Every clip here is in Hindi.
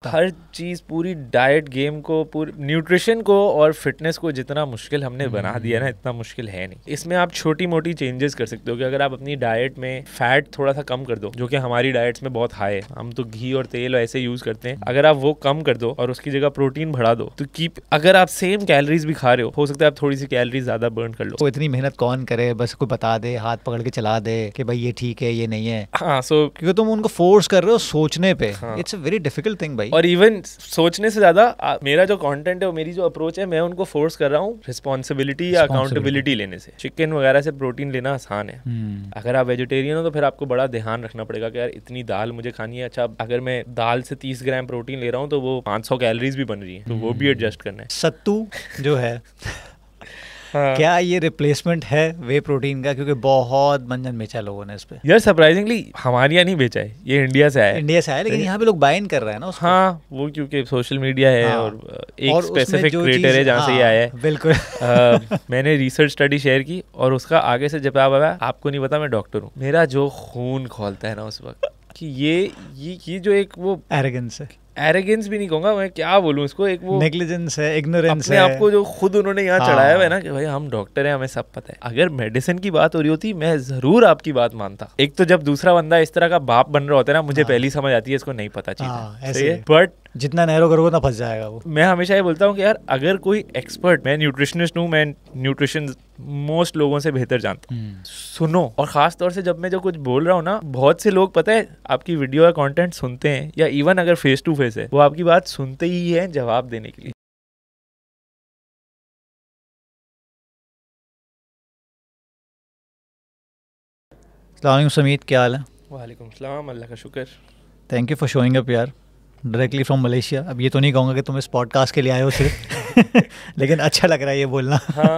हर चीज़ पूरी डाइट गेम को, पूरी न्यूट्रिशन को और फिटनेस को जितना मुश्किल हमने बना दिया ना, इतना मुश्किल है नहीं। इसमें आप छोटी मोटी चेंजेस कर सकते हो कि अगर आप अपनी डाइट में फैट थोड़ा सा कम कर दो, जो कि हमारी डाइट्स में बहुत हाई है, हम तो घी और तेल ऐसे यूज करते हैं, अगर आप वो कम कर दो और उसकी जगह प्रोटीन बढ़ा दो तो अगर आप सेम कैलोरीज भी खा रहे हो सकता है आप थोड़ी सी कैलोरीज ज्यादा बर्न कर लो। तो इतनी मेहनत कौन करे, बस कोई बता दे, हाथ पकड़ के चला दे कि भाई ये ठीक है ये नहीं है। हाँ, क्योंकि तुम उनको फोर्स कर रहे हो सोचने पे। It's a very difficult thing भाई। और इवन सोचने से ज्यादा मेरा जो कंटेंट है, मेरी जो अप्रोच है, मैं उनको फोर्स कर रहा हूँ रिस्पॉन्सिबिलिटी या अकाउंटेबिलिटी लेने से। चिकन वगैरह से प्रोटीन लेना आसान है। अगर आप वेजिटेरियन हो तो फिर आपको बड़ा ध्यान रखना पड़ेगा कि यार इतनी दाल मुझे खानी है। अच्छा, अगर मैं दाल से 30 ग्राम प्रोटीन ले रहा हूँ तो वो 500 कैलोरीज भी बन रही है, तो वो भी एडजस्ट करना है। सत्तू जो है हाँ। क्या ये रिप्लेसमेंट है वे प्रोटीन का? क्योंकि बहुत मंजन बेचा लोगों ने इस पे। यार सरप्राइजिंगली हमारे यहाँ नहीं बेचा है, ये इंडिया से आया है। इंडिया से आया, लेकिन यहाँ पे लोग बाइन कर रहे हैं ना उसको। हाँ, वो क्योंकि सोशल मीडिया है। हाँ। और एक स्पेसिफिक क्रिएटर है जहाँ से ये आया है। बिल्कुल। मैंने रिसर्च स्टडी शेयर की और उसका आगे से जवाब आया, आपको नहीं पता मैं डॉक्टर हूँ। मेरा जो खून खोलता है ना उस वक्त कि ये जो एक वो एरोगेंस है, एरोगेंस भी नहीं कहूंगा मैं, क्या बोलूं इसको, एक वो नेग्लिजेंस है, इग्नोरेंस है, अपने आपको जो खुद उन्होंने यहाँ चढ़ाया हुआ है ना कि भाई हम डॉक्टर हैं, हमें सब पता है। अगर मेडिसिन की बात हो रही होती मैं जरूर आपकी बात मानता। एक तो जब दूसरा बंदा इस तरह का बाप बन रहा होता है ना, मुझे पहली समझ आती है इसको नहीं पता चीज़, बट जितना नैरो करोगे ना फंस जाएगा वो। मैं हमेशा ये बोलता हूँ कि यार अगर कोई एक्सपर्ट, मैं न्यूट्रिशनिस्ट हूँ, मैं न्यूट्रिशन मोस्ट लोगों से बेहतर जानता हूँ, सुनो। और खास तौर से जब मैं जो कुछ बोल रहा हूँ ना, बहुत से लोग पता है आपकी वीडियो या कंटेंट सुनते हैं, या इवन अगर फेस टू फेस है वो आपकी बात सुनते ही है जवाब देने के लिए। अस्सलाम समीत, क्या हाल है? वालेकुम सलाम, अल्लाह का शुक्र। Thank you for showing up यार, डायरेक्टली फ्रॉम मलेशिया। अब ये तो नहीं कहूँगा कि तुम इस पॉडकास्ट के लिए आए हो सिर्फ लेकिन अच्छा लग रहा है ये बोलना। हाँ,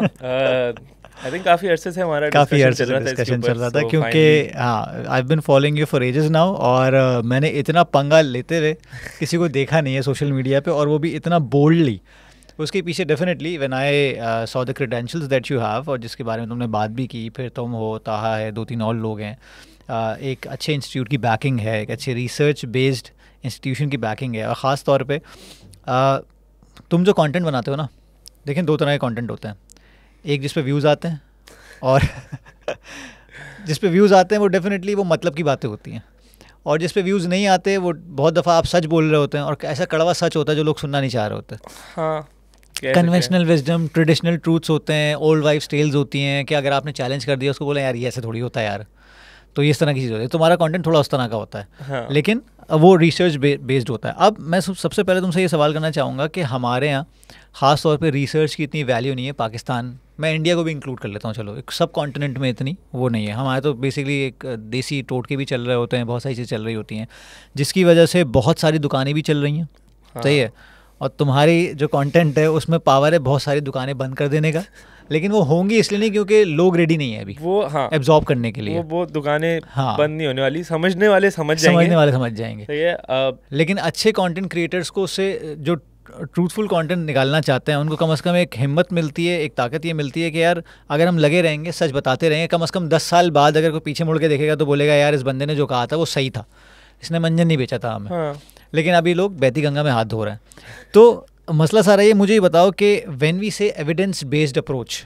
आई थिंक काफ़ी अरसे से हमारा डिस्कशन चल रहा था क्योंकि हाँ, I been following you for ages now, और मैंने इतना पंगा लेते हुए किसी को देखा नहीं है सोशल मीडिया पे, और वो भी इतना बोल्डली। उसके पीछे definitely when I saw the credentials that you have, और जिसके बारे में तुमने बात भी की, फिर तुम हो, ताहा है, 2-3 और लोग हैं, एक अच्छे इंस्टीट्यूट की बैकिंग है, एक अच्छे रिसर्च बेस्ड इंस्टीट्यूशन की बैकिंग है, और ख़ास तौर पे तुम जो कंटेंट बनाते हो ना, देखें 2 तरह के कंटेंट होते हैं। एक जिस पे व्यूज़ आते हैं, और जिस पे व्यूज़ आते हैं वो डेफिनेटली वो मतलब की बातें होती हैं, और जिस पे व्यूज़ नहीं आते वो बहुत दफ़ा आप सच बोल रहे होते हैं, और ऐसा कड़वा सच होता है जो लोग सुनना नहीं चाह रहे होते। हाँ, कन्वेंशनल विजडम, ट्रेडिशनल ट्रूथ्स होते हैं, ओल्ड वाइफ्स टेल्स होती हैं कि अगर आपने चैलेंज कर दिया उसको बोले यार ये ऐसे थोड़ी होता है यार, तो ये इस तरह की चीज़ होती है। तुम्हारा कंटेंट थोड़ा उस तरह का होता है। हाँ। लेकिन वो रिसर्च बेस्ड होता है। अब मैं सबसे पहले तुमसे ये सवाल करना चाहूँगा कि हमारे यहाँ ख़ास तौर पे रिसर्च की इतनी वैल्यू नहीं है पाकिस्तान, मैं इंडिया को भी इंक्लूड कर लेता हूँ, चलो एक सब कॉन्टिनेंट में इतनी वो नहीं है। हमारे तो बेसिकली एक देसी टोटके भी चल रहे होते हैं, बहुत सारी चीज़ें चल रही होती हैं, जिसकी वजह से बहुत सारी दुकानें भी चल रही हैं। हाँ। सही है। और तुम्हारी जो कंटेंट है उसमें पावर है बहुत सारी दुकानें बंद कर देने का, लेकिन वो होंगी इसलिए नहीं क्योंकि लोग रेडी नहीं है अभी वो एब्जॉर्ब करने के लिए। वो दुकानें बंद नहीं होने वाली, समझने वाले समझ जाएंगे। सही है। लेकिन अच्छे कंटेंट क्रिएटर्स को उससे जो ट्रूथफुल कंटेंट निकालना चाहते हैं उनको कम से कम एक हिम्मत मिलती है, एक ताकत ये मिलती है कि यार अगर हम लगे रहेंगे, सच बताते रहेंगे, कम से कम 10 साल बाद अगर कोई पीछे मुड़ के देखेगा तो बोलेगा यार इस बंदे ने जो कहा था वो सही था, इसने मंजन नहीं बेचा था हमें। हाँ। लेकिन अभी लोग बहती गंगा में हाथ धो रहे हैं। तो मसला सारा ये, मुझे ये बताओ कि when we say evidence based approach,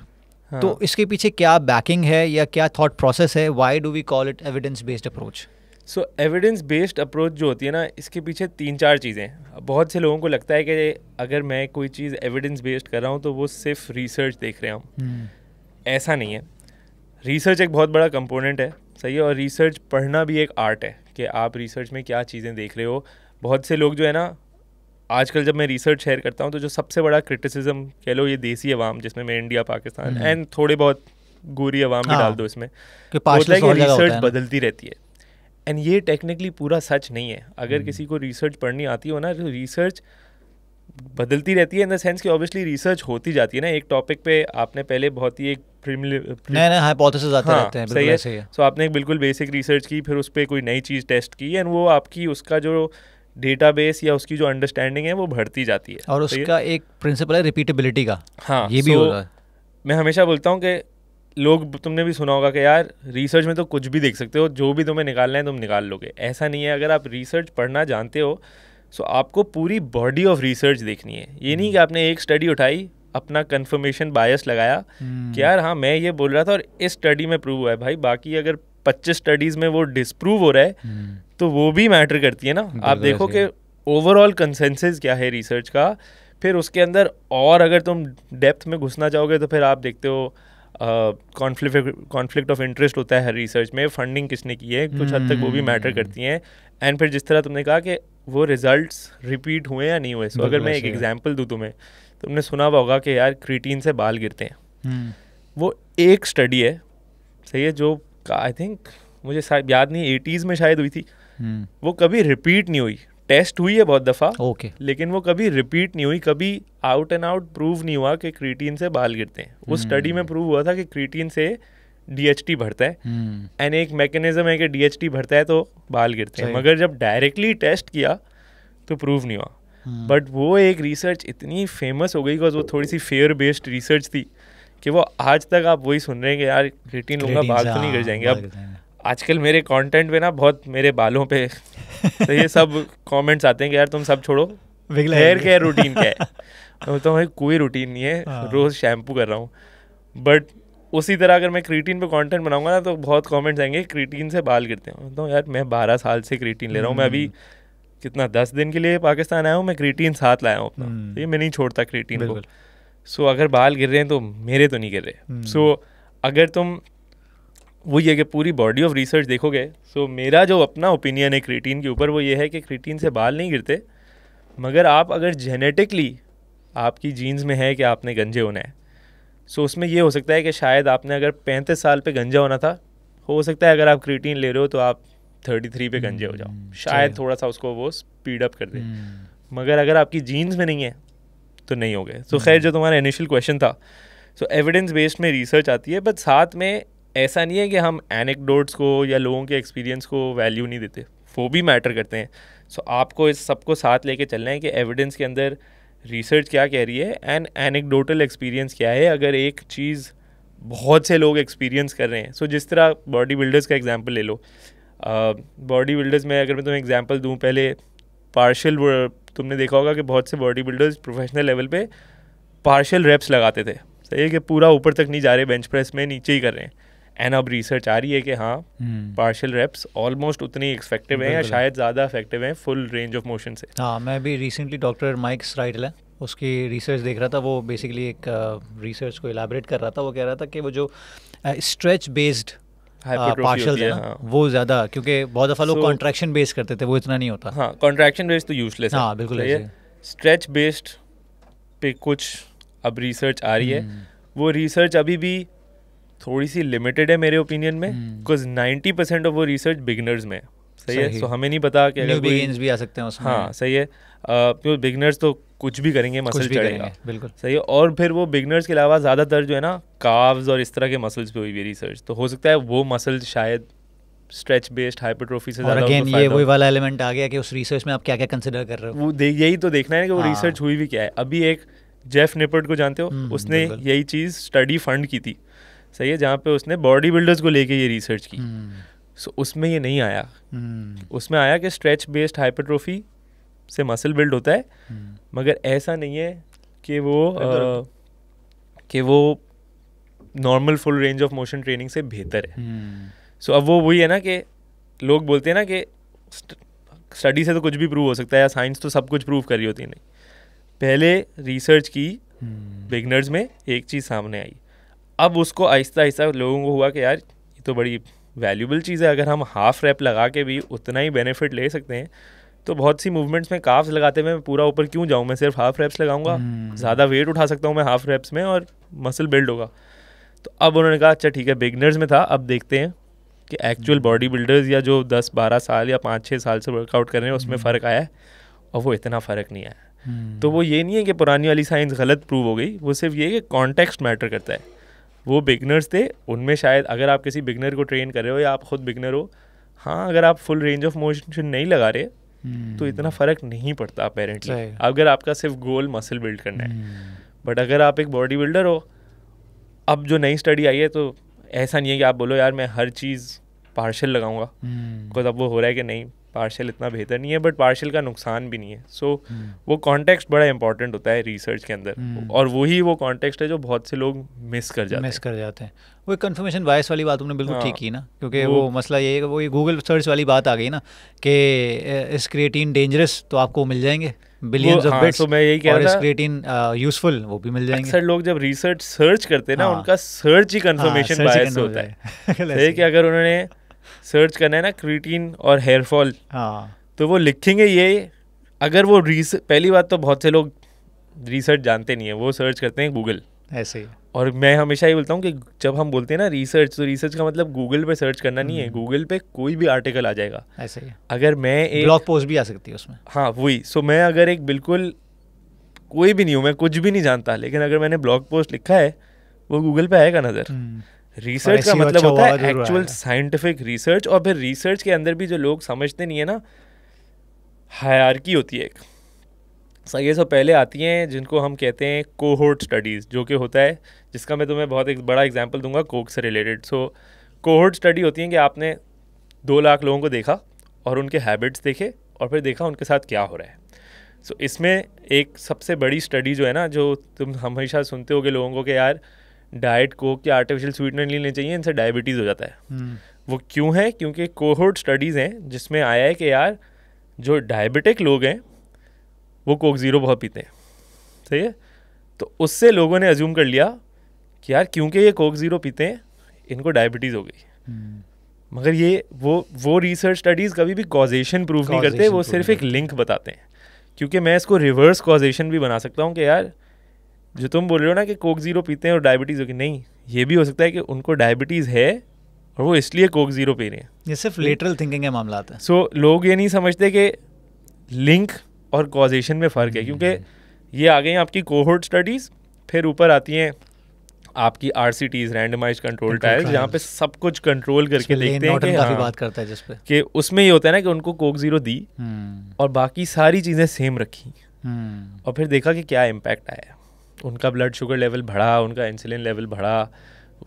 तो इसके पीछे क्या बैकिंग है या क्या थॉट प्रोसेस है? Why do we call it evidence based approach? So evidence based approach जो होती है ना, इसके पीछे 3-4 चीज़ें। बहुत से लोगों को लगता है कि अगर मैं कोई चीज़ एविडेंस बेस्ड कर रहा हूँ तो वो सिर्फ रिसर्च देख रहे हैं। ऐसा नहीं है। रिसर्च एक बहुत बड़ा कंपोनेंट है, सही है, और रिसर्च पढ़ना भी एक आर्ट है कि आप रिसर्च में क्या चीज़ें देख रहे हो। बहुत से लोग जो है ना, आजकल जब मैं रिसर्च शेयर करता हूँ तो जो सबसे बड़ा क्रिटिसिज्म कह लो ये देसी अवाम, जिसमें मैं इंडिया, पाकिस्तान एंड थोड़े बहुत गोरी अवाम भी डाल दो इसमें, होता है कि रिसर्च बदलती रहती है। एंड ये टेक्निकली पूरा सच नहीं है। अगर किसी को रिसर्च पढ़नी आती हो ना, तो रिसर्च बदलती रहती है इन द सेंस कि ऑब्वियसली रिसर्च होती जाती है ना। एक टॉपिक पे आपने पहले बहुत ही एक नए हाइपोथेसिस आते रहते हैं, बिल्कुल ऐसे ही है। सो आपने एक बिल्कुल बेसिक रिसर्च की, फिर उस पर कोई नई चीज़ टेस्ट की, एंड वो आपकी उसका जो डेटाबेस या उसकी जो अंडरस्टैंडिंग है वो बढ़ती जाती है। और उसका एक प्रिंसिपल है रिपीटेबिलिटी का। हाँ, ये भी होता है। मैं हमेशा बोलता हूँ कि लोग, तुमने भी सुना होगा कि यार रिसर्च में तो कुछ भी देख सकते हो, जो भी तुम्हें निकालना है तुम निकाल लोगे। ऐसा नहीं है। अगर आप रिसर्च पढ़ना जानते हो सो आपको पूरी बॉडी ऑफ रिसर्च देखनी है। ये नहीं कि आपने एक स्टडी उठाई, अपना कंफर्मेशन बायस लगाया कि यार हाँ मैं ये बोल रहा था और इस स्टडी में प्रूव हुआ है। भाई बाकी अगर 25 स्टडीज़ में वो डिसप्रूव हो रहा है तो वो भी मैटर करती है ना। आप देखो कि ओवरऑल कंसेंसस क्या है रिसर्च का, फिर उसके अंदर और अगर तुम डेप्थ में घुसना चाहोगे तो फिर आप देखते हो कॉन्फ्लिक्ट ऑफ इंटरेस्ट होता है हर रिसर्च में, फंडिंग किसने की है, कुछ हद तक वो भी मैटर करती हैं। एंड फिर जिस तरह तुमने कहा कि वो रिजल्ट्स रिपीट हुए या नहीं हुए। सो अगर मैं एक एग्जांपल दूँ तुम्हें, तुमने सुना होगा कि यार क्रीटीन से बाल गिरते हैं। वो एक स्टडी है, सही है, जो आई थिंक मुझे याद नहीं 80s में शायद हुई थी। वो कभी रिपीट नहीं हुई, टेस्ट हुई है बहुत दफ़ा लेकिन वो कभी रिपीट नहीं हुई, कभी आउट एंड आउट प्रूव नहीं हुआ कि क्रीटीन से बाल गिरते हैं। उस स्टडी में प्रूव हुआ था कि क्रीटीन से DHT बढ़ता है एंड एक मैकेनिज्म है कि DHT बढ़ता है तो बाल गिरते हैं, मगर जब डायरेक्टली टेस्ट किया तो प्रूव नहीं हुआ। बट वो एक रिसर्च इतनी फेमस हो गई बिकॉज वो थोड़ी सी फेयर बेस्ड रिसर्च थी कि वो आज तक आप वही सुन रहे हैं कि यार क्रीटीन लूँगा बाल तो नहीं गिर जाएंगे। अब आजकल मेरे कंटेंट पे ना बहुत मेरे बालों पे तो ये सब कमेंट्स आते हैं कि यार तुम सब छोड़ो, हेयर केयर रूटीन क्या है। मैं बोलता हूँ भाई कोई रूटीन नहीं है, रोज़ शैम्पू कर रहा हूँ। बट उसी तरह अगर मैं क्रीटीन पे कंटेंट बनाऊंगा ना तो बहुत कमेंट्स आएंगे क्रीटीन से बाल गिरते हैं। बोलता हूँ यार मैं 12 साल से क्रीटीन ले रहा हूँ, मैं अभी कितना 10 दिन के लिए पाकिस्तान आया हूँ, मैं क्रीटीन साथ लाया हूँ अपना, ये मैं नहीं छोड़ता क्रीटीन को। सो अगर बाल गिर रहे हैं तो मेरे तो नहीं गिर रहे। सो अगर तुम वो ये कि पूरी बॉडी ऑफ रिसर्च देखोगे, सो मेरा जो अपना ओपिनियन है क्रीटीन के ऊपर वो ये है कि क्रीटीन से बाल नहीं गिरते, मगर आप अगर जेनेटिकली आपकी जीन्स में है कि आपने गंजे होना है, सो उसमें ये हो सकता है कि शायद आपने अगर 35 साल पे गंजा होना था, हो सकता है अगर आप क्रीटीन ले रहे हो तो आप 33 पे गंजे हो जाओ, शायद थोड़ा सा उसको वो स्पीड अप कर दे। मगर अगर आपकी जीन्स में नहीं है तो नहीं हो गए। सो खैर जो तुम्हारा इनिशियल क्वेश्चन था, सो एविडेंस बेस्ड में रिसर्च आती है, बट साथ में ऐसा नहीं है कि हम एनेक्डोट्स को या लोगों के एक्सपीरियंस को वैल्यू नहीं देते, वो भी मैटर करते हैं। सो आपको इस सबको साथ लेके चलना है कि एविडेंस के अंदर रिसर्च क्या कह रही है एंड एनेक्डोटल एक्सपीरियंस क्या है। अगर एक चीज़ बहुत से लोग एक्सपीरियंस कर रहे हैं, सो जिस तरह बॉडी बिल्डर्स का एग्जांपल ले लो, बॉडी बिल्डर्स में अगर मैं तुम्हें एग्जांपल दूं, पहले पार्शियल, तुमने देखा होगा कि बहुत से बॉडी बिल्डर्स प्रोफेशनल लेवल पे पार्शियल रेप्स लगाते थे, सही है, कि पूरा ऊपर तक नहीं जा रहे, बेंच प्रेस में नीचे ही कर रहे हैं। एंड अब रिसर्च आ रही है कि हाँ पार्शियल रेप्स ऑलमोस्ट उतनी इफेक्टिव हैं या शायद ज़्यादा इफेक्टिव हैं फुल रेंज ऑफ मोशन से। हाँ, मैं भी रिसेंटली डॉक्टर माइक स्ट्राइडल है उसकी रिसर्च देख रहा था। वो बेसिकली एक रिसर्च को इलाबरेट कर रहा था। वो कह रहा था कि वो जो स्ट्रेच बेस्ड पार्शियल है ना, वो ज़्यादा, क्योंकि बहुत दफ़ा लोग कॉन्ट्रैक्शन बेस्ड करते थे, वो इतना नहीं होता। हाँ, कॉन्ट्रैक्शन बेस्ड तो यूजलेस है। हाँ बिल्कुल, स्ट्रेच बेस्ड पे कुछ अब रिसर्च आ रही है। वो रिसर्च अभी भी थोड़ी सी लिमिटेड है मेरे ओपिनियन में, बिकॉज 90% ऑफ वो रिसर्च बिगिनर्स में है, सही है। सो हमें नहीं पता कि अगर बिगिनर्स भी आ सकते हैं उसमें। हाँ सही है, तो बिगिनर्स तो कुछ भी करेंगे, मसल चढ़ेगा, बिल्कुल सही है। और फिर वो बिगिनर्स के अलावा ज़्यादातर जो है ना काव्स और इस तरह के मसल्स पे हुई हुई रिसर्च, तो हो सकता है वो मसल शायद स्ट्रेच बेस्ड हाइपरट्रोफी से ज़्यादा। और अगेन ये वही वाला एलिमेंट आ गया कि उस रिसर्च में आप क्या क्या कंसिडर कर रहे हो, वो यही तो देखना है कि वो रिसर्च हुई भी क्या है। अभी एक जेफ निपर्ट को जानते हो, उसने यही चीज़ स्टडी फंड की थी, सही है, जहाँ पे उसने बॉडी बिल्डर्स को लेके ये रिसर्च की। सो उसमें ये नहीं आया, उसमें आया कि स्ट्रेच बेस्ड हाइपरट्रोफी से मसल बिल्ड होता है, मगर ऐसा नहीं है कि वो normal full range of motion training से बेहतर है। सो अब वो वही है ना कि लोग बोलते हैं ना कि स्टडी से तो कुछ भी प्रूव हो सकता है या साइंस तो सब कुछ प्रूव कर रही होती है। नहीं, पहले रिसर्च की बिगनर्स में एक चीज़ सामने आई, अब उसको आहिस्ता आहिस्ता लोगों को हुआ कि यार ये तो बड़ी वैल्यूबल चीज़ है, अगर हम हाफ रैप लगा के भी उतना ही बेनिफिट ले सकते हैं तो बहुत सी मूवमेंट्स में काफ्स लगाते हुए मैं पूरा ऊपर क्यों जाऊँ, मैं सिर्फ हाफ रैप्स लगाऊंगा, ज़्यादा वेट उठा सकता हूँ मैं हाफ रैप्स में और मसल बिल्ड होगा। तो अब उन्होंने कहा अच्छा ठीक है, बिगनर्स में था, अब देखते हैं कि एक्चुअल बॉडी बिल्डर्स या जो 10-12 साल या 5-6 साल से वर्कआउट कर रहे हैं उसमें फ़र्क आया है, और वो इतना फ़र्क नहीं आया। तो वो ये नहीं है कि पुरानी वाली साइंस गलत प्रूव हो गई, वो सिर्फ ये कि कॉन्टेक्स्ट मैटर करता है। वो बिगनर्स थे, उनमें शायद अगर आप किसी बिगनर को ट्रेन कर रहे हो या आप खुद बिगनर हो, हाँ अगर आप फुल रेंज ऑफ मोशन नहीं लगा रहे तो इतना फ़र्क नहीं पड़ता अपेरेंटली, अगर आपका सिर्फ गोल मसल बिल्ड करना है। बट अगर आप एक बॉडी बिल्डर हो, अब जो नई स्टडी आई है तो ऐसा नहीं है कि आप बोलो यार मैं हर चीज़ पार्शियल लगाऊंगा, बिकॉज अब वो हो रहा है कि नहीं पार्शियल इतना बेहतर नहीं है, बट पार्शियल का नुकसान भी नहीं है. सो वो कॉन्टेक्स्ट बड़ा इंपॉर्टेंट होता है रिसर्च के अंदर, और वही वो कॉन्टेक्स्ट है जो बहुत से लोग मिस कर जाते हैं. वो कंफर्मेशन बायस वाली बात तुमने बिल्कुल ठीक की ना, क्योंकि वो मसला ये है कि वो ये गूगल सर्च वाली बात आ गई ना कि इस क्रिएटिन डेंजरस तो आपको मिल जाएंगे बिलियंस ऑफ बिट्स, तो मैं यही कह रहा था, और इस क्रिएटिन यूजफुल वो भी मिल जाएंगे. अक्सर लोग जब रिसर्च सर्च करते हैं ना, उनका सर्च ही कंफर्मेशन बायस होता है. सही कि अगर उन्होंने सर्च करना है ना क्रिएटिन और हेयर फॉल, तो वो लिखेंगे ये, अगर वो पहली बात तो बहुत से लोग रिसर्च जानते नहीं है, वो सर्च करते हैं गूगल ऐसे ही. और मैं हमेशा ये बोलता हूँ कि जब हम बोलते हैं ना रिसर्च, तो रिसर्च का मतलब गूगल पे सर्च करना नहीं है, गूगल पे कोई भी आर्टिकल आ जाएगा. ऐसे ही. अगर मैं एक ब्लॉग पोस्ट भी आ सकती है उसमें. हाँ वही. सो मैं अगर एक बिल्कुल कोई भी नहीं हूँ, मैं कुछ भी नहीं जानता, लेकिन अगर मैंने ब्लॉग पोस्ट लिखा है वो गूगल पे आएगा नज़र. रिसर्च का मतलब होता है एक्चुअल साइंटिफिक रिसर्च. और फिर रिसर्च के अंदर भी जो लोग समझते नहीं है ना, हायरार्की होती है एक. ये सब पहले आती हैं जिनको हम कहते हैं कोहोर्ट स्टडीज़, जो कि होता है, जिसका मैं तुम्हें बहुत एक बड़ा एग्जांपल दूंगा कोक से रिलेटेड. सो कोहोर्ट स्टडी होती है कि आपने 2 लाख लोगों को देखा और उनके हैबिट्स देखे और फिर देखा उनके साथ क्या हो रहा है. सो इसमें एक सबसे बड़ी स्टडी जो है ना, जो तुम हमेशा सुनते होगे लोगों को कि यार डाइट कोक या आर्टिफिशियल स्वीटनर नहीं लेने चाहिए, इनसे डायबिटीज़ हो जाता है. वो क्यों है? क्योंकि कोहोर्ट स्टडीज़ हैं जिसमें आया है कि यार जो डायबिटिक लोग हैं वो कोक ज़ीरो बहुत पीते हैं. सही है. तो उससे लोगों ने अज्यूम कर लिया कि यार क्योंकि ये कोक ज़ीरो पीते हैं इनको डायबिटीज़ हो गई. मगर ये वो रिसर्च स्टडीज़ कभी भी कॉजेशन प्रूव नहीं करते, वो सिर्फ एक लिंक बताते हैं. क्योंकि मैं इसको रिवर्स कॉजेशन भी बना सकता हूँ कि यार जो तुम बोल रहे हो ना कि कोक ज़ीरो पीते हैं और डायबिटीज़ होगी, नहीं, ये भी हो सकता है कि उनको डायबिटीज़ है और वो इसलिए कोक ज़ीरो पी रहे हैं. ये सिर्फ लेटरल थिंकिंग का मामला आता है. सो लोग ये नहीं समझते कि लिंक और कॉजेशन में फ़र्क है. क्योंकि ये आ गई आपकी कोहोर्ट स्टडीज़, फिर ऊपर आती हैं आपकी RCTs, रैंडमाइज्ड कंट्रोल ट्रायल्स, जहाँ पे सब कुछ कंट्रोल करके देखते हैं कि काफ़ी बात करता है जिस पे कि उसमें ये होता है ना कि उनको कोक ज़ीरो दी और बाकी सारी चीज़ें सेम रखी और फिर देखा कि क्या इम्पैक्ट आया. उनका ब्लड शुगर लेवल बढ़ा, उनका इंसुलिन लेवल बढ़ा.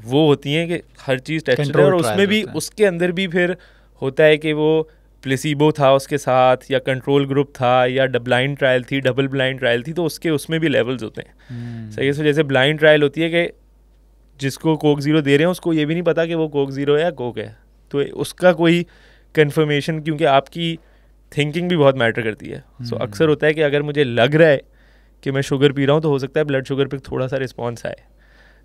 वो होती हैं कि हर चीज़ टेस्ट, और उसमें भी उसके अंदर भी फिर होता है कि वो प्लेसिबो था उसके साथ, या कंट्रोल ग्रुप था, या ब्लाइंड ट्रायल थी, डबल ब्लाइंड ट्रायल थी, तो उसमें भी लेवल्स होते हैं. सही है. सो जैसे ब्लाइंड ट्रायल होती है कि जिसको कोक ज़ीरो दे रहे हैं उसको ये भी नहीं पता कि वो कोक ज़ीरो है या कोक है, तो उसका कोई कन्फर्मेशन, क्योंकि आपकी थिंकिंग भी बहुत मैटर करती है. सो अक्सर होता है कि अगर मुझे लग रहा है कि मैं शुगर पी रहा हूँ तो हो सकता है ब्लड शुगर पे थोड़ा सा रिस्पॉन्स आए.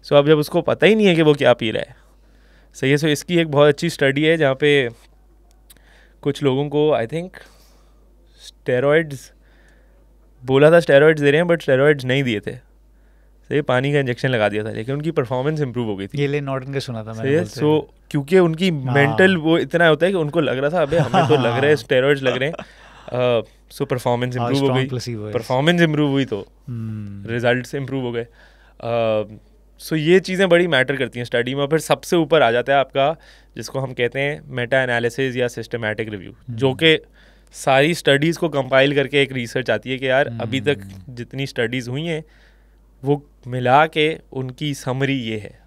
सो अब जब उसको पता ही नहीं है कि वो क्या पी रहा है. सही है. सो इसकी एक बहुत अच्छी स्टडी है जहाँ पे कुछ लोगों को आई थिंक स्टेरॉइड्स बोला था, स्टेरॉइड्स दे रहे हैं, बट स्टेरॉइड्स नहीं दिए थे. सही, पानी का इंजेक्शन लगा दिया था, लेकिन उनकी परफॉर्मेंस इंप्रूव हो गई थी. ये ले नॉर्टन का सुना था मैंने. सो क्योंकि उनकी मेंटल वो इतना होता है कि उनको लग रहा था अबे हमें तो लग रहा है स्टेरॉइड्स लग रहे हैं. सो परफॉर्मेंस इंप्रूव हो गई. परफॉर्मेंस इंप्रूव हुई तो रिजल्ट्स इंप्रूव हो गए. सो ये चीज़ें बड़ी मैटर करती हैं स्टडी में. फिर सबसे ऊपर आ जाता है आपका जिसको हम कहते हैं मेटा एनालिसिस या सिस्टमैटिक रिव्यू, जो कि सारी स्टडीज़ को कंपाइल करके एक रिसर्च आती है कि यार अभी तक जितनी स्टडीज़ हुई हैं वो मिला के उनकी समरी ये है.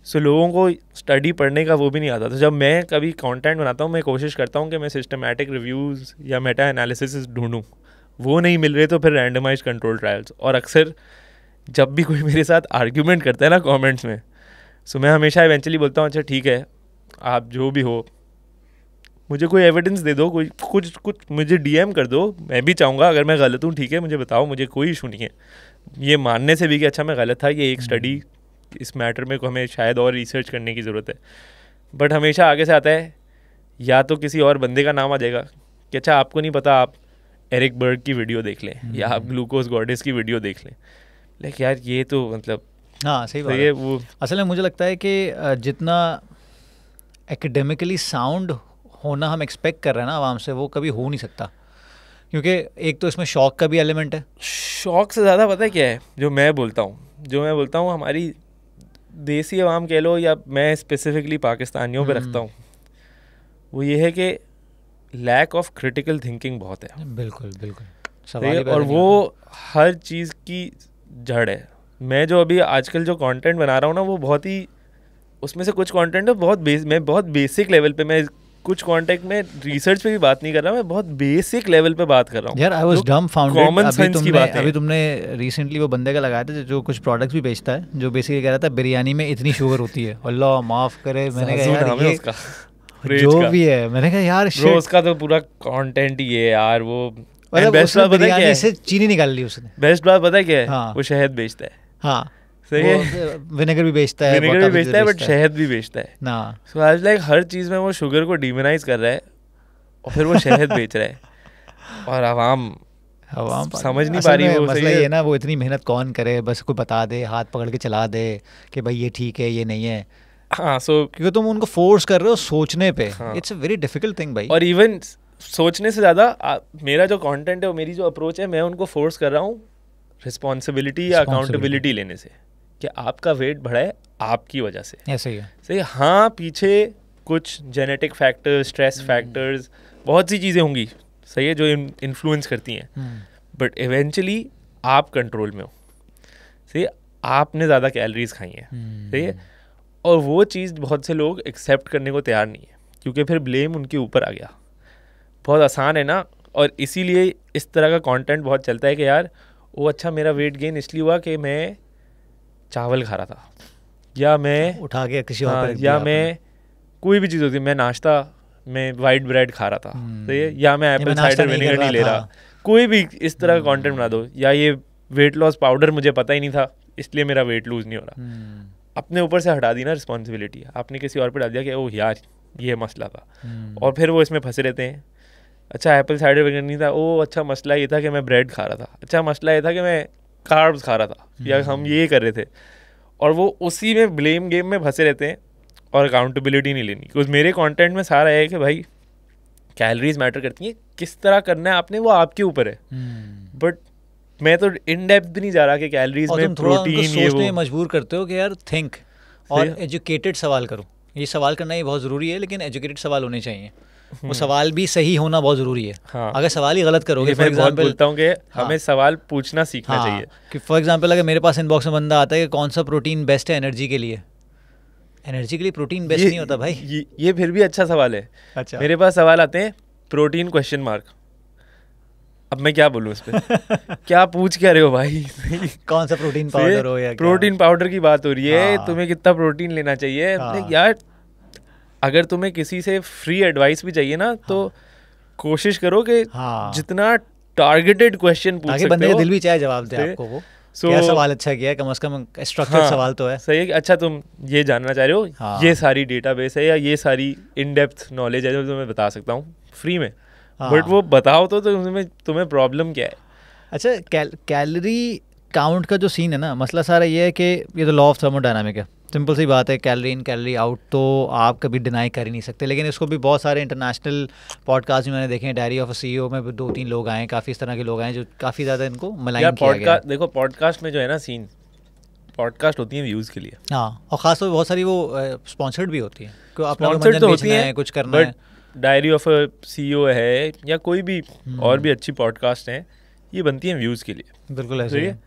सो लोगों को स्टडी पढ़ने का वो भी नहीं आता. तो जब मैं कभी कंटेंट बनाता हूँ मैं कोशिश करता हूँ कि मैं सिस्टमैटिक रिव्यूज़ या मेटा एनालिसिस ढूंढूँ. वो नहीं मिल रहे तो फिर रैंडमाइज्ड कंट्रोल ट्रायल्स. और अक्सर जब भी कोई मेरे साथ आर्ग्यूमेंट करता है ना कमेंट्स में, सो मैं हमेशा इवेंचुअली बोलता हूँ अच्छा ठीक है आप जो भी हो मुझे कोई एविडेंस दे दो, कोई कुछ मुझे DM कर दो. मैं भी चाहूँगा अगर मैं गलत हूँ ठीक है मुझे बताओ, मुझे कोई इशू नहीं है ये मानने से भी कि अच्छा मैं गलत था, ये एक स्टडी इस मैटर में को हमें शायद और रिसर्च करने की ज़रूरत है. बट हमेशा आगे से आता है या तो किसी और बंदे का नाम आ जाएगा कि अच्छा आपको नहीं पता आप एरिक बर्ग की वीडियो देख लें या आप ग्लूकोज गॉडेस की वीडियो देख लें. लेकिन यार ये तो मतलब हाँ सही बात है. वो असल में मुझे लगता है कि जितना एकेडमिकली साउंड होना हम एक्सपेक्ट कर रहे हैं ना आवाम से, वो कभी हो नहीं सकता. क्योंकि एक तो इसमें शौक का भी एलिमेंट है. शौक से ज़्यादा पता है क्या है जो मैं बोलता हूँ हमारी देसी आवाम कह लो या मैं स्पेसिफिकली पाकिस्तानियों पे रखता हूँ, वो ये है कि लैक ऑफ क्रिटिकल थिंकिंग बहुत है. बिल्कुल बिल्कुल. और वो हर चीज़ की जड़ है. मैं जो अभी आजकल जो कंटेंट बना रहा हूँ ना वो बहुत ही उसमें से कुछ कंटेंट है मैं बहुत बेसिक लेवल पे, मैं कुछ कॉन्टेक्ट में रिसर्च पे भी बात नहीं कर रहा, मैं बहुत बेसिक लेवल पे बात कर रहा हूँ यार। I was डम्बफाउंडेड। कॉमन सेंस की बात है। अभी तुमने रिसेंटली वो बंदे का लगाया था जो कुछ प्रोडक्ट्स भी बेचता है, जो बेसिकली कह रहा था बिरयानी में इतनी शुगर होती है। अल्लाह माफ करे, मैंने कहा यार ये उसका जो भी है, मैंने कहा यार ब्रो उसका तो पूरा कंटेंट ही है यार वो। बेस्ट बात पता है क्या है, से चीनी निकाल ली उसने। बेस्ट बात पता है क्या है, वो शहद बेचता है। हाँ सही है, विनेगर भी बेचता है, विनेगर भी बेचता है, बट शहद भी बेचता है ना। सो आज लाइक हर चीज में वो शुगर को डिमोनाइज कर रहा है और फिर वो शहद बेच रहा है और आवाम समझ नहीं पा रही है। मसला ये ना, वो इतनी मेहनत कौन करे, बस कोई बता दे, हाथ पकड़ के चला दे कि भाई ये ठीक है ये नहीं है। हाँ सो क्योंकि तुम उनको फोर्स कर रहे हो सोचने पे। It's a very difficult thing भाई। और इवन सोचने से ज़्यादा मेरा जो कंटेंट है और मेरी जो अप्रोच है, मैं उनको फोर्स कर रहा हूँ रिस्पॉन्सिबिलिटी या अकाउंटेबिलिटी लेने से कि आपका वेट बढ़ा है आपकी वजह से। ऐसे ही है। सही। हाँ पीछे कुछ जेनेटिक फैक्टर्स, स्ट्रेस फैक्टर्स, बहुत सी चीज़ें होंगी सही है जो इन्फ्लुएंस करती हैं, बट इवेंचुअली आप कंट्रोल में हो। सही। आपने ज़्यादा कैलोरीज खाई हैं सही है, और वो चीज़ बहुत से लोग एक्सेप्ट करने को तैयार नहीं है क्योंकि फिर ब्लेम उनके ऊपर आ गया। बहुत आसान है ना, और इसीलिए इस तरह का कंटेंट बहुत चलता है कि यार वो अच्छा मेरा वेट गेन इसलिए हुआ कि मैं चावल खा रहा था, या मैं उठा के किसी और पे या मैं कोई भी चीज़ होती है, मैं नाश्ता में वाइट ब्रेड खा रहा था तो ये, या मैं एप्पल साइडर विनेगर नहीं ले रहा, कोई भी इस तरह का कंटेंट बना दो, या ये वेट लॉस पाउडर मुझे पता ही नहीं था इसलिए मेरा वेट लूज नहीं हो रहा। अपने ऊपर से हटा दी ना रिस्पॉन्सिबिलिटी, आपने किसी और पे डाल दिया कि ओह यार ये मसला था, और फिर वो इसमें फंसे रहते हैं। अच्छा एप्पल साइडर विनेगर नहीं था, ओह अच्छा मसला ये था कि मैं ब्रेड खा रहा था, अच्छा मसला ये था कि मैं कार्ब्स खा रहा था, या हम ये कर रहे थे, और वो उसी में ब्लेम गेम में फंसे रहते हैं और अकाउंटेबिलिटी नहीं लेनी। बिकॉज मेरे कंटेंट में सारा है कि भाई कैलोरीज मैटर करती हैं, किस तरह करना है आपने वो आपके ऊपर है, बट मैं तो इन डेप्थ भी नहीं जा रहा कि कैलोरीज में प्रोटीन ये वो मजबूर करते हो कि यार थिंक और एजुकेटेड सवाल करो। ये सवाल करना ही बहुत ज़रूरी है, लेकिन एजुकेटेड सवाल होने चाहिए। वो सवाल भी सही होना बहुत ज़रूरी है। हाँ। अगर सवाल ही गलत करोगे, फॉर एग्जांपल बोलता हूँ कि हमें सवाल पूछना सीखना चाहिए। कि फॉर एग्जांपल अगर मेरे पास इनबॉक्स में बंदा आता है कि कौन सा प्रोटीन बेस्ट है एनर्जी के लिए, एनर्जी के लिए प्रोटीन बेस्ट नहीं होता भाई। ये फिर भी अच्छा सवाल है। अच्छा। मेरे पास सवाल आते हैं प्रोटीन क्वेश्चन मार्क, अब मैं क्या बोलूँ इस पे क्या पूछ क्या रहे हो भाई कौन सा प्रोटीन पाउडर हो या प्रोटीन पाउडर की बात हो रही है, तुम्हें कितना प्रोटीन लेना चाहिए। यार अगर तुम्हें किसी से फ्री एडवाइस भी चाहिए ना, तो कोशिश करो कि जितना टारगेटेड क्वेश्चन पूछ सकते हो, बंदे का दिल भी चाहे जवाब दे आपको वो। क्या सवाल अच्छा किया है, कम से कम स्ट्रक्चर्ड सवाल तो है। सही है कि अच्छा तुम ये जानना चाह रहे हो, ये सारी डेटाबेस है या ये सारी इन डेप्थ नॉलेज है जो तुम्हें बता सकता हूँ फ्री में, बट वो बताओ तो तुम्हें प्रॉब्लम क्या है। अच्छा कैलोरी काउंट का जो सीन है ना, मसला सारा ये है कि ये तो लॉ ऑफ थर्मोडायनामिक है, सिंपल सी बात है। कैलोरी इन कैलोरी आउट तो आप कभी डिनाई कर ही नहीं सकते, लेकिन इसको भी बहुत सारे इंटरनेशनल पॉडकास्ट भी मैंने देखे हैं। डायरी ऑफ अ सीईओ में 2-3 लोग आए, काफ़ी इस तरह के लोग आए जो काफ़ी ज़्यादा इनको मलाइन किया गया। देखो पॉडकास्ट में जो है ना सीन, पॉडकास्ट होती है व्यूज़ के लिए। हाँ, और ख़ासतौर पर बहुत सारी वो स्पॉन्सर्ड भी होती हैं, स्पॉन्सर्ड तो होती है, कुछ करना है। डायरी ऑफ अ सीईओ है या कोई भी और भी अच्छी पॉडकास्ट हैं, ये बनती हैं व्यूज़ के लिए। बिल्कुल ऐसे ही है,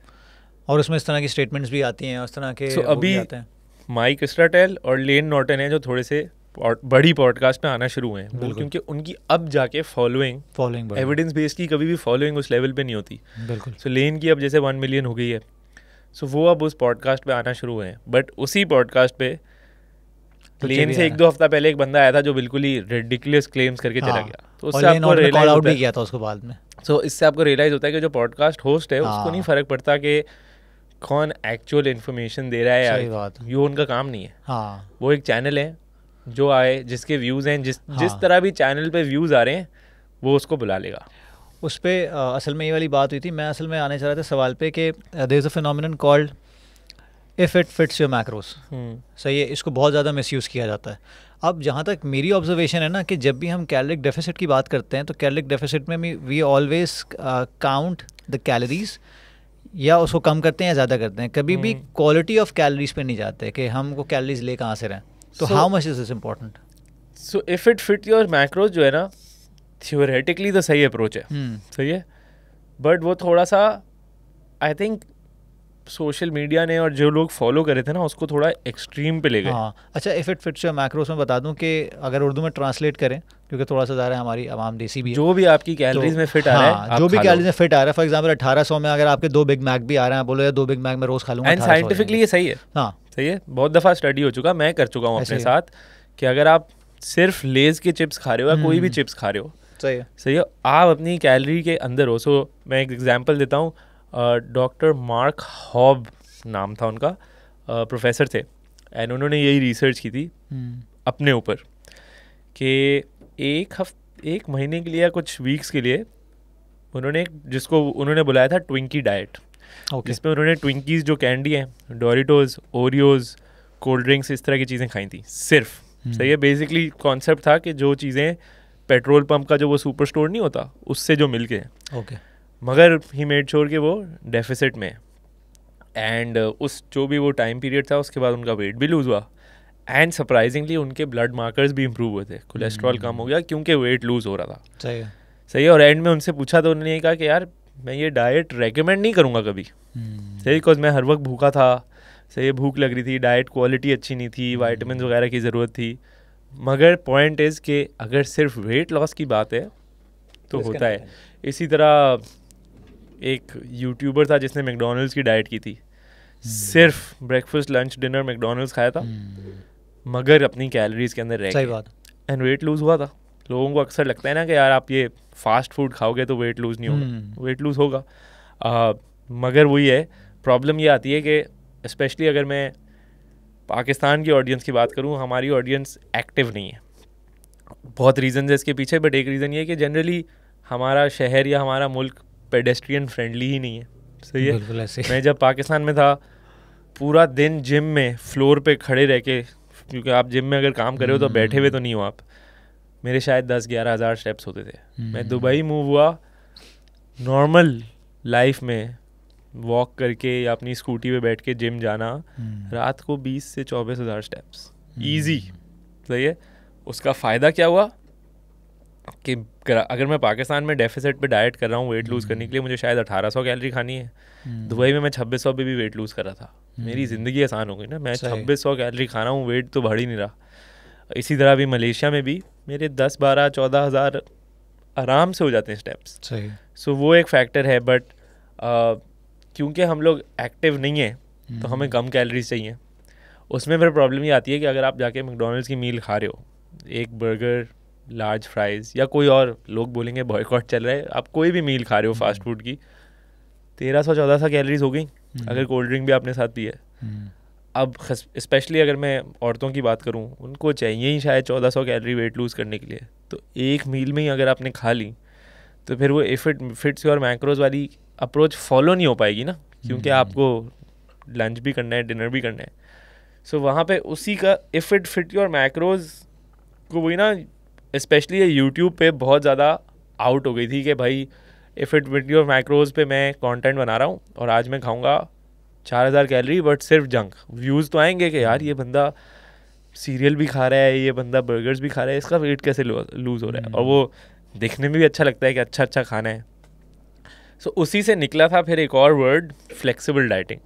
और उसमें इस तरह की स्टेटमेंट्स भी आती हैं, उस तरह के अभी माइक इस्राटेल और लेन नॉर्टन है जो थोड़े से बड़ी पॉडकास्ट में आना शुरू हुए हैं, क्योंकि उनकी अब जाके फॉलोइंग एविडेंस बेस्ड की कभी भी फॉलोइंग उस लेवल पे नहीं होती। बिल्कुल। सो लेन की अब जैसे 1 मिलियन हो गई है, सो वो अब उस पॉडकास्ट पे आना शुरू हुए हैं। बट उसी पॉडकास्ट पे लेन से 1-2 हफ्ता पहले एक बंदा आया था जो बिल्कुल ही रिडिकुलस क्लेम्स करके चला गया, तो उससे आपको रियलाइज आउट भी किया था उसको बाद में। सो इससे आपको रियलाइज होता है कि जो पॉडकास्ट होस्ट है उसको नहीं फर्क पड़ता कि कौन एक्चुअल इन्फॉर्मेशन दे रहा है, ये उनका काम नहीं है। हाँ। वो एक चैनल है जो आए, जिसके व्यूज़ हैं, जिस तरह भी चैनल पे व्यूज़ आ रहे हैं वो उसको बुला लेगा। उस पर असल में ये वाली बात हुई थी, मैं असल में आने चाह रहा था सवाल पे कि there is a phenomenon called if it fits your macros. सही है, इसको बहुत ज़्यादा मिसयूज़ किया जाता है। अब जहाँ तक मेरी ऑब्जर्वेशन है ना, कि जब भी हम कैलोरिक डेफिसिट की बात करते हैं तो कैलोरिक डेफिसिट में we always count the calories, या उसको कम करते हैं या ज़्यादा करते हैं, कभी भी क्वालिटी ऑफ कैलोरीज पे नहीं जाते कि हमको कैलोरीज ले कहाँ से रहें। तो how much is this important? So if it fit your macros जो है ना, थियोरेटिकली तो सही अप्रोच है, सही है, बट वो थोड़ा सा आई थिंक सोशल मीडिया ने और जो लोग फॉलो करे थे ना उसको थोड़ा एक्सट्रीम पे ले गए। हाँ अच्छा, if it fits your macros में बता दूं कि अगर उर्दू में ट्रांसलेट करें, क्योंकि थोड़ा सा ज़्यादा हमारी आवाम देसी भी है, जो भी आपकी कैलोरीज में फिट आ रहा है, जो भी कैलोरीज में फिट आ रहा है, फॉर एग्जांपल 1800 में अगर आपके 2 बिग मैक भी आ रहे हैं, बोलो यार 2 बिग मैक मैं रोज़ खा लूँगा, एंड साइंटिफिकली ये सही है। हाँ सही है, बहुत दफ़ा स्टडी हो चुका, मैं कर चुका हूँ अपने साथ, कि अगर आप सिर्फ लेज के चिप्स खा रहे हो या कोई भी चिप्स खा रहे हो, सही है, आप अपनी कैलोरी के अंदर हो। सो मैं एक एग्जांपल देता हूँ, डॉक्टर मार्क हॉब नाम था उनका, प्रोफेसर थे, एंड उन्होंने यही रिसर्च की थी अपने ऊपर कि एक महीने के लिए या कुछ वीक्स के लिए उन्होंने, जिसको उन्होंने बुलाया था ट्विंकी डाइट, जिसमें उन्होंने ट्विंकीज जो कैंडी हैं, डोरिटोज, ओरियोज, कोल्ड ड्रिंक्स, इस तरह की चीज़ें खाई थी सिर्फ। सही है, बेसिकली कॉन्सेप्ट था कि जो चीज़ें पेट्रोल पंप का जो वो सुपर स्टोर नहीं होता उससे जो मिल के, मगर ही मेड श्योर कि वो डेफिसिट में, एंड उस जो भी वो टाइम पीरियड था उसके बाद उनका वेट भी लूज़ हुआ, एंड सरप्राइजिंगली उनके ब्लड मार्कर्स भी इम्प्रूव हुए थे, कोलेस्ट्रॉल कम हो गया क्योंकि वेट लूज़ हो रहा था। सही है, और एंड में उनसे पूछा तो उन्होंने कहा कि यार मैं ये डाइट रेकमेंड नहीं करूँगा कभी, सही, बिकॉज मैं हर वक्त भूखा था, सही, भूख लग रही थी, डाइट क्वालिटी अच्छी नहीं थी, वाइटामिन वगैरह की ज़रूरत थी, मगर पॉइंट इज़ कि अगर सिर्फ वेट लॉस की बात है तो होता है। इसी तरह एक यूट्यूबर था जिसने मैकडॉनल्ड्स की डाइट की थी, सिर्फ ब्रेकफास्ट लंच डिनर मैकडॉनल्ड्स खाया था, मगर अपनी कैलोरीज के अंदर रह गया, एंड वेट लूज़ हुआ था। लोगों को अक्सर लगता है ना कि यार आप ये फास्ट फूड खाओगे तो वेट लूज़ नहीं होगा, वेट लूज़ होगा, मगर वही है, प्रॉब्लम ये आती है कि स्पेशली अगर मैं पाकिस्तान की ऑडियंस की बात करूँ, हमारी ऑडियंस एक्टिव नहीं है। बहुत रीज़न है इसके पीछे, बट एक रीज़न ये है कि जनरली हमारा शहर या हमारा मुल्क पेडेस्ट्रियन फ्रेंडली ही नहीं है। सही है, मैं जब पाकिस्तान में था पूरा दिन जिम में फ्लोर पे खड़े रह के, क्योंकि आप जिम में अगर काम कर रहे हो तो बैठे हुए तो नहीं हो आप, मेरे शायद 10-11 हज़ार स्टेप्स होते थे। मैं दुबई मूव हुआ, नॉर्मल लाइफ में वॉक करके या अपनी स्कूटी पे बैठ के जिम जाना, रात को 20 से 24 हज़ार स्टेप्स ईजी। सही है, उसका फ़ायदा क्या हुआ कि अगर मैं पाकिस्तान में डेफिसिट पे डाइट कर रहा हूँ वेट लूज़ करने के लिए, मुझे शायद 1800 कैलोरी खानी है, दुबई में मैं 2600 पे भी वेट लूज़ कर रहा था, मेरी ज़िंदगी आसान हो गई ना, मैं 2600 कैलोरी खा रहा हूँ, वेट तो बढ़ ही नहीं रहा। इसी तरह भी मलेशिया में भी मेरे 10-12-14 हज़ार आराम से हो जाते हैं स्टेप्स। सही, सो वो एक फैक्टर है, बट क्योंकि हम लोग एक्टिव नहीं हैं तो हमें कम कैलोरीज चाहिए। उसमें फिर प्रॉब्लम ये आती है कि अगर आप जाके मैकडॉनल्ड्स की मील खा रहे हो, एक बर्गर, लार्ज फ्राइज़, या कोई और, लोग बोलेंगे बॉयकॉट चल रहा है, आप कोई भी मील खा रहे हो फास्ट फूड की, 1300-1400 कैलोरीज हो गई अगर कोल्ड ड्रिंक भी आपने साथ पी है। अब स्पेशली अगर मैं औरतों की बात करूं, उनको चाहिए ही शायद 1400 कैलोरी वेट लूज़ करने के लिए, तो एक मील में ही अगर आपने खा ली तो फिर वो if it fits your macros वाली अप्रोच फॉलो नहीं हो पाएगी ना, क्योंकि आपको लंच भी करना है, डिनर भी करना है। सो वहाँ पे उसी का if it fit your macros को वही ना, स्पेशली ये यूट्यूब पे बहुत ज़्यादा आउट हो गई थी कि भाई if it fit your macros पे मैं कंटेंट बना रहा हूँ और आज मैं खाऊंगा 4000 कैलोरी बट सिर्फ जंक। व्यूज़ तो आएंगे कि यार ये बंदा सीरियल भी खा रहा है, ये बंदा बर्गर्स भी खा रहा है, इसका वेट कैसे लूज़ हो रहा है, और वो दिखने में भी अच्छा लगता है कि अच्छा अच्छा खाना है। सो उसी से निकला था फिर एक और वर्ड, फ्लेक्सिबल डाइटिंग,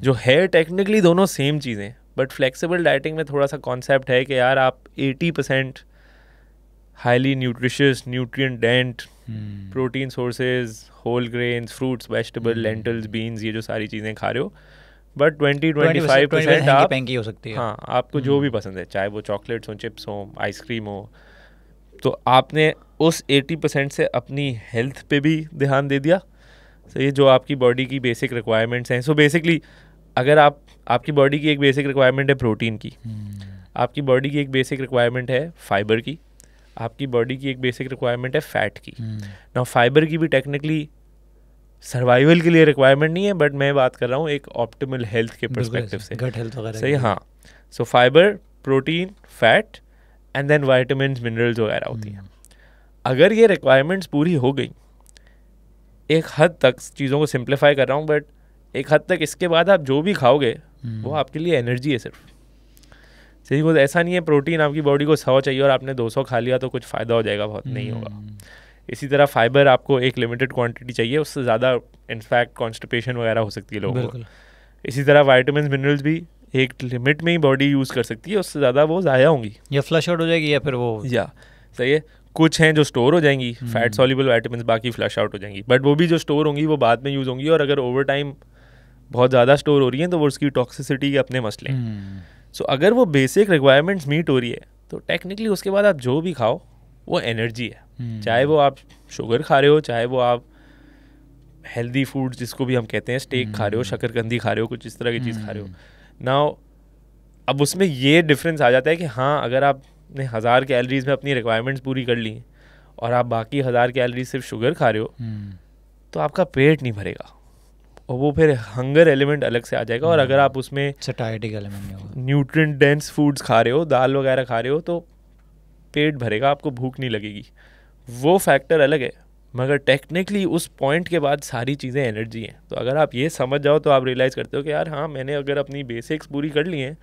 जो है टेक्निकली दोनों सेम चीज़ें, बट फ्लेक्सिबल डाइटिंग में थोड़ा सा कॉन्सेप्ट है कि यार आप 80% highly nutritious, nutrient dense, protein sources, whole grains, fruits, vegetable, lentils, beans, ये जो सारी चीज़ें खा रहे हो, बट 20-25% आप हो सकती है। हाँ, आपको जो भी पसंद है, चाहे वो चॉकलेट्स हो, चिप्स हो, आइसक्रीम हो, तो आपने उस 80% से अपनी हेल्थ पे भी ध्यान दे दिया। सो ये जो आपकी बॉडी की बेसिक रिक्वायरमेंट्स हैं, सो बेसिकली अगर आपकी बॉडी की एक बेसिक रिक्वायरमेंट है प्रोटीन की, आपकी बॉडी की एक बेसिक रिक्वायरमेंट है फाइबर की, आपकी बॉडी की एक बेसिक रिक्वायरमेंट है फैट की। ना फाइबर की भी टेक्निकली सर्वाइवल के लिए रिक्वायरमेंट नहीं है, बट मैं बात कर रहा हूँ एक ऑप्टिमल हेल्थ के पर्सपेक्टिव से, गट हेल्थ वगैरह। सही, हाँ। So fibre, protein, fat and then vitamins, minerals वगैरह होती हैं। अगर ये रिक्वायरमेंट्स पूरी हो गई, एक हद तक चीज़ों को सिंप्लीफाई कर रहा हूँ, बट एक हद तक इसके बाद आप जो भी खाओगे वो आपके लिए एनर्जी है सिर्फ। सही, वो ऐसा नहीं है प्रोटीन आपकी बॉडी को 100 चाहिए और आपने 200 खा लिया तो कुछ फ़ायदा हो जाएगा, बहुत नहीं होगा। इसी तरह फाइबर आपको एक लिमिटेड क्वांटिटी चाहिए, उससे ज़्यादा इनफैक्ट कॉन्स्टिपेशन वगैरह हो सकती है लोगों को। इसी तरह वाइटामिन मिनरल्स भी एक लिमिट में ही बॉडी यूज़ कर सकती है, उससे ज़्यादा वो ज़ाया होंगी या फ्लश आउट हो जाएगी या फिर वो सही है। कुछ हैं जो स्टोर हो जाएंगी फैट सॉल्युबल वाइटामिन, बाकी फ्लश आउट हो जाएंगी, बट वो भी जो स्टोर होंगी वो बाद में यूज़ होंगी, और अगर ओवर टाइम बहुत ज़्यादा स्टोर हो रही हैं तो वो उसकी टॉक्सिसिटी के अपने मसले हैं। सो अगर वो बेसिक रिक्वायरमेंट्स मीट हो रही है तो टेक्निकली उसके बाद आप जो भी खाओ वो एनर्जी है। चाहे वो आप शुगर खा रहे हो, चाहे वो आप हेल्दी फूड जिसको भी हम कहते हैं, स्टेक खा रहे हो, शकरकंदी खा रहे हो, कुछ इस तरह की चीज़ खा रहे हो। नाउ अब उसमें ये डिफरेंस आ जाता है कि हाँ, अगर आपने 1000 कैलोरीज में अपनी रिक्वायरमेंट्स पूरी कर ली और आप बाकी 1000 कैलोरीज सिर्फ शुगर खा रहे हो तो आपका पेट नहीं भरेगा, और वो फिर हंगर एलिमेंट अलग से आ जाएगा। और अगर आप उसमें satisfied element nutrient dense foods खा रहे हो, दाल वगैरह खा रहे हो, तो पेट भरेगा, आपको भूख नहीं लगेगी। वो फैक्टर अलग है, मगर टेक्निकली उस पॉइंट के बाद सारी चीज़ें एनर्जी हैं। तो अगर आप ये समझ जाओ तो आप रियलाइज़ करते हो कि यार हाँ, मैंने अगर अपनी बेसिक्स पूरी कर ली हैं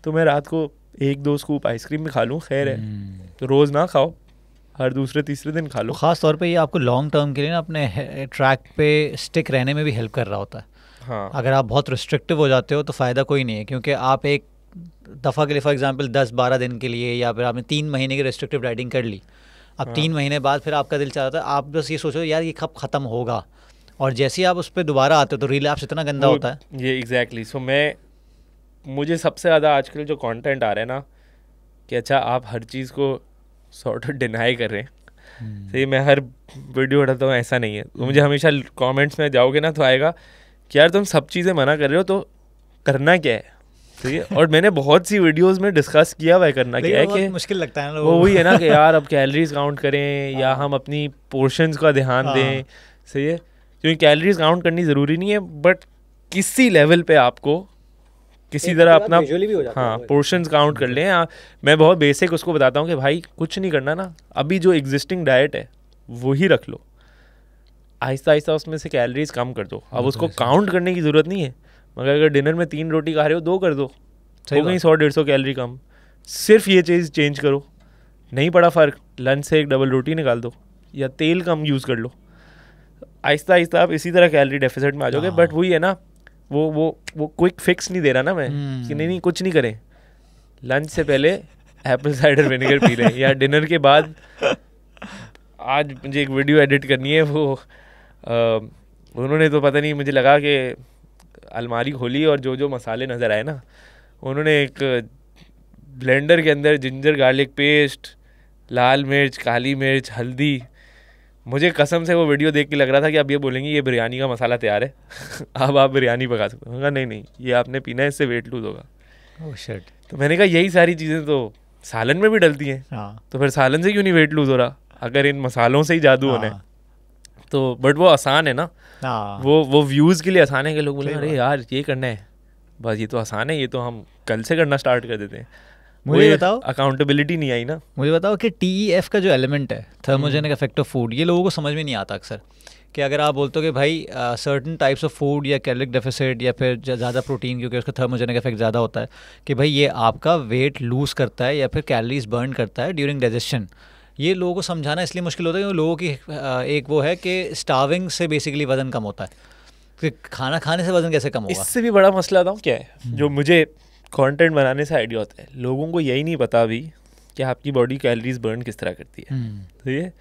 तो मैं रात को 1-2 स्कूप आइसक्रीम में खा लूँ, खैर है। तो रोज़ ना खाओ, हर दूसरे तीसरे दिन खा लो। ख़ास तौर पे ये आपको लॉन्ग टर्म के लिए ना अपने ट्रैक पे स्टिक रहने में भी हेल्प कर रहा होता है। हाँ, अगर आप बहुत रिस्ट्रिक्टिव हो जाते हो तो फ़ायदा कोई नहीं है, क्योंकि आप एक दफ़ा के लिए फॉर एग्जांपल 10-12 दिन के लिए या फिर आपने 3 महीने की रिस्ट्रिक्टिव डाइटिंग कर ली, अब 3 महीने बाद फिर आपका दिल चाहता है, आप बस ये सोचो यार ये कब ख़त्म होगा, और जैसे ही आप उस पर दोबारा आते हो तो रिलैप्स इतना गंदा होता है। ये एग्जैक्टली। सो मुझे सबसे ज़्यादा आजकल जो कंटेंट आ रहा है ना कि अच्छा आप हर चीज़ को सॉर्ट ऑफ डिनाई कर रहे हैं। सही, मैं हर वीडियो उठाता हूँ, ऐसा नहीं है। तो मुझे हमेशा कमेंट्स में जाओगे ना तो आएगा कि यार तुम सब चीज़ें मना कर रहे हो तो करना क्या है। सही है, और मैंने बहुत सी वीडियोस में डिस्कस किया हुआ है करना क्या है, कि मुश्किल लगता है ना वो वही है ना कि यार अब कैलोरीज काउंट करें या हम अपनी पोर्शंस का ध्यान दें। सही है, क्योंकि कैलोरीज काउंट करनी ज़रूरी नहीं है, बट किसी लेवल पे आपको किसी तरह अपना पोर्शंस काउंट कर लें। मैं बहुत बेसिक उसको बताता हूँ कि भाई कुछ नहीं करना ना, अभी जो एग्जिस्टिंग डाइट है वही रख लो, आहिस्ता आहिस्ता उसमें से कैलोरीज कम कर दो। अब उसको काउंट करने की ज़रूरत नहीं है, मगर अगर डिनर में 3 रोटी खा रहे हो 2 कर दो, हो गई 100-150 कैलोरी कम। सिर्फ ये चीज़ चेंज करो, नहीं पड़ा फ़र्क, लंच से एक डबल रोटी निकाल दो या तेल कम यूज़ कर लो। आहिस्ता आहिस्ता आप इसी तरह कैलोरी डेफिसिट में आ जाओगे। बट वही है ना, वो क्विक फिक्स नहीं दे रहा ना मैं कि नहीं कुछ नहीं करें, लंच से पहले एप्पल साइडर विनेगर पी लें, या डिनर के बाद आज मुझे एक वीडियो एडिट करनी है, वो उन्होंने तो पता नहीं, मुझे लगा कि अलमारी खोली और जो जो मसाले नज़र आए ना, उन्होंने एक ब्लेंडर के अंदर जिंजर गार्लिक पेस्ट, लाल मिर्च, काली मिर्च, हल्दी, मुझे कसम से वो वीडियो देख के लग रहा था कि अब ये बोलेंगे ये बिरयानी का मसाला तैयार है अब आप बिरयानी पका सकते हो। नहीं, ये आपने पीना है, इससे वेट लूज होगा। Oh shit. तो मैंने कहा यही सारी चीज़ें तो सालन में भी डलती हैं, तो फिर सालन से क्यों नहीं वेट लूज हो रहा, अगर इन मसालों से ही जादू होना है तो। बट वो आसान है ना, वो व्यूज़ के लिए आसान है कि लोग बोले अरे यार ये करना है, बस ये तो आसान है, ये तो हम कल से करना स्टार्ट कर देते हैं। मुझे बताओ, अकाउंटेबिलिटी नहीं आई ना। मुझे बताओ कि TEF का जो एलिमेंट है, थर्मोजेनिक इफेक्ट ऑफ फूड, ये लोगों को समझ में नहीं आता अक्सर, कि अगर आप बोलते हो कि भाई सर्टन टाइप्स ऑफ फूड या कैलोरिक डेफिसिट या फिर ज़्यादा प्रोटीन, क्योंकि उसका थर्मोजेनिक इफेक्ट ज़्यादा होता है, कि भाई ये आपका वेट लूज़ करता है या फिर कैलोरीज बर्न करता है ड्यूरिंग डाइजेशन। ये लोगों को समझाना इसलिए मुश्किल होता है क्योंकि लोगों की एक वो है कि स्टार्विंग से बेसिकली वज़न कम होता है, कि खाना खाने से वज़न कैसे कम होगा। इससे भी बड़ा मसला था क्या है, जो मुझे कंटेंट बनाने से आइडिया होता है, लोगों को यही नहीं पता अभी कि आपकी बॉडी कैलोरीज बर्न किस तरह करती है। तो ये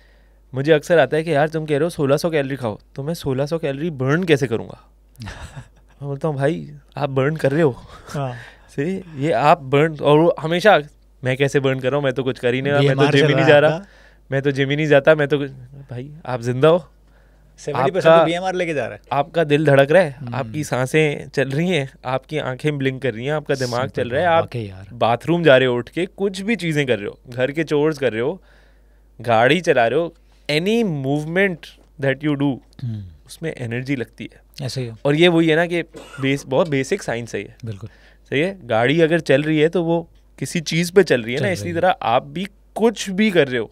मुझे अक्सर आता है कि यार तुम कह रहे हो 1600 कैलोरी खाओ, तो मैं 1600 कैलोरी बर्न कैसे करूँगा मैं बोलता हूँ भाई आप बर्न कर रहे हो सही, ये आप बर्न, और वो हमेशा मैं कैसे बर्न कर रहा हूँ, मैं तो कुछ कर ही नहीं रहा, मैं तो जिम ही नहीं जा रहा, मैं तो जिम ही नहीं जाता, मैं तो भाई आप जिंदा हो, 70% BMR लेके जा रहा है, आपका दिल धड़क रहा है, आपकी सांसें चल रही हैं, आपकी आंखें ब्लिंक कर रही हैं, आपका दिमाग चल रहा है, आप बाथरूम जा रहे हो, उठ के कुछ भी चीज़ें कर रहे हो, घर के चोर्स कर रहे हो, गाड़ी चला रहे हो, any movement that you do उसमें एनर्जी लगती है। ऐसे ही। और ये वही है ना कि बहुत बेसिक साइंस है ये। बिल्कुल सही है, गाड़ी अगर चल रही है तो वो किसी चीज़ पे चल रही है ना, इसी तरह आप भी कुछ भी कर रहे हो,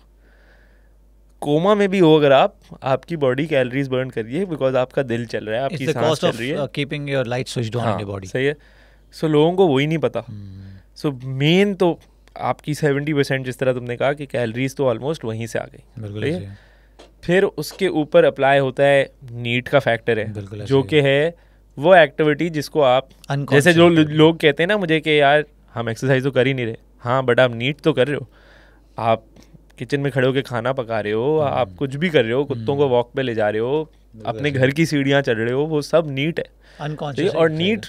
कोमा में भी हो अगर आपकी बॉडी कैलोरीज बर्न कर रही है, बिकॉज आपका दिल चल रहा है, आपकी सांस चल रही है, keeping your light switched on in your body. सही है। सो लोगों को वही नहीं पता। सो मेन तो आपकी 70% जिस तरह तुमने कहा कि कैलोरीज तो ऑलमोस्ट वहीं से आ गई। बिल्कुल। फिर उसके ऊपर अप्लाई होता है नीट का फैक्टर है, जो कि है वो एक्टिविटी जिसको आप, जैसे जो लोग कहते हैं ना मुझे कि यार हम एक्सरसाइज तो कर ही नहीं रहे, हाँ बट आप नीट तो कर रहे हो, आप किचन में खड़े होकर खाना पका रहे हो, आप कुछ भी कर रहे हो, कुत्तों को वॉक पे ले जा रहे हो, अपने घर की सीढ़ियाँ चढ़ रहे हो, वो सब नीट है। और नीट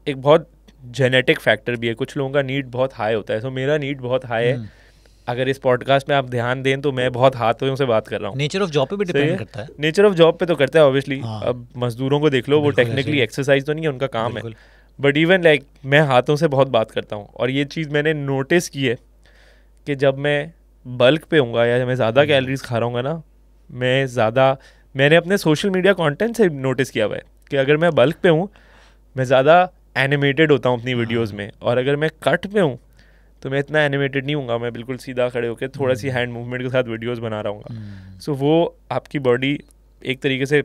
एक बहुत जेनेटिक फैक्टर भी है, कुछ लोगों का नीट बहुत हाई होता है, तो मेरा नीट बहुत हाई है। अगर इस पॉडकास्ट में आप ध्यान दें तो मैं बहुत हाथों से बात कर रहा हूँ। नेचर ऑफ जॉब पे भी डिपेंड करता है। नेचर ऑफ जॉब पे तो करता है ऑब्वियसली। अब मजदूरों को देख लो, वो टेक्निकली एक्सरसाइज तो नहीं है, उनका काम है, बट इवन लाइक मैं हाथों से बहुत बात करता हूँ। और ये चीज़ मैंने नोटिस की है कि जब मैं बल्क पे हूँगा या मैं ज़्यादा कैलोरीज खा रहा हूँ ना, मैंने अपने सोशल मीडिया कंटेंट से नोटिस किया हुआ है कि अगर मैं बल्क पे हूँ मैं ज़्यादा एनिमेटेड होता हूँ अपनी वीडियोज़ में, और अगर मैं कट पे हूँ तो मैं इतना एनिमेटेड नहीं हूँगा, मैं बिल्कुल सीधा खड़े होकर थोड़ा सी हैंड मूवमेंट के साथ वीडियोस बना रहा हूँ। सो वो आपकी बॉडी एक तरीके से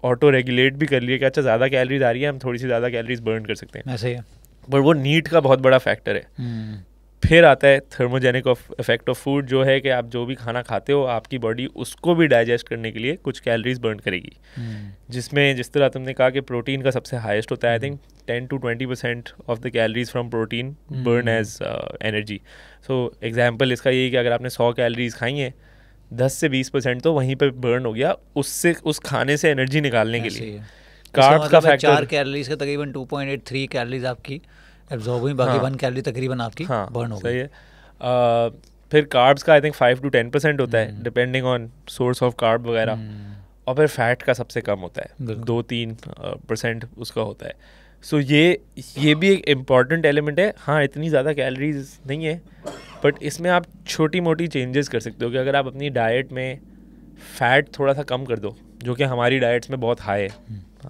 ऑटो रेगुलेट भी कर लिए कि अच्छा ज़्यादा कैलोरीज आ रही है, हम थोड़ी सी ज़्यादा कैलोरीज बर्न कर सकते हैं, ऐसे ही है। बट वो नीट का बहुत बड़ा फैक्टर है। फिर आता है थर्मोजेनिक इफेक्ट ऑफ फूड, जो है कि आप जो भी खाना खाते हो आपकी बॉडी उसको भी डाइजेस्ट करने के लिए कुछ कैलोरीज बर्न करेगी, जिसमें जिस तरह तुमने कहा कि प्रोटीन का सबसे हाईएस्ट होता है, I think 10 to 20% of the calories from protein burn as energy. So example इसका ये है कि अगर आपने 100 कैलोरीज खाई हैं, 10 से 20% तो वहीं पे बर्न हो गया, उससे उस खाने से एनर्जी निकालने के लिए। कार्ब्स का फैक्टर 4 कैलोरीज का तकरीबन 2.83 कैलोरीज आपकी एब्जॉर्ब हुई, बाकी 1 कैलोरी तकरीबन आपकी बर्न हो गई। सही है। फिर कार्ब्स का आई थिंक 5 to 10% होता है depending on source of carb वगैरह, और फिर फैट का सबसे कम होता है, 2-3% उसका होता है। सो ये भी एक इम्पॉर्टेंट एलिमेंट है। हाँ इतनी ज़्यादा कैलोरीज नहीं है, बट इसमें आप छोटी मोटी चेंजेस कर सकते हो कि अगर आप अपनी डाइट में फ़ैट थोड़ा सा कम कर दो, जो कि हमारी डाइट्स में बहुत हाई है,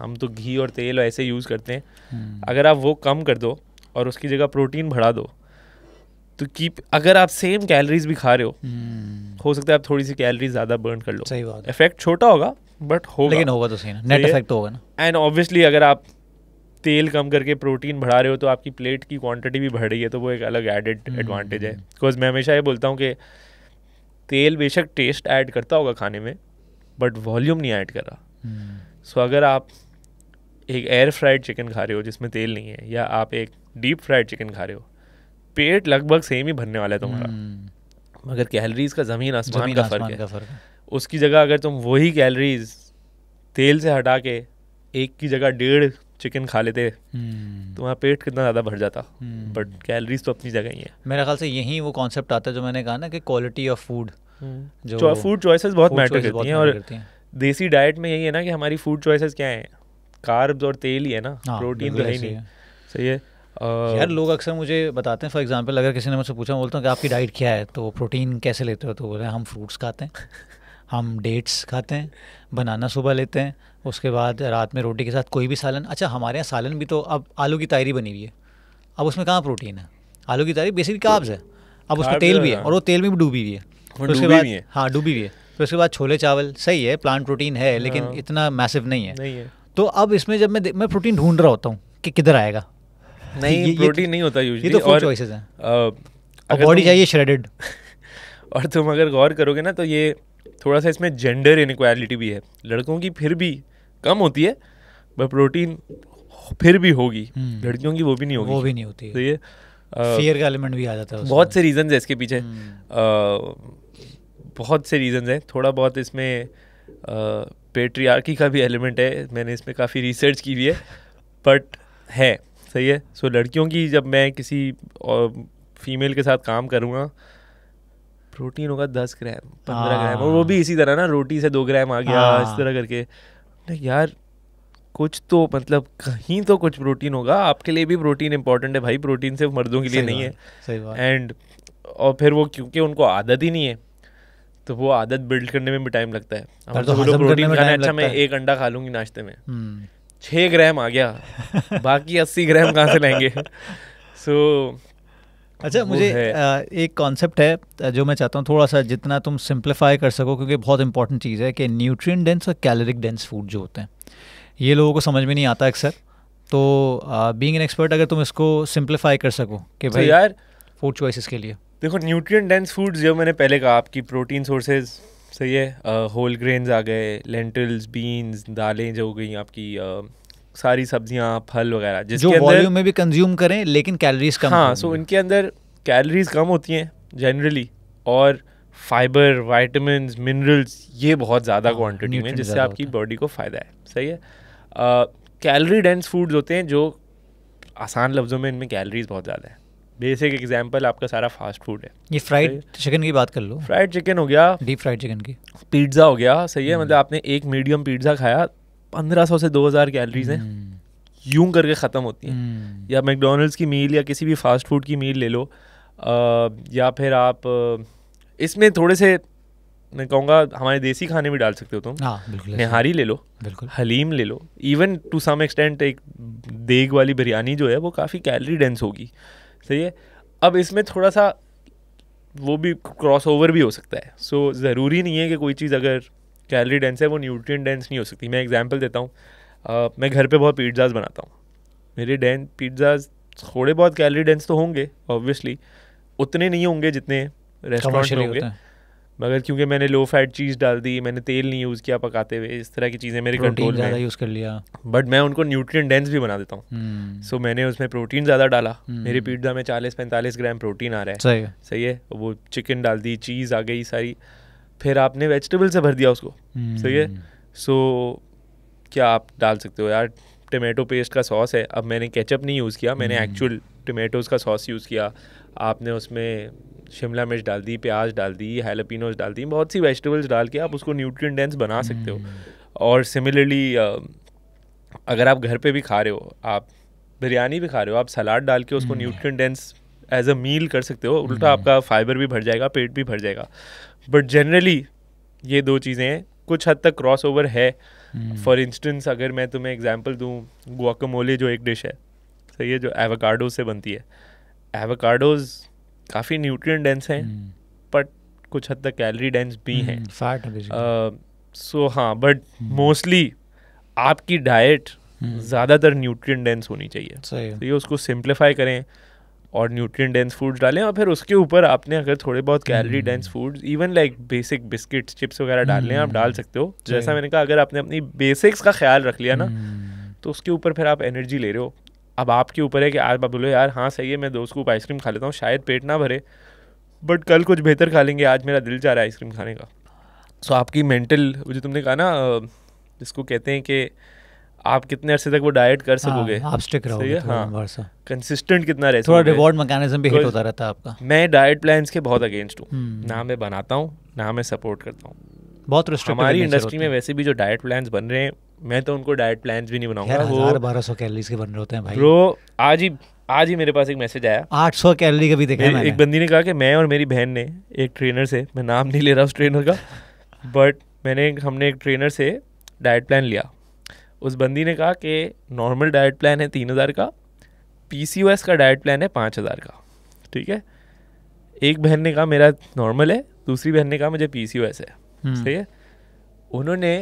हम तो घी और तेल ऐसे यूज़ करते हैं, अगर आप वो कम कर दो और उसकी जगह प्रोटीन बढ़ा दो, तो अगर आप सेम कैलोरीज भी खा रहे हो सकता है आप थोड़ी सी कैलोरीज ज़्यादा बर्न कर लो। सही बात है। इफेक्ट छोटा होगा बट होगा, लेकिन होगा तो सही ना, नेट इफेक्ट होगा ना। एंड ऑब्वियसली अगर आप तेल कम करके प्रोटीन बढ़ा रहे हो तो आपकी प्लेट की क्वांटिटी भी बढ़ रही है, तो वो एक अलग एडेड एडवांटेज है। बिकॉज मैं हमेशा ये बोलता हूँ कि तेल बेशक टेस्ट ऐड करता होगा खाने में, बट वॉल्यूम नहीं ऐड कर रहा। सो अगर आप एक एयर फ्राइड चिकन खा रहे हो जिसमें तेल नहीं है, या आप एक डीप फ्राइड चिकन खा रहे हो, पेट लगभग सेम ही भरने वाला है तुम्हारा, मगर कैलोरीज का ज़मीन आसमान का फ़र्क है। उसकी जगह अगर तुम वही कैलोरीज तेल से हटा के एक की जगह 1.5 चिकन खा लेते, तुम्हारा पेट कितना ज़्यादा भर जाता, बट कैलोरीज तो अपनी जगह ही है। मेरे ख्याल से यही वो कॉन्सेप्ट आता है जो मैंने कहा ना कि क्वालिटी ऑफ फूड, जो फूड चॉइसेस बहुत मैटर करती हैं। और देसी डाइट में यही है ना कि हमारी फूड चॉइसेस क्या हैं, कार्ब्स और तेल ही है ना, प्रोटीन तो है ही नहीं। सही है। यार लोग अक्सर मुझे बताते हैं, फॉर एग्जांपल अगर किसी ने मुझसे पूछा, बोलता हूँ कि आपकी डाइट क्या है, तो प्रोटीन कैसे लेते हो, तो बोल रहे हैं हम फ्रूट्स खाते हैं, हम डेट्स खाते हैं, बनाना सुबह लेते हैं, उसके बाद रात में रोटी के साथ कोई भी सालन। अच्छा हमारे यहाँ सालन भी तो अब आलू की तायरी बनी हुई है, अब उसमें कहाँ प्रोटीन है, आलू की तायरी बेसिकली कार्ब्स है, अब उसमें तेल भी है और वो तेल में भी डूबी हुई है, उसके बाद हाँ डूबी हुई है, फिर उसके बाद छोले चावल सही है, प्लांट प्रोटीन है लेकिन इतना मैसिव नहीं है। तो अब इसमें जब मैं प्रोटीन ढूंढ रहा होता हूँ कि किधर आएगा, नहीं प्रोटीन नहीं होता यूजुअली, ये तो फूड चॉइसेस हैं, और बॉडी चाहिए श्रेडेड। और तुम अगर गौर करोगे ना तो ये थोड़ा सा इसमें जेंडर इनइक्वालिटी भी है, लड़कों की फिर भी कम होती है बट प्रोटीन फिर भी होगी, लड़कियों की वो भी नहीं होगी, वो भी नहीं होती है। तो ये फियर का एलिमेंट भी आ जाता है, बहुत से रीजंस है इसके पीछे, बहुत से रीजंस हैं। थोड़ा बहुत इसमें पेट्रियार्की का भी एलिमेंट है, मैंने इसमें काफ़ी रिसर्च की हुई है, बट है सही है। सो लड़कियों की जब मैं किसी फीमेल के साथ काम करूँगा, प्रोटीन होगा 10 ग्राम 15 ग्राम, और वो भी इसी तरह ना, रोटी से 2 ग्राम आ गया, इस तरह करके। यार कुछ तो मतलब कहीं तो कुछ प्रोटीन होगा, आपके लिए भी प्रोटीन इंपॉर्टेंट है भाई, प्रोटीन सिर्फ मर्दों के लिए नहीं है। सही बात। एंड और फिर वो क्योंकि उनको आदत ही नहीं है, तो वो आदत बिल्ड करने में भी टाइम लगता है। तो प्रोटीन खाना, अच्छा मैं 1 अंडा खा लूँगी नाश्ते में, 6 ग्राम आ गया, बाकी 80 ग्राम कहाँ से लाएंगे। सो अच्छा मुझे एक कॉन्सेप्ट है जो मैं चाहता हूँ थोड़ा सा जितना तुम सिंप्लीफाई कर सको, क्योंकि बहुत इंपॉर्टेंट चीज़ है कि न्यूट्रिएंट डेंस और कैलोरिक डेंस फूड जो होते हैं ये लोगों को समझ में नहीं आता अक्सर। तो बीइंग एन एक्सपर्ट अगर तुम इसको सिंप्लीफाई कर सको कि भाई यार फूड चॉइसेस के लिए, देखो न्यूट्रिएंट डेंस फूड्स जो मैंने पहले कहा, आपकी प्रोटीन सोर्सेज सही है। होल ग्रेन्स आ गए, लेंटिल्स, बीन्स, दालें जो हो गई आपकी, सारी सब्जियां, फल वगैरह, जिसके जो वॉल्यूम में भी कंज्यूम करें लेकिन कैलोरीज कम। हाँ, सो इनके अंदर कैलोरीज कम होती हैं जनरली, और फाइबर, वाइटामिन, मिनरल्स ये बहुत ज़्यादा क्वांटिटी में, जिससे आपकी बॉडी को फ़ायदा है। सही है। कैलोरी डेंस फूड्स होते हैं जो आसान लफ्ज़ों में इनमें कैलोरीज बहुत ज़्यादा है। बेसिक एग्जांपल आपका सारा फास्ट फूड है। ये फ्राइड चिकन की बात कर लो, फ्राइड चिकन हो गया, डीप फ्राइड चिकन की, पिज़्ज़ा हो गया। सही है। मतलब आपने एक मीडियम पिज़्ज़ा खाया, 1500 से 2000 कैलोरीज हैं, यूं करके ख़त्म होती हैं। या मैकडोनल्ड्स की मील या किसी भी फास्ट फूड की मील ले लो, या फिर आप इसमें थोड़े से, मैं कहूँगा हमारे देसी खाने भी डाल सकते हो तुम। बिल्कुल। निहारी ले लो, बिल्कुल, हलीम ले लो, इवन टू सम एक्सटेंट एक देग वाली बिरयानी जो है वो काफ़ी कैलोरी डेंस होगी। सही है। अब इसमें थोड़ा सा वो भी क्रॉस ओवर भी हो सकता है। सो ज़रूरी नहीं है कि कोई चीज़ अगर कैलोरी डेंस है वो न्यूट्रिएंट डेंस नहीं हो सकती। मैं एग्जांपल देता हूँ, मैं घर पे बहुत पिज़्ज़ाज़ बनाता हूँ। मेरे पिज़्ज़ाज़ थोड़े बहुत कैलोरी डेंस तो होंगे ऑब्वियसली, उतने नहीं होंगे जितने रेस्टोरेंट में होंगे, मगर क्योंकि मैंने लो फैट चीज़ डाल दी, मैंने तेल नहीं यूज़ किया पकाते हुए, इस तरह की चीज़ें मेरे कंट्रोल में यूज़ कर लिया, बट मैं उनको न्यूट्रिएंट डेंस भी बना देता हूँ। सो मैंने उसमें प्रोटीन ज़्यादा डाला, मेरे पिज़्ज़ा में 40-45 ग्राम प्रोटीन आ रहा है। सही है। वो चिकन डाल दी, चीज़ आ गई सारी, फिर आपने वेजिटेबल से भर दिया उसको। सही है। सो क्या आप डाल सकते हो यार, टमाटो पेस्ट का सॉस है, अब मैंने केचप नहीं यूज़ किया, मैंने एक्चुअल टमाटोज़ का सॉस यूज़ किया। आपने उसमें शिमला मिर्च डाल दी, प्याज डाल दी, हैलोपिनोज डाल दी, बहुत सी वेजिटेबल्स डाल के आप उसको न्यूट्रिएंट डेंस बना सकते हो। और सिमिलरली अगर आप घर पे भी खा रहे हो, आप बिरयानी भी खा रहे हो, आप सलाद डाल के उसको न्यूट्रिएंट डेंस एज अ मील कर सकते हो। उल्टा आपका फाइबर भी भर जाएगा, पेट भी भर जाएगा। बट जनरली ये दो चीज़ें कुछ हद तक क्रॉस ओवर है। फॉर इंस्टेंस अगर मैं तुम्हें एग्जांपल दूँ, गुआकामोले जो एक डिश है, सही है, जो एवोकाडो से बनती है। एवोकाडोज काफ़ी न्यूट्रिएंट डेंस हैं, बट कुछ हद तक कैलोरी डेंस भी हैं, फैट। सो हाँ, बट मोस्टली आपकी डाइट ज़्यादातर न्यूट्रिएंट डेंस होनी चाहिए। तो ये उसको सिंप्लीफाई करें और न्यूट्रिएंट डेंस फूड्स डालें, और फिर उसके ऊपर आपने अगर थोड़े बहुत calorie dense foods, even like basic biscuits, chips वगैरह डालने हैं, आप डाल सकते हो। जैसा मैंने कहा, अगर आपने अपनी बेसिक्स का ख्याल रख लिया ना, तो उसके ऊपर फिर आप एनर्जी ले रहे हो। अब आपके ऊपर है कि आज आप बोलो यार हाँ सही है, मैं 2 स्कूप आइसक्रीम खा लेता हूँ, शायद पेट ना भरे, बट कल कुछ बेहतर खा लेंगे, आज मेरा दिल चाह रहा है आइसक्रीम खाने का। सो आपकी मेंटल, जो तुमने कहा ना, जिसको कहते हैं कि आप कितने अरसे तक वो डाइट कर सकोगे, आप स्टिक रहोगे, हाँ, कंसिस्टेंट कितना रह थोड़ा रिवॉर्ड मैकेनिज्म भी हिट होता रहता है आपका। मैं डाइट प्लान्स के बहुत अगेंस्ट हूँ, ना मैं बनाता हूँ ना मैं सपोर्ट करता हूँ। बहुत हमारी इंडस्ट्री में वैसे भी जो डाइट प्लान्स बन रहे हैं, मैं तो उनको डाइट प्लान्स भी नहीं बनाऊंगा। वो 1200 कैलोरीज के बन रहे होते हैं भाई। ब्रो आज ही मेरे पास एक मैसेज आया, 800 कैलोरी का भी देखा है मैंने। एक बंदी ने कहा कि मैं और मेरी बहन ने एक ट्रेनर से, मैं नाम नहीं ले रहा उस ट्रेनर का, बट हमने एक ट्रेनर से डाइट प्लान लिया। उस बंदी ने कहा कि नॉर्मल डाइट प्लान है 3000 का, PCOS का डाइट प्लान है 5000 का। ठीक है। एक बहन ने कहा मेरा नॉर्मल है, दूसरी बहन ने कहा मुझे PCOS है। सही है। उन्होंने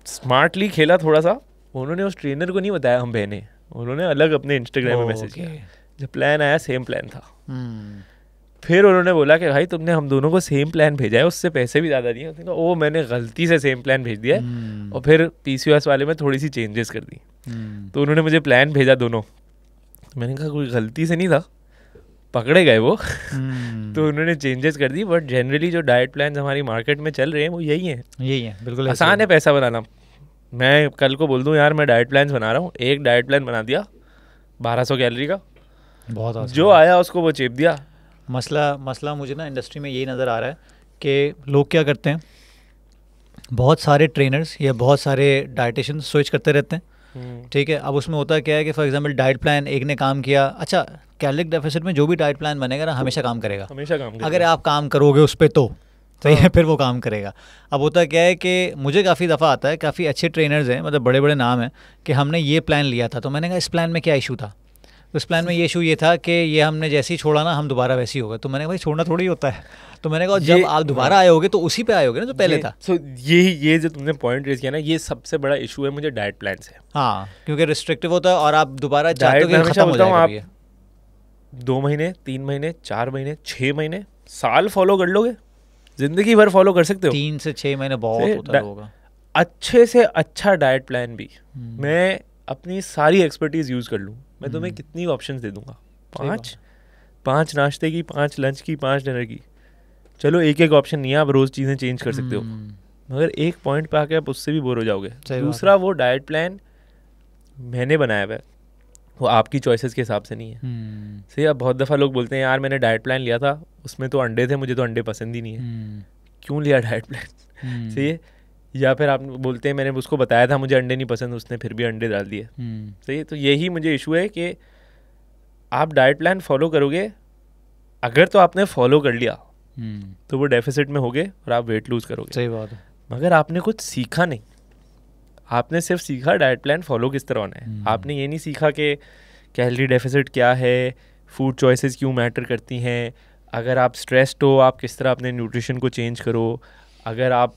स्मार्टली खेला थोड़ा सा, उन्होंने उस ट्रेनर को नहीं बताया हम बहनें, उन्होंने अलग अपने इंस्टाग्राम में मैसेज किया। जब प्लान आया सेम प्लान था। फिर उन्होंने बोला कि भाई तुमने हम दोनों को सेम प्लान भेजा है, उससे पैसे भी ज़्यादा दिए। उसने कहा ओ मैंने गलती से सेम प्लान भेज दिया है, और फिर PCOS वाले में थोड़ी सी चेंजेस कर दी। तो उन्होंने मुझे प्लान भेजा दोनों, मैंने कहा कोई गलती से नहीं था, पकड़े गए वो। तो उन्होंने चेंजेस कर दी। बट जनरली जो डाइट प्लान हमारी मार्केट में चल रहे हैं वो यही है। बिल्कुल आसान है पैसा बनाना। मैं कल को बोल दूं यार मैं डाइट प्लान बना रहा हूँ, एक डाइट प्लान बना दिया 1200 कैलोरी का, बहुत जो आया उसको वो चेप दिया। मसला मुझे ना इंडस्ट्री में यही नज़र आ रहा है कि लोग क्या करते हैं, बहुत सारे ट्रेनर्स या बहुत सारे डाइटिशियन स्विच करते रहते हैं। ठीक है। अब उसमें होता क्या है कि फॉर एग्जांपल डाइट प्लान एक ने काम किया, अच्छा कैलोरिक डेफिसिट में जो भी डाइट प्लान बनेगा ना हमेशा काम करेगा, अगर आप काम करोगे उस पर तो सही है, फिर वो काम करेगा। अब होता क्या है कि मुझे काफ़ी दफ़ा आता है, काफ़ी अच्छे ट्रेनर्स हैं, मतलब बड़े बड़े नाम हैं, कि हमने ये प्लान लिया था, तो मैंने कहा इस प्लान में क्या इशू था, तो इस प्लान में ये इशू ये था कि ये हमने जैसे ही छोड़ा ना हम दोबारा वैसे ही हो गए। तो मैंने कहा भाई छोड़ना थोड़ी होता है, तो मैंने कहा जब आप दोबारा आए होगे तो उसी पे आए होगे ना जो पहले था। सो ये जो तुमने पॉइंट रेज किया ना, ये सबसे बड़ा इशू है मुझे डाइट प्लान से। हाँ, क्योंकि रिस्ट्रिक्टिव होता है और आप दोबारा चाहते हो कि खत्म हो जाएगा। 2 महीने, 3 महीने, 4 महीने, 6 महीने, साल फॉलो कर लोगे, जिंदगी भर फॉलो कर सकते हो। 3 से 6 महीने बहुत होता होगा। अच्छे से अच्छा डाइट प्लान भी मैं अपनी सारी एक्सपर्टीज यूज कर लूँ, मैं तुम्हें कितनी ऑप्शंस दे दूंगा, 5 नाश्ते की, 5 लंच की, 5 डिनर की। चलो एक एक ऑप्शन नहीं है, आप रोज चीजें चेंज कर सकते हो, मगर एक पॉइंट पे आके आप उससे भी बोर हो जाओगे। दूसरा, वो डाइट प्लान मैंने बनाया हुआ है, वो आपकी चॉइसेस के हिसाब से नहीं है। सही। अब बहुत दफ़ा लोग बोलते हैं यार मैंने डाइट प्लान लिया था, उसमें तो अंडे थे, मुझे तो अंडे पसंद ही नहीं है, क्यों लिया डाइट प्लान। सही है। या फिर आप बोलते हैं मैंने उसको बताया था मुझे अंडे नहीं पसंद, उसने फिर भी अंडे डाल दिए। सही है। तो यही मुझे इशू है कि आप डाइट प्लान फॉलो करोगे, अगर तो आपने फॉलो कर लिया तो वो डेफिसिट में होगे और आप वेट लूज करोगे। सही बात है। मगर आपने कुछ सीखा नहीं, आपने सिर्फ सीखा डाइट प्लान फॉलो किस तरह होना है। आपने ये नहीं सीखा कि कैलोरी डेफिसिट क्या है, फूड चॉइसेस क्यों मैटर करती हैं, अगर आप स्ट्रेस्ड हो आप किस तरह अपने न्यूट्रिशन को चेंज करो, अगर आप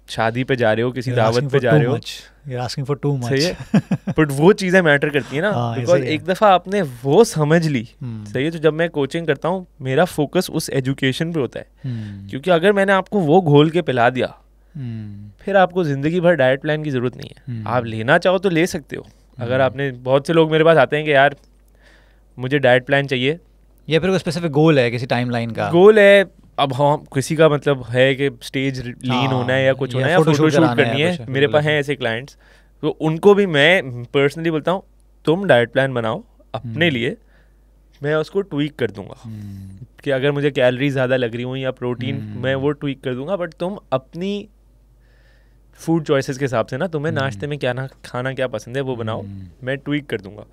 शादी पे जा रहे हो, किसी दावत पे जा रहे हो, You're asking for too much. सही है। बट वो चीज़ें मैटर करती है ना, बिकॉज एक दफ़ा आपने वो समझ ली। सही है। तो जब मैं कोचिंग करता हूँ मेरा फोकस उस एजुकेशन पे होता है, क्योंकि अगर मैंने आपको वो घोल के पिला दिया फिर आपको ज़िंदगी भर डाइट प्लान की ज़रूरत नहीं है। आप लेना चाहो तो ले सकते हो। अगर आपने, बहुत से लोग मेरे पास आते हैं कि यार मुझे डाइट प्लान चाहिए, या फिर कोई स्पेसिफिक गोल है, किसी टाइमलाइन का गोल है, अब हम किसी का मतलब है कि स्टेज लीन होना है या कुछ होना है या फोटोशूट करनी है। मेरे पास हैं ऐसे क्लाइंट्स, तो उनको भी मैं पर्सनली बोलता हूँ तुम डाइट प्लान बनाओ अपने लिए, मैं उसको ट्वीक कर दूंगा कि अगर मुझे कैलोरी ज़्यादा लग रही हूँ या प्रोटीन मैं वो ट्वीक कर दूंगा, बट तुम अपनी फूड चॉइसेस के हिसाब से ना, तुम्हें नाश्ते में क्या ना खाना क्या पसंद है वो बनाओ, मैं ट्वीक कर दूंगा।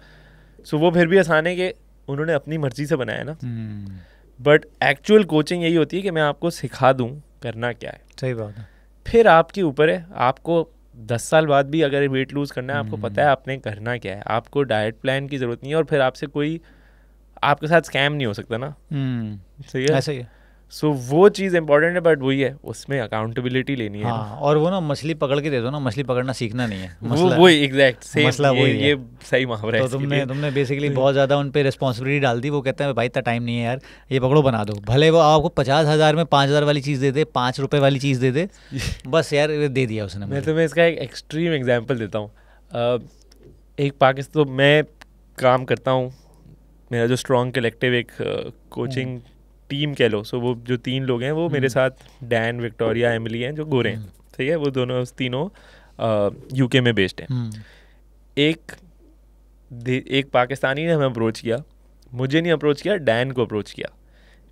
सो वो फिर भी आसान है कि उन्होंने अपनी मर्जी से बनाया ना। बट एक्चुअल कोचिंग यही होती है कि मैं आपको सिखा दूं करना क्या है। सही बात है। फिर आपके ऊपर है, आपको 10 साल बाद भी अगर वेट लूज करना है, आपको पता है आपने करना क्या है, आपको डाइट प्लान की ज़रूरत नहीं है, और फिर आपसे कोई आपके साथ स्कैम नहीं हो सकता ना। सही है, ऐसा ही है। सो वो चीज़ इंपॉर्टेंट है, बट वही है उसमें अकाउंटेबिलिटी लेनी है। हाँ, और वो ना मछली पकड़ के दे दो ना, मछली पकड़ना सीखना नहीं है मसला। वो एग्जैक्ट सेम मसला वही है। ये सही मुहावरा है। तो तुमने बेसिकली बहुत ज़्यादा उन पे रिस्पॉन्सिबिलिटी डाल दी। वो कहते हैं भाई इतना टाइम नहीं है यार, ये पकड़ो बना दो, भले वो आपको 50,000 में 5,000 वाली चीज़ दे दे, 5 रुपये वाली चीज़ दे दे, बस यार दे दिया उसने। मैं तुम्हें इसका एक एक्सट्रीम एग्जाम्पल देता हूँ। एक पाकिस्तान तो मैं काम करता हूँ, मेरा जो स्ट्रॉन्ग कलेक्टिव एक कोचिंग टीम कह लो। सो वो जो 3 लोग हैं वो मेरे साथ, डैन, विक्टोरिया, एमिली हैं जो गोरे हैं। ठीक है। वो दोनों तीनों यूके में बेस्ड हैं। एक पाकिस्तानी ने हमें अप्रोच किया, मुझे नहीं अप्रोच किया, डैन को अप्रोच किया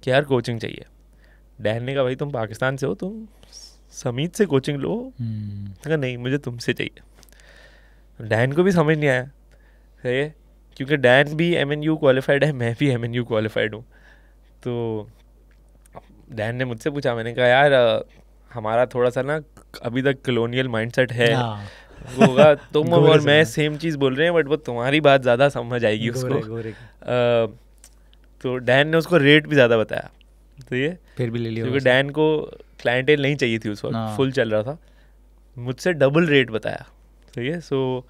कि यार कोचिंग चाहिए। डैन ने कहा भाई तुम पाकिस्तान से हो, तुम समीत से कोचिंग लो। कहा नहीं मुझे तुमसे चाहिए। डैन को भी समझ नहीं आया, सही है, क्योंकि डैन भी MNU क्वालिफाइड है, मैं भी MNU क्वालिफाइड हूँ। तो डैन ने मुझसे पूछा, मैंने कहा यार हमारा थोड़ा सा ना अभी तक कॉलोनियल माइंडसेट है, वो होगा तुम और मैं सेम चीज़ बोल रहे हैं, बट वो तुम्हारी बात ज़्यादा समझ आएगी उसको। तो डैन ने उसको रेट भी ज़्यादा बताया, तो ये फिर भी ले लिया, क्योंकि डैन को क्लाइंटेल नहीं चाहिए थी उस वक्त, फुल चल रहा था, मुझसे डबल रेट बताया। तो ये सो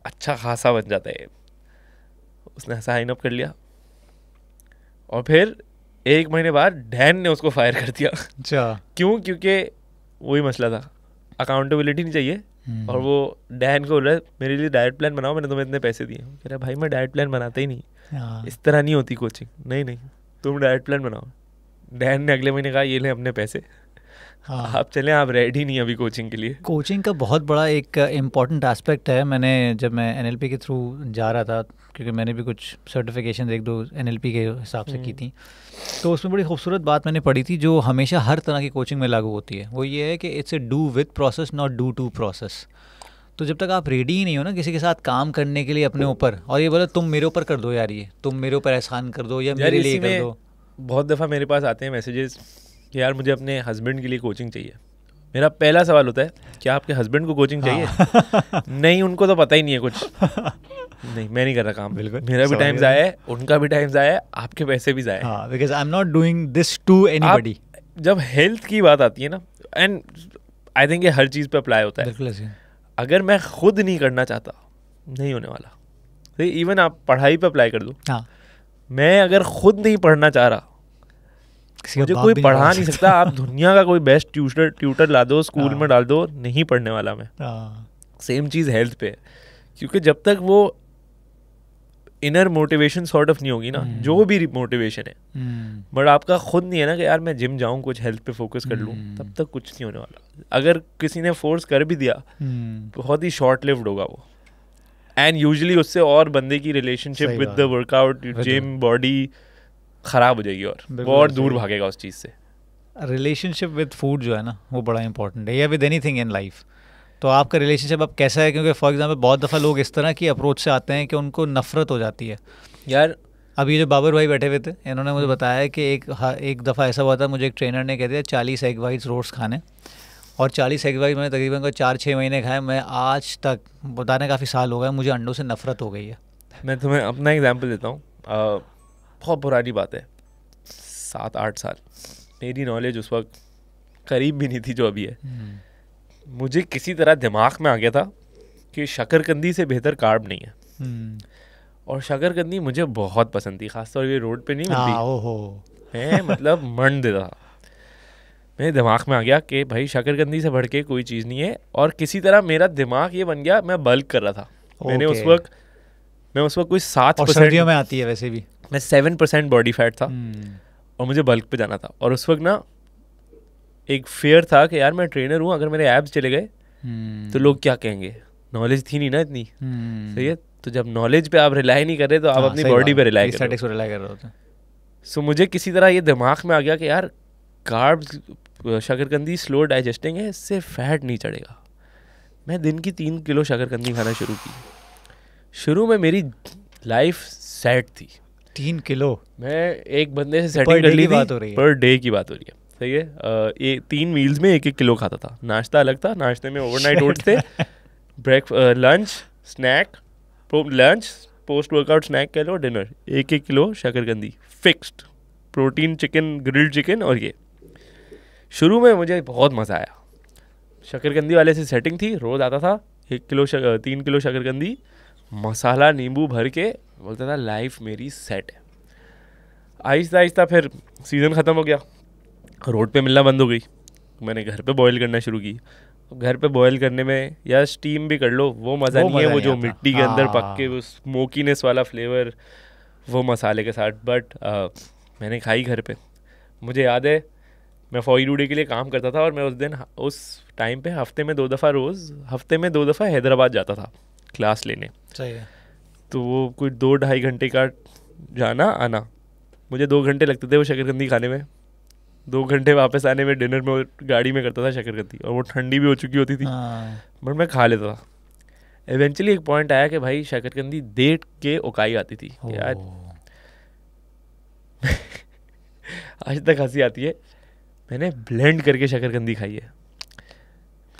अच्छा खासा बन जाता है। उसने साइन अप कर लिया और फिर 1 महीने बाद डैन ने उसको फायर कर दिया। अच्छा, क्यों? क्योंकि वही मसला था, अकाउंटेबिलिटी नहीं चाहिए। और वो डैन को बोल रहा है मेरे लिए डाइट प्लान बनाओ, मैंने तुम्हें इतने पैसे दिए। कह रहा भाई मैं डाइट प्लान बनाता ही नहीं, इस तरह नहीं होती कोचिंग। नहीं तुम डाइट प्लान बनाओ। डैन ने अगले महीने कहा ये ले अपने पैसे, आप चलें, आप रेडी नहीं अभी कोचिंग के लिए। कोचिंग का बहुत बड़ा एक इम्पॉर्टेंट एस्पेक्ट है। जब मैं NLP के थ्रू जा रहा था, क्योंकि मैंने भी कुछ सर्टिफिकेशन 1-2 NLP के हिसाब से की थी, तो उसमें बड़ी खूबसूरत बात मैंने पढ़ी थी जो हमेशा हर तरह की कोचिंग में लागू होती है। वो ये है कि it's a do with process, not do to process. तो जब तक आप रेडी ही नहीं हो ना किसी के साथ काम करने के लिए अपने ऊपर, और ये बोला तुम मेरे ऊपर कर दो यार, ये तुम मेरे ऊपर एहसान कर दो या मेरे लिए कर दो। बहुत दफ़ा मेरे पास आते हैं मैसेजेस कि यार मुझे अपने हस्बैंड के लिए कोचिंग चाहिए। मेरा पहला सवाल होता है क्या आपके हस्बैंड को कोचिंग चाहिए? नहीं, उनको तो पता ही नहीं है कुछ। नहीं, मैं नहीं कर रहा काम, बिल्कुल मेरा भी टाइम ज़ाया है, उनका भी टाइम ज़ाया है, आपके पैसे भी ज़ाया है। Because I am not doing this to anybody. जब हेल्थ की बात आती है ना, एंड आई थिंक ये हर चीज़ पे अप्लाई होता है। अगर मैं खुद नहीं करना चाहता, नहीं होने वाला। तो इवन आप पढ़ाई पे अप्लाई कर दो। मैं अगर खुद नहीं पढ़ना चाह रहा मुझे कोई पढ़ा नहीं सकता। आप दुनिया का कोई बेस्ट ट्यूटर ला दो, स्कूल में डाल दो, नहीं पढ़ने वाला मैं। सेम चीज़ हेल्थ पे, क्योंकि जब तक वो इनर मोटिवेशन सॉर्ट ऑफ नहीं होगी ना, जो भी मोटिवेशन है, बट आपका खुद नहीं है ना कि यार मैं जिम जाऊं, कुछ हेल्थ पे फोकस कर लूं, तब तक कुछ नहीं होने वाला। अगर किसी ने फोर्स कर भी दिया, बहुत ही शॉर्ट लिव्ड होगा वो, एंड यूजुअली उससे और बंदे की relationship with the workout, gym, body खराब हो जाएगी और बहुत दूर भागेगा उस चीज़ से। रिलेशनशिप विद फूड जो है ना, वो बड़ा इंपॉर्टेंट है, या विद एनीथिंग इन लाइफ। तो आपका रिलेशनशिप अब कैसा है? क्योंकि फॉर एग्जांपल बहुत दफ़ा लोग इस तरह की अप्रोच से आते हैं कि उनको नफरत हो जाती है। यार अभी जो बाबर भाई बैठे हुए थे, इन्होंने मुझे बताया कि एक दफ़ा ऐसा हुआ था, मुझे एक ट्रेनर ने कह दिया 40 एग वाइट्स रोज़ खाने, और 40 एग वाइट मैंने तकरीबन 4-6 महीने खाए। मैं आज तक, बताने काफ़ी साल हो गए, मुझे अंडों से नफरत हो गई है। मैं तुम्हें अपना एग्जाम्पल देता हूँ, बहुत पुरानी बात है, 7-8 साल। मेरी नॉलेज उस वक्त करीब भी नहीं थी जो अभी है। मुझे किसी तरह दिमाग में आ गया था कि शकरकंदी से बेहतर कार्ब नहीं है, और शकरकंदी मुझे बहुत पसंद थी, खासतौर पे रोड पे नहीं मिलती, मैं मतलब मन देता था। मेरे दिमाग में आ गया कि भाई शकरकंदी से बढ़ के कोई चीज़ नहीं है, और किसी तरह मेरा दिमाग ये बन गया, मैं बल्क कर रहा था। मैं उस वक्त कोई 7% में आती है वैसे भी, मैं 7% बॉडी फैट था, और मुझे बल्क पे जाना था। और उस वक्त ना एक फेयर था कि यार मैं ट्रेनर हूँ, अगर मेरे एब्स चले गए तो लोग क्या कहेंगे, नॉलेज थी नहीं ना इतनी, सही है। तो जब नॉलेज पे आप रिलाई नहीं कर रहे, तो आप अपनी बॉडी पे रिलाई कर रहे होते। सो मुझे किसी तरह ये दिमाग में आ गया कि यार कार्ब्स, शकरकंदी स्लो डाइजेस्टिंग है, इससे फैट नहीं चढ़ेगा। मैं दिन की 3 किलो शकरकंदी खाना शुरू की। शुरू में मेरी लाइफ सेट थी। 3 किलो मैं एक बंदे से सेटिंग कर ली थी, पर डे की बात हो रही है, सही है। ये 3 मील्स में 1-1 किलो खाता था। नाश्ता अलग था, नाश्ते में ओवरनाइट ओट्स थे, lunch snack, lunch post workout snack कह लो, डिनर 1-1 किलो शकरकंदी fixed, protein chicken, grilled chicken. और ये शुरू में मुझे बहुत मज़ा आया, शकरकंदी वाले से सेटिंग थी, रोज़ आता था 3 किलो शकरकंदी, मसाला नींबू भर के, बोलता था लाइफ मेरी सेट है। आहिस्ता आहिस्ता फिर सीज़न ख़त्म हो गया, रोड पे मिलना बंद हो गई, मैंने घर पे बॉयल करना शुरू की। घर पे बॉयल करने में या स्टीम भी कर लो, वो मज़ा नहीं है, वो जो मिट्टी के अंदर पक के वो स्मोकीनेस वाला फ्लेवर, वो मसाले के साथ। बट मैंने खाई घर पे। मुझे याद है मैं फॉई रूडे के लिए काम करता था, और मैं उस टाइम पे हफ्ते में 2 दफ़ा हैदराबाद जाता था क्लास लेने। सही है। तो वो कुछ 2-2.5 घंटे का जाना आना, मुझे 2 घंटे लगते थे वो शकरकंदी खाने में, 2 घंटे वापस आने में। डिनर में गाड़ी में करता था शकरकंदी, और वो ठंडी भी हो चुकी होती थी, बट मैं खा लेता था। इवेंचुअली एक पॉइंट आया कि भाई शकरकंदी देख के उकाई आती थी यार। आज तक हंसी आती है, मैंने ब्लेंड करके शकरकंदी खाई है,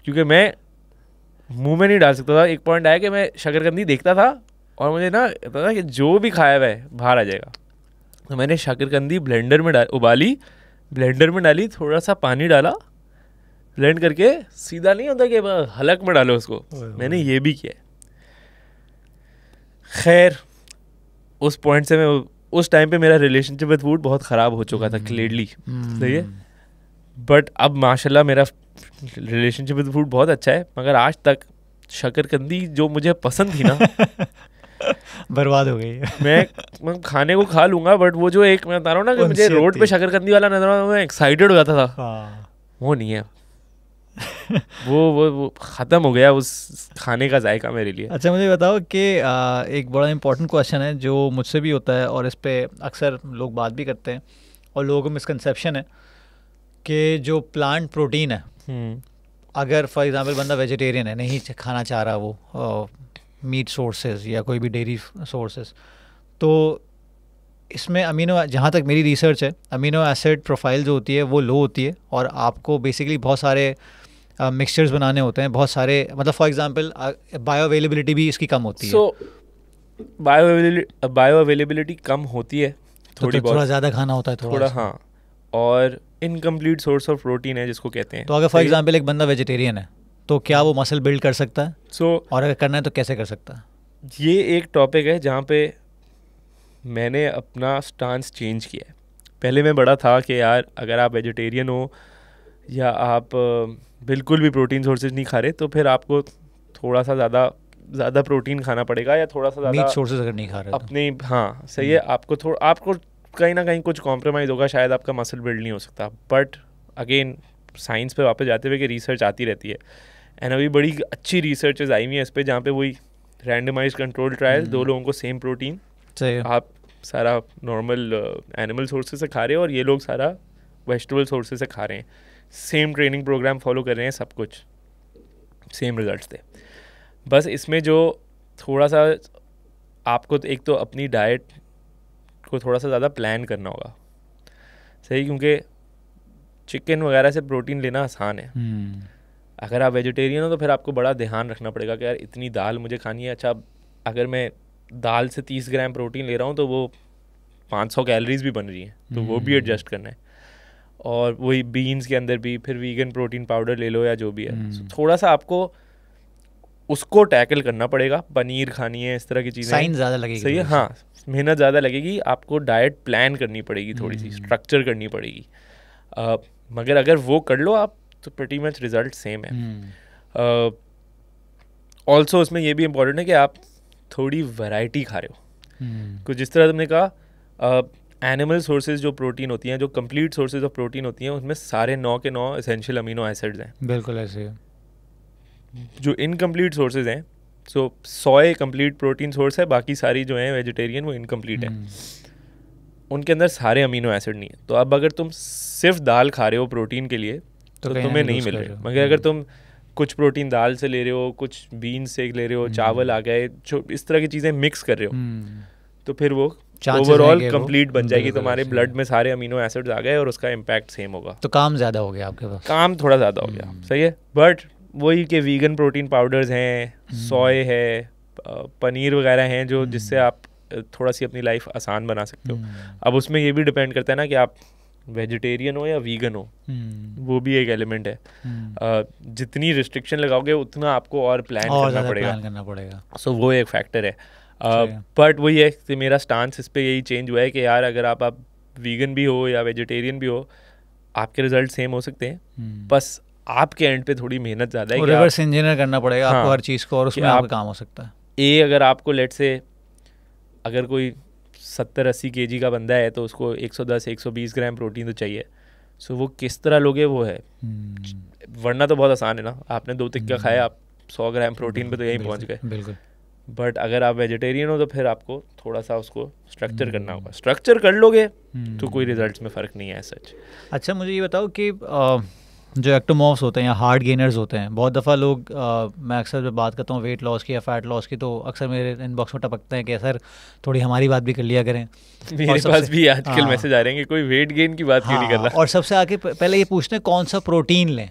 क्योंकि मैं मुंह में नहीं डाल सकता था। एक पॉइंट आया कि मैं शकरकंदी देखता था, और मुझे ना पता था कि जो भी खाया हुआ है बाहर आ जाएगा। तो मैंने शकरकंदी ब्लेंडर में उबाली, ब्लेंडर में डाली, थोड़ा सा पानी डाला, ब्लेंड करके, सीधा नहीं होता कि हलक में डालो उसको, मैंने ये भी किया। खैर उस पॉइंट से मैं, उस टाइम पे मेरा रिलेशनशिप विद फूड बहुत ख़राब हो चुका था क्लियरली, सही है। बट अब माशाल्लाह मेरा रिलेशनशिप विद फूड बहुत अच्छा है, मगर आज तक शकरकंदी जो मुझे पसंद थी ना बर्बाद हो गई। मैं खाने को खा लूंगा, बट वो जो एक मैं बता रहा हूँ ना कि मुझे रोड पे शकरकंदी वाला नजर आता, मैं एक्साइटेड हो जाता था, वो नहीं है। वो ख़त्म हो गया उस खाने का जायका मेरे लिए। अच्छा मुझे बताओ कि एक बड़ा इंपॉर्टेंट क्वेश्चन है जो मुझसे भी होता है, और इस पे अक्सर लोग बात भी करते हैं, और लोगों को मिसकंसेप्शन है कि जो प्लांट प्रोटीन है, अगर फॉर एग्जांपल बंदा वेजिटेरियन है, नहीं खाना चाह रहा वो मीट सोर्सेज या कोई भी डेयरी सोर्सेज, तो इसमें अमीनो, जहाँ तक मेरी रिसर्च है, अमीनो एसिड प्रोफाइल जो होती है वो लो होती है, और आपको बेसिकली बहुत सारे मिक्सचर्स बनाने होते हैं, बहुत सारे, मतलब फॉर एग्जांपल बायो अवेलेबिलिटी भी इसकी कम होती है। सो बायो अवेलेबिलिटी कम होती है, थोड़ा ज़्यादा खाना होता है, थोड़ा हाँ, और इनकम्प्लीट सोर्स ऑफ प्रोटीन है जिसको कहते हैं। तो अगर फॉर एग्जांपल एक बंदा वेजिटेरियन है, तो क्या वो मसल बिल्ड कर सकता है? और अगर करना है तो कैसे कर सकता है? ये एक टॉपिक है जहाँ पे मैंने अपना स्टांस चेंज किया है। पहले मैं बड़ा था कि यार अगर आप वेजिटेरियन हो या आप बिल्कुल भी प्रोटीन सोर्सेज नहीं खा रहे तो फिर आपको थोड़ा सा ज़्यादा प्रोटीन खाना पड़ेगा या थोड़ा सा ज़्यादा मीट सोर्सेज अगर नहीं खा रहे अपने हाँ सही है, आपको कहीं ना कहीं कुछ कॉम्प्रोमाइज़ होगा, शायद आपका मसल बिल्ड नहीं हो सकता। बट अगेन साइंस पे वापस जाते हुए कि रिसर्च आती रहती है एंड अभी बड़ी अच्छी रिसर्चेज आई हुई हैं इस पर, जहाँ पे वही रैंडमाइज कंट्रोल ट्रायल 2 लोगों को सेम प्रोटीन, आप सारा नॉर्मल एनिमल सोर्सेज से खा रहे हो और ये लोग सारा वेजिटेबल सोर्सेज से खा रहे हैं, सेम ट्रेनिंग प्रोग्राम फॉलो कर रहे हैं, सब कुछ सेम रिजल्ट्स थे। बस इसमें जो थोड़ा सा आपको एक तो अपनी डाइट को थोड़ा सा ज़्यादा प्लान करना होगा, सही, क्योंकि चिकन वगैरह से प्रोटीन लेना आसान है। अगर आप वेजिटेरियन हो तो फिर आपको बड़ा ध्यान रखना पड़ेगा कि यार इतनी दाल मुझे खानी है। अच्छा, अगर मैं दाल से 30 ग्राम प्रोटीन ले रहा हूँ तो वो 500 कैलोरीज भी बन रही हैं, तो वो भी एडजस्ट करना है। और वही बीन्स के अंदर भी फिर वीगन प्रोटीन पाउडर ले लो या जो भी है, थोड़ा सा आपको उसको टैकल करना पड़ेगा। पनीर खानी है, इस तरह की चीज़ें, साइंस ज़्यादा लगेगी, सही है, हाँ, मेहनत ज़्यादा लगेगी, आपको डाइट प्लान करनी पड़ेगी, थोड़ी सी स्ट्रक्चर करनी पड़ेगी। मगर अगर वो कर लो आप तो प्रीटी मच रिजल्ट सेम है। ऑल्सो उसमें ये भी इम्पोर्टेंट है कि आप थोड़ी वैरायटी खा रहे हो। कुछ जिस तरह तुमने कहा, एनिमल सोर्सेज जो प्रोटीन होती हैं, जो कंप्लीट सोर्सेज ऑफ प्रोटीन होती हैं, उसमें सारे 9 के 9 एसेंशियल अमीनो एसिड्स हैं। बिल्कुल ऐसे है। जो इनकम्प्लीट सोर्सेज हैं, सो सोया कंप्लीट प्रोटीन सोर्स है, बाकी सारी जो हैं वेजिटेरियन वो इनकम्प्लीट है, उनके अंदर सारे अमीनो एसिड नहीं है। तो अब अगर तुम सिर्फ दाल खा रहे हो प्रोटीन के लिए तो तुम्हें नहीं मिल रहे, मगर अगर तुम कुछ प्रोटीन दाल से ले रहे हो, कुछ बीन से ले रहे हो, चावल आ गए, इस तरह की चीज़ें मिक्स कर रहे हो, तो फिर वो ओवरऑल कंप्लीट बन जाएगी, तुम्हारे ब्लड में सारे अमीनो एसिड्स आ गए और उसका इम्पैक्ट सेम होगा। तो काम ज़्यादा हो गया आपके पास, काम थोड़ा ज़्यादा हो गया, सही है। बट वही कि वीगन प्रोटीन पाउडर्स हैं, सोया है, पनीर वगैरह हैं, जो जिससे आप थोड़ा सी अपनी लाइफ आसान बना सकते हो। अब उसमें ये भी डिपेंड करता है ना कि आप वेजिटेरियन हो या वीगन हो, वो भी एक एलिमेंट है। जितनी रिस्ट्रिक्शन लगाओगे उतना आपको और प्लान करना पड़ेगा, सो वो एक फैक्टर है। बट वही है कि मेरा स्टांस इस पे यही चेंज हुआ है कि यार अगर आप वीगन भी हो या वेजिटेरियन भी हो, आपके रिजल्ट सेम हो सकते हैं, बस आपके एंड पे थोड़ी मेहनत ज़्यादा है, रिवर्स इंजीनियर करना पड़ेगा आपको हर चीज़ को, और उसमें आपका काम हो सकता है। अगर आपको लेट से अगर कोई 70-80 kg का बंदा है तो उसको 110-120 ग्राम प्रोटीन तो चाहिए, सो वो किस तरह लोगे वो है। वरना तो बहुत आसान है ना, आपने 2 टिक्का खाया, आप 100 ग्राम प्रोटीन पे तो यहीं पहुंच गए। बिल्कुल। बट अगर आप वेजिटेरियन हो तो फिर आपको थोड़ा सा उसको स्ट्रक्चर करना होगा। स्ट्रक्चर कर लोगे तो कोई रिजल्ट्स में फ़र्क नहीं है सच। अच्छा, मुझे ये बताओ कि जो एक्टोमॉर्फ्स होते हैं या हार्ड गेनर्स होते हैं, बहुत दफ़ा लोग मैं अक्सर जब बात करता हूँ वेट लॉस की या फैट लॉस की, तो अक्सर मेरे इनबॉक्स में टपकते हैं कि सर थोड़ी हमारी बात भी कर लिया करें। मेरे पास भी आजकल मैसेज आ रहे हैं कि कोई वेट गेन की बात क्यों नहीं कर रहा। और सबसे आगे पहले ये पूछते हैं कौन सा प्रोटीन लें।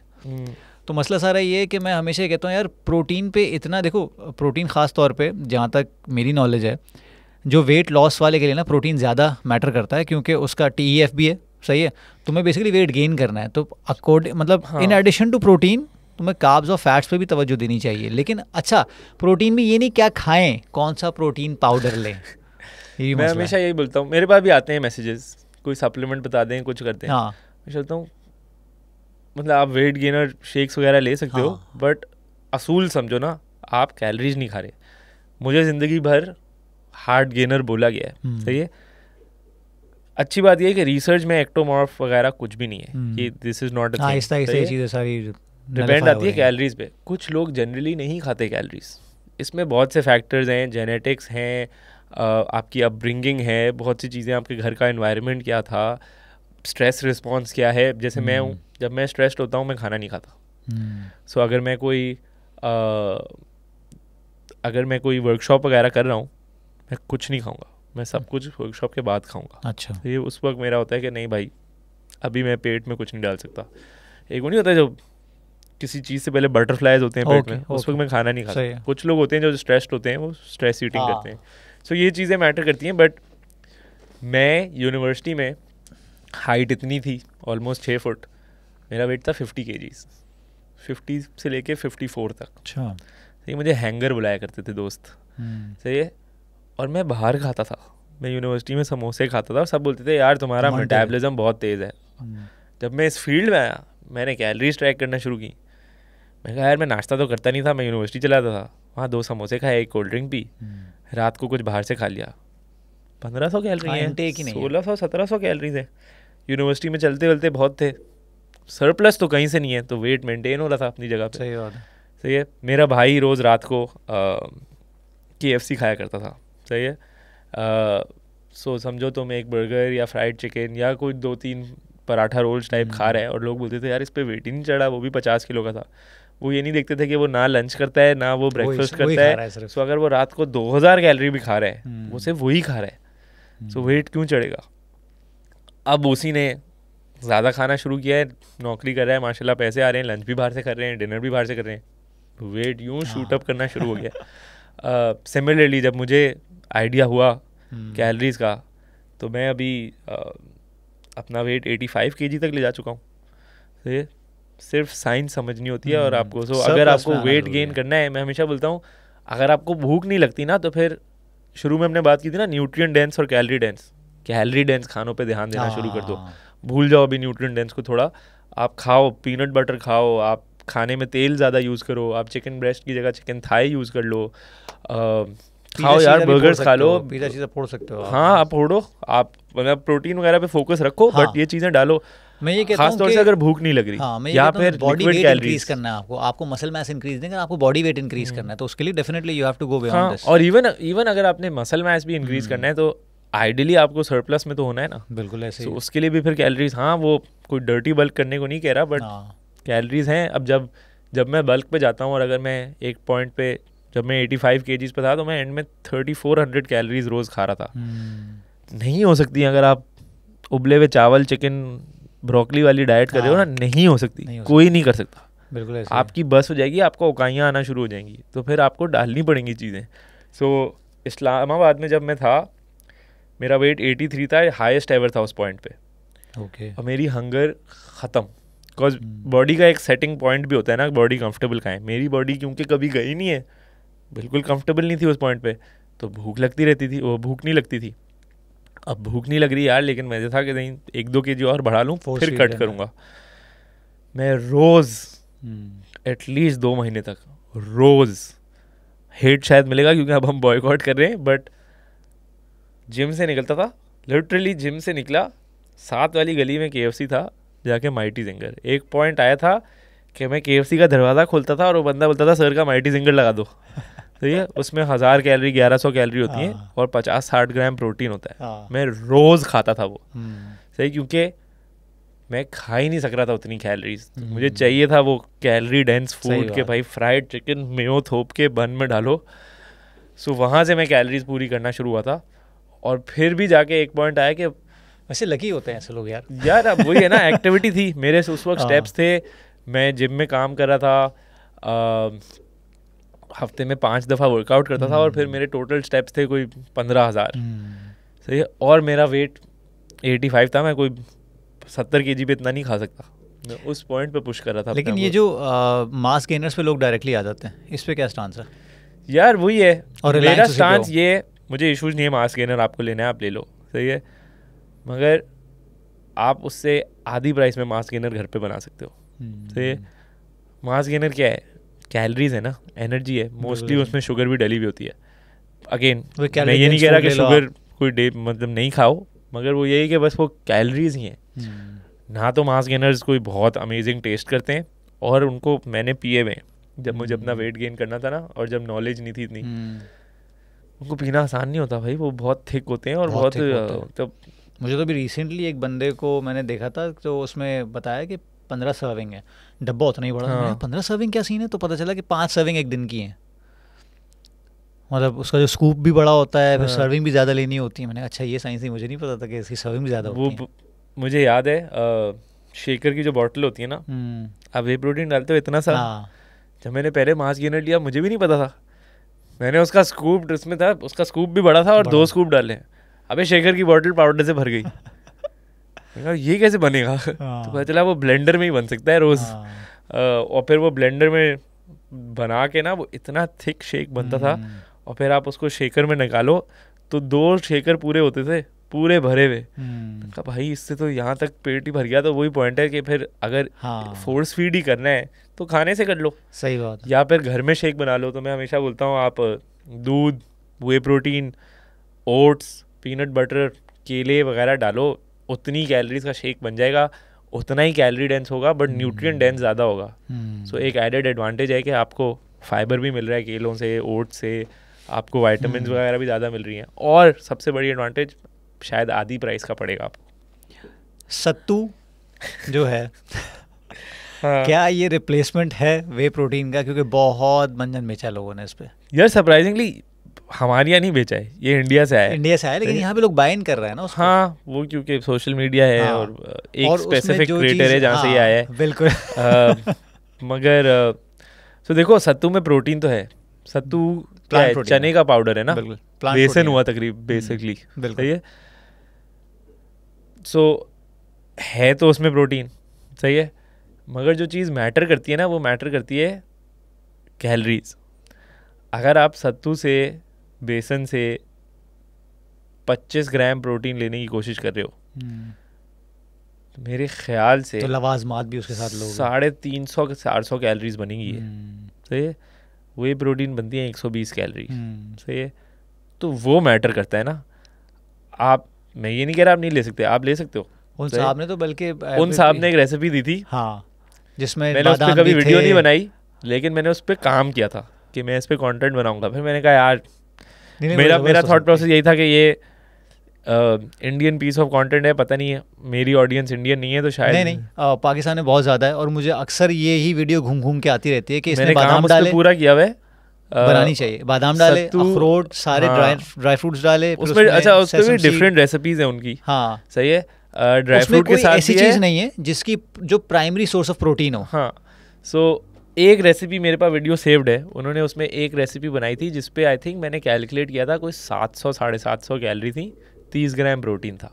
तो मसला सारा ये है कि मैं हमेशा ये कहता हूँ यार प्रोटीन पे इतना देखो, प्रोटीन ख़ास तौर पे जहाँ तक मेरी नॉलेज है, जो वेट लॉस वाले के लिए ना प्रोटीन ज़्यादा मैटर करता है, क्योंकि उसका TEF भी है, सही है। तुम्हें बेसिकली वेट गेन करना है तो अकॉर्डिंग मतलब इन एडिशन टू प्रोटीन तुम्हें कार्ब्स और फैट्स पे भी तवज्जो देनी चाहिए। लेकिन अच्छा, प्रोटीन में ये नहीं क्या खाएं, कौन सा प्रोटीन पाउडर लें, मैं हमेशा यही बोलता हूँ। मेरे पास भी आते हैं मैसेजेस, कोई सप्लीमेंट बता दें, कुछ करते हैं। मैं चलता हूँ, मतलब आप वेट गेनर शेक्स वगैरह ले सकते हो, बट असूल समझो ना, आप कैलोरीज नहीं खा रहे। मुझे ज़िंदगी भर हार्ड गेनर बोला गया है, सही है। अच्छी बात यह है कि रिसर्च में एक्टोमॉर्फ वगैरह कुछ भी नहीं है कि this is not a thing. सारी डिपेंड आती है कैलोरीज पे। कुछ लोग जनरली नहीं खाते कैलोरीज, इसमें बहुत से फैक्टर्स हैं, जेनेटिक्स हैं, आपकी अपब्रिंगिंग है, बहुत सी चीज़ें, आपके घर का एनवायरनमेंट क्या था, स्ट्रेस रिस्पॉन्स क्या है। जैसे मैं हूँ, जब मैं स्ट्रेस्ड होता हूँ मैं खाना नहीं खाता। सो अगर मैं कोई वर्कशॉप वगैरह कर रहा हूँ, मैं कुछ नहीं खाऊंगा, मैं सब कुछ वर्कशॉप के बाद खाऊंगा। अच्छा, ये उस वक्त मेरा होता है कि नहीं भाई, अभी मैं पेट में कुछ नहीं डाल सकता। एक वो नहीं होता जब किसी चीज़ से पहले बटरफ्लाइज होते हैं पेट में, उस वक्त मैं खाना नहीं खाता। कुछ लोग होते हैं जो स्ट्रेस्ड होते हैं, वो स्ट्रेस ईटिंग करते हैं। सो ये चीज़ें मैटर करती हैं। बट मैं यूनिवर्सिटी में हाइट इतनी थी, ऑलमोस्ट 6 फुट, मेरा वेट था 50 kgs, 50 से लेके 54 तक। अच्छा, सही, मुझे हैंगर बुलाया करते थे दोस्त, सही है। और मैं बाहर खाता था, मैं यूनिवर्सिटी में समोसे खाता था और सब बोलते थे यार तुम्हारा मेटाबॉलिज्म बहुत तेज़ है। जब मैं इस फील्ड में आया मैंने कैलोरीज ट्रैक करना शुरू की। मैं कहा यार मैं नाश्ता तो करता नहीं था, मैं यूनिवर्सिटी चलाता था, वहाँ 2 समोसे खाए, 1 कोल्ड ड्रिंक पी, रात को कुछ बाहर से खा लिया, 1500 कैलोरी है, 1600-1700 कैलोरीज है। यूनिवर्सिटी में चलते चलते बहुत थे, सरप्लस तो कहीं से नहीं है, तो वेट मेंटेन हो रहा था अपनी जगह पे। सही बात है। सही है। मेरा भाई रोज़ रात को KFC खाया करता था। सही है। सो समझो तुम एक बर्गर या फ्राइड चिकन या कोई 2-3 पराठा रोल्स टाइप खा रहे हैं और लोग बोलते थे यार इस पे वेट ही नहीं चढ़ा, वो भी 50 किलो का था। वो ये नहीं देखते थे कि वो ना लंच करता है ना वो ब्रेकफास्ट करता है। सो अगर वो रात को 2000 कैलोरी भी खा रहा है, वो सिर्फ वही खा रहा है, सो वेट क्यों चढ़ेगा। अब उसी ने ज़्यादा खाना शुरू किया है, नौकरी कर रहा है, माशाल्लाह पैसे आ रहे हैं, लंच भी बाहर से कर रहे हैं, डिनर भी बाहर से कर रहे हैं, वेट यूँ शूट अप करना शुरू हो गया। सिमिलरली जब मुझे आइडिया हुआ कैलोरीज का, तो मैं अभी अपना वेट 85 kg तक ले जा चुका हूँ। तो ये सिर्फ साइंस समझनी होती है और आपको अगर आपको वेट गेन करना है, मैं हमेशा बोलता हूँ अगर आपको भूख नहीं लगती ना, तो फिर शुरू में हमने बात की थी ना न्यूट्रिएंट डेंस और कैलोरी डेंस, कैलोरी डेंस खानों पे ध्यान देना शुरू कर दो, भूल जाओ अभी न्यूट्रिएंट डेंस को थोड़ा। आप खाओ, पीनट बटर खाओ, आप खाने में तेल ज़्यादा यूज़ करो, आप चिकन ब्रेस्ट की जगह चिकन थाई यूज़ कर लो, खाओ यार, बर्गर्स खा लो, पिज़्ज़ा चीज़ें फोड़ सकते हो। हाँ आप फोड़ो, आप मतलब प्रोटीन वगैरह पे फोकस रखो, बट ये चीज़ें डालो। मैं ये कहता हूँ खासतौर से अगर भूख नहीं लग रही, हाँ, मैं या फिर बॉडी वेट इंक्रीज करना है आपको मसल मास इंक्रीज नहीं करना, आपको बॉडी वेट इंक्रीज करना है, तो उसके लिए definitely you have to go beyond this. और इवन अगर आपने मसल मास भी इंक्रीज करना है, तो आइडियली आपको सरप्लस में तो होना है ना। बिल्कुल ऐसे ही। उसके लिए भी फिर कैलोरीज, हाँ वो कोई डर्टी बल्क करने को नहीं कह रहा, बट कैलोरीज हैं। अब जब मैं बल्क पे जाता हूँ और अगर मैं एक पॉइंट पे, जब मैं 85 kgs पे था, तो मैं एंड में 3400 कैलोरीज रोज़ खा रहा था। नहीं हो सकती अगर आप उबले हुए चावल, चिकन, ब्रोकली वाली डाइट कर रहे हो ना, नहीं हो सकती, कोई नहीं कर सकता। बिल्कुल ऐसे आपकी बस हो जाएगी, आपको उकाइयाँ आना शुरू हो जाएंगी, तो फिर आपको डालनी पड़ेंगी चीज़ें। सो इस्लामाबाद में जब मैं था, मेरा वेट 83 था, हाईएस्ट एवर था उस पॉइंट पे। ओके। और मेरी हंगर ख़त्म, बिकॉज बॉडी का एक सेटिंग पॉइंट भी होता है ना, बॉडी कंफर्टेबल का है। मेरी बॉडी क्योंकि कभी गई नहीं है, बिल्कुल कंफर्टेबल नहीं थी उस पॉइंट पे, तो भूख लगती रहती थी, वो भूख नहीं लगती थी। अब भूख नहीं लग रही यार, लेकिन मैं था कि नहीं 1-2 kg और बढ़ा लूँ, फिर कट करूँगा। मैं रोज़ एटलीस्ट 2 महीने तक रोज़, हेट शायद मिलेगा क्योंकि अब हम बॉयकॉट कर रहे हैं, बट जिम से निकलता था, लिटरली जिम से निकला, 7 वाली गली में KFC था, जाके माइटी जिंगर। एक पॉइंट आया था कि मैं KFC का दरवाज़ा खोलता था और वो बंदा बोलता था सर का माइटी जिंगर लगा दो। तो ये उसमें 1000 कैलोरी 1100 कैलोरी होती हैं और 50-60 ग्राम प्रोटीन होता है। मैं रोज़ खाता था वो, सही, क्योंकि मैं खा ही नहीं सक रहा था उतनी कैलोरीज। मुझे चाहिए था वो कैलोरी डेंस फूड के भाई फ्राइड चिकन मेयो थोप के बन में डालो। सो वहाँ से मैं कैलोरीज पूरी करना शुरू हुआ था। और फिर भी जाके एक पॉइंट आया कि वैसे लकी होते हैं ऐसे लोग यार अब वही है ना, एक्टिविटी थी मेरे से उस वक्त, स्टेप्स थे, मैं जिम में काम कर रहा था, हफ्ते में 5 दफ़ा वर्कआउट करता था और फिर मेरे टोटल स्टेप्स थे कोई 15,000। सही है। और मेरा वेट 85 था, मैं कोई 70 kg पे इतना नहीं खा सकता, मैं उस पॉइंट पे पुश कर रहा था। लेकिन ये जो मास गेनर्स पे लोग डायरेक्टली आ जाते हैं, इस पे क्या स्टांस है? यार वही है, और मेरा स्टांस ये, मुझे इशूज़ नहीं है, मास गेनर आपको लेना है आप ले लो, सही है, मगर आप उससे आधी प्राइस में मास गेनर घर पे बना सकते हो। सही है। मास गेनर क्या है? कैलोरीज है ना, एनर्जी है, मोस्टली उसमें शुगर भी डली हुई होती है। अगेन मैं ये नहीं कह रहा कि शुगर कोई डे मतलब नहीं खाओ, मगर वो यही कि बस वो कैलोरीज ही हैं ना। तो मास गेनर्स कोई बहुत अमेजिंग टेस्ट करते हैं और उनको मैंने पिए हुए, जब मुझे अपना वेट गेन करना था ना, और जब नॉलेज नहीं थी इतनी, उनको पीना आसान नहीं होता भाई, वो बहुत थिक होते हैं और बहुत तो मुझे तो भी रिसेंटली एक बंदे को मैंने देखा था, तो उसमें बताया कि 15 सर्विंग है, डब्बा उतना ही बड़ा। हाँ। 15 सर्विंग क्या सीन है? तो पता चला कि 5 सर्विंग एक दिन की है, मतलब उसका जो स्कूप भी बड़ा होता है, फिर सर्विंग भी ज़्यादा लेनी होती है। मैंने अच्छा ये साइंस ही मुझे नहीं पता था कि इसकी सर्विंग भी ज़्यादा होती है। मुझे याद है शेकर की जो बॉटल होती है ना, आप वे प्रोटीन डालते हो इतना सा। जब मैंने पहले मास गेनर लिया मुझे भी नहीं पता था, मैंने उसका स्कूप, उसमें था उसका स्कूप भी बड़ा था और 2 स्कूप डाले, अबे शेकर की बॉटल पाउडर से भर गई। ये कैसे बनेगा? तो पता चला वो ब्लेंडर में ही बन सकता है रोज़। और फिर वो ब्लेंडर में बना के ना वो इतना थिक शेक बनता था, और फिर आप उसको शेकर में निकालो तो 2 शेकर पूरे होते थे, पूरे भरे हुए। कहा भाई इससे तो यहाँ तक पेट ही भर गया। तो वही पॉइंट है कि फिर अगर फोर्स फीड ही करना है तो खाने से कर लो, सही बात, या फिर घर में शेक बना लो। तो मैं हमेशा बोलता हूँ आप दूध, वे प्रोटीन, ओट्स, पीनट बटर, केले वगैरह डालो, उतनी कैलोरीज का शेक बन जाएगा, उतना ही कैलोरी डेंस होगा बट न्यूट्रिएंट डेंस ज़्यादा होगा। सो एक एडेड एडवांटेज है कि आपको फाइबर भी मिल रहा है केलों से, ओट्स से, आपको वाइटामिन वगैरह भी ज़्यादा मिल रही हैं, और सबसे बड़ी एडवांटेज शायद आधी प्राइस का पड़ेगा आपको। सत्तू जो है हाँ। क्या ये रिप्लेसमेंट है वे प्रोटीन का? क्योंकि बहुत मंजन बेचा लोगों ने इस पे। यार सरप्राइजिंगली हमारे यहाँ नहीं बेचा है, ये इंडिया से आया है। इंडिया से आया, लेकिन यहाँ पे लोग बाइन कर रहे हैं ना उसको। हाँ, वो क्योंकि सोशल मीडिया है, हाँ, और एक स्पेसिफिक क्रिएटर है जहाँ से ये आया है। बिल्कुल मगर तो देखो सत्तू में प्रोटीन तो है। सत्तू क्या है? चने का पाउडर है ना, बेसन हुआ तकरीब बेसिकली, सही है। सो है तो उसमें प्रोटीन, सही है, मगर जो चीज़ मैटर करती है ना, वो मैटर करती है कैलोरीज। अगर आप सत्तू से, बेसन से 25 ग्राम प्रोटीन लेने की कोशिश कर रहे हो, तो मेरे ख्याल से तो लवाजमात भी उसके साथ लोगे, 350 से 400 कैलोरीज बनेंगी है, सही है। वे प्रोटीन बनती है 120 कैलोरी, सही है। तो वो मैटर करता है ना। आप, मैं ये नहीं कह रहा आप नहीं ले सकते, आप ले सकते हो। उन साहब ने तो बल्कि उन साहब ने एक रेसिपी दी थी, हाँ, जिसमें मैंने उस पर कभी वीडियो नहीं बनाई, लेकिन मैंने उस पर काम किया था कि मैं इस पर कंटेंट बनाऊंगा। फिर मैंने कहा यार मेरा थॉट प्रोसेस यही था कि ये इंडियन पीस ऑफ कंटेंट है, पता नहीं है मेरी ऑडियंस इंडियन नहीं है तो शायद नहीं पाकिस्तान में बहुत ज़्यादा है, और मुझे अक्सर ये ही वीडियो घूम घूम के आती रहती है कि इसमें बादाम डाले, पूरा किया हुआ है, बनानी चाहिए, बादाम डाले, अखरोट, सारे ड्राई फ्रूट्स डाले उसमें। अच्छा, उसमें भी डिफरेंट रेसिपीज हैं उनकी, हाँ सही है। ड्राई फ्रूट के साथ ऐसी चीज़ नहीं है जिसकी जो प्राइमरी सोर्स ऑफ प्रोटीन हो। हाँ, सो एक रेसिपी मेरे पास वीडियो सेव्ड है, उन्होंने उसमें एक रेसिपी बनाई थी जिसपे आई थिंक मैंने कैलकुलेट किया था कोई 700-750 कैलोरी थी, 30 ग्राम प्रोटीन था।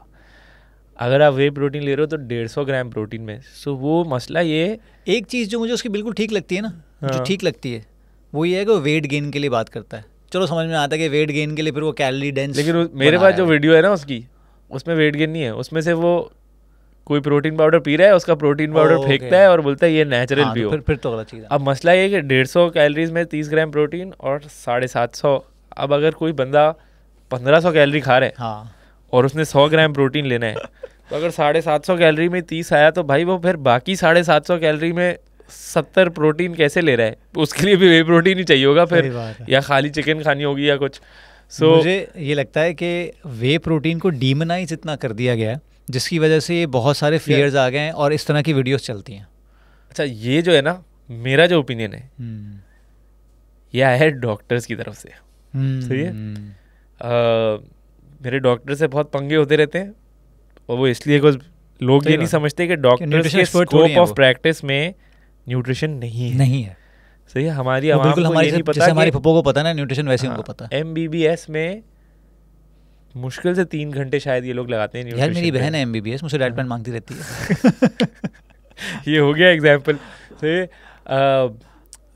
अगर आप वे प्रोटीन ले रहे हो तो 150 ग्राम प्रोटीन में। सो वो मसला ये, एक चीज़ जो मुझे उसकी बिल्कुल ठीक लगती है ना, जो ठीक लगती है वो ये है कि वो वेट गेन के लिए बात करता है। चलो समझ में आता है कि वेट गेन के लिए फिर वो कैलोरी डेंस, लेकिन मेरे पास जो वीडियो है ना उसकी, उसमें वेट गेन नहीं है, उसमें से वो कोई प्रोटीन पाउडर पी रहा है, उसका प्रोटीन पाउडर फेंकता है और बोलता है ये नेचुरल पियो। फिर तो गलत चीज़ है। अब मसला ये कि 150 कैलोरीज में 30 ग्राम प्रोटीन और 750। अब अगर कोई बंदा 1500 कैलोरी खा रहा है, हाँ, और उसने 100 ग्राम प्रोटीन लेना है, तो अगर 750 कैलोरी में 30 आया तो भाई वो फिर बाकी 750 कैलोरी में 70 प्रोटीन कैसे ले रहा है? उसके लिए भी वे प्रोटीन ही चाहिए होगा फिर, या खाली चिकन खानी होगी या कुछ। मुझे ये लगता है कि वे प्रोटीन को डीमोनाइज इतना कर दिया गया है जिसकी वजह से ये बहुत सारे फियर्स आ गए हैं और इस तरह की वीडियोस चलती हैं। अच्छा, ये जो है ना, मेरा जो ओपिनियन है ये आया है डॉक्टर्स की तरफ से, सही है। मेरे डॉक्टर से बहुत पंगे होते रहते हैं, और वो इसलिए कुछ लोग ये नहीं समझते कि डॉक्टर्स के स्कोप ऑफ प्रैक्टिस में न्यूट्रिशन नहीं है, सही है। हमारी आवाम को ये नहीं पता, हमारी पप्पो को पता ना न्यूट्रिशन, वैसे उनको पता है। MBBS में मुश्किल से 3 घंटे शायद ये लोग लगाते हैं। यार मेरी बहन है MBBS, मुझसे डाइट प्लान मांगती रहती है। ये हो गया एग्जाम्पल,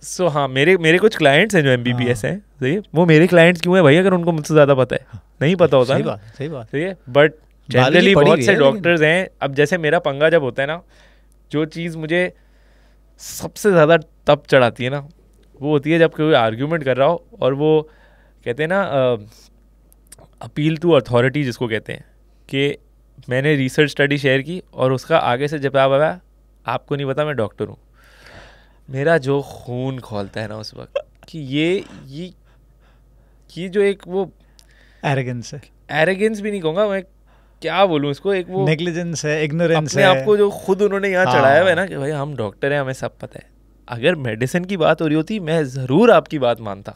सो हाँ, मेरे कुछ क्लाइंट्स हैं जो MBBS हैं, सही है। वो मेरे क्लाइंट्स क्यों हैं भाई, अगर उनको मुझसे ज़्यादा पता है? नहीं पता होता। सही बात, सही है। बट जनरली बहुत से डॉक्टर्स हैं। अब जैसे मेरा पंगा जब होता है ना, जो चीज़ मुझे सबसे ज़्यादा तब चढ़ाती है ना, वो होती है जब कोई आर्ग्यूमेंट कर रहा हो और वो कहते हैं ना अपील टू अथॉरिटी, जिसको कहते हैं कि मैंने रिसर्च स्टडी शेयर की और उसका आगे से जवाब आया आपको नहीं पता मैं डॉक्टर हूँ। मेरा जो खून खौलता है ना उस वक्त कि ये जो एक वो एरोगेंस है, एरोगेंस भी नहीं कहूँगा मैं, क्या बोलूँ इसको, एक वो नेग्लिजेंस है, इग्नोरेंस है, अपने आपको जो खुद उन्होंने यहाँ चढ़ाया हुआ है ना कि भाई हम डॉक्टर हैं, हमें सब पता है। अगर मेडिसिन की बात हो रही होती मैं ज़रूर आपकी बात मानता,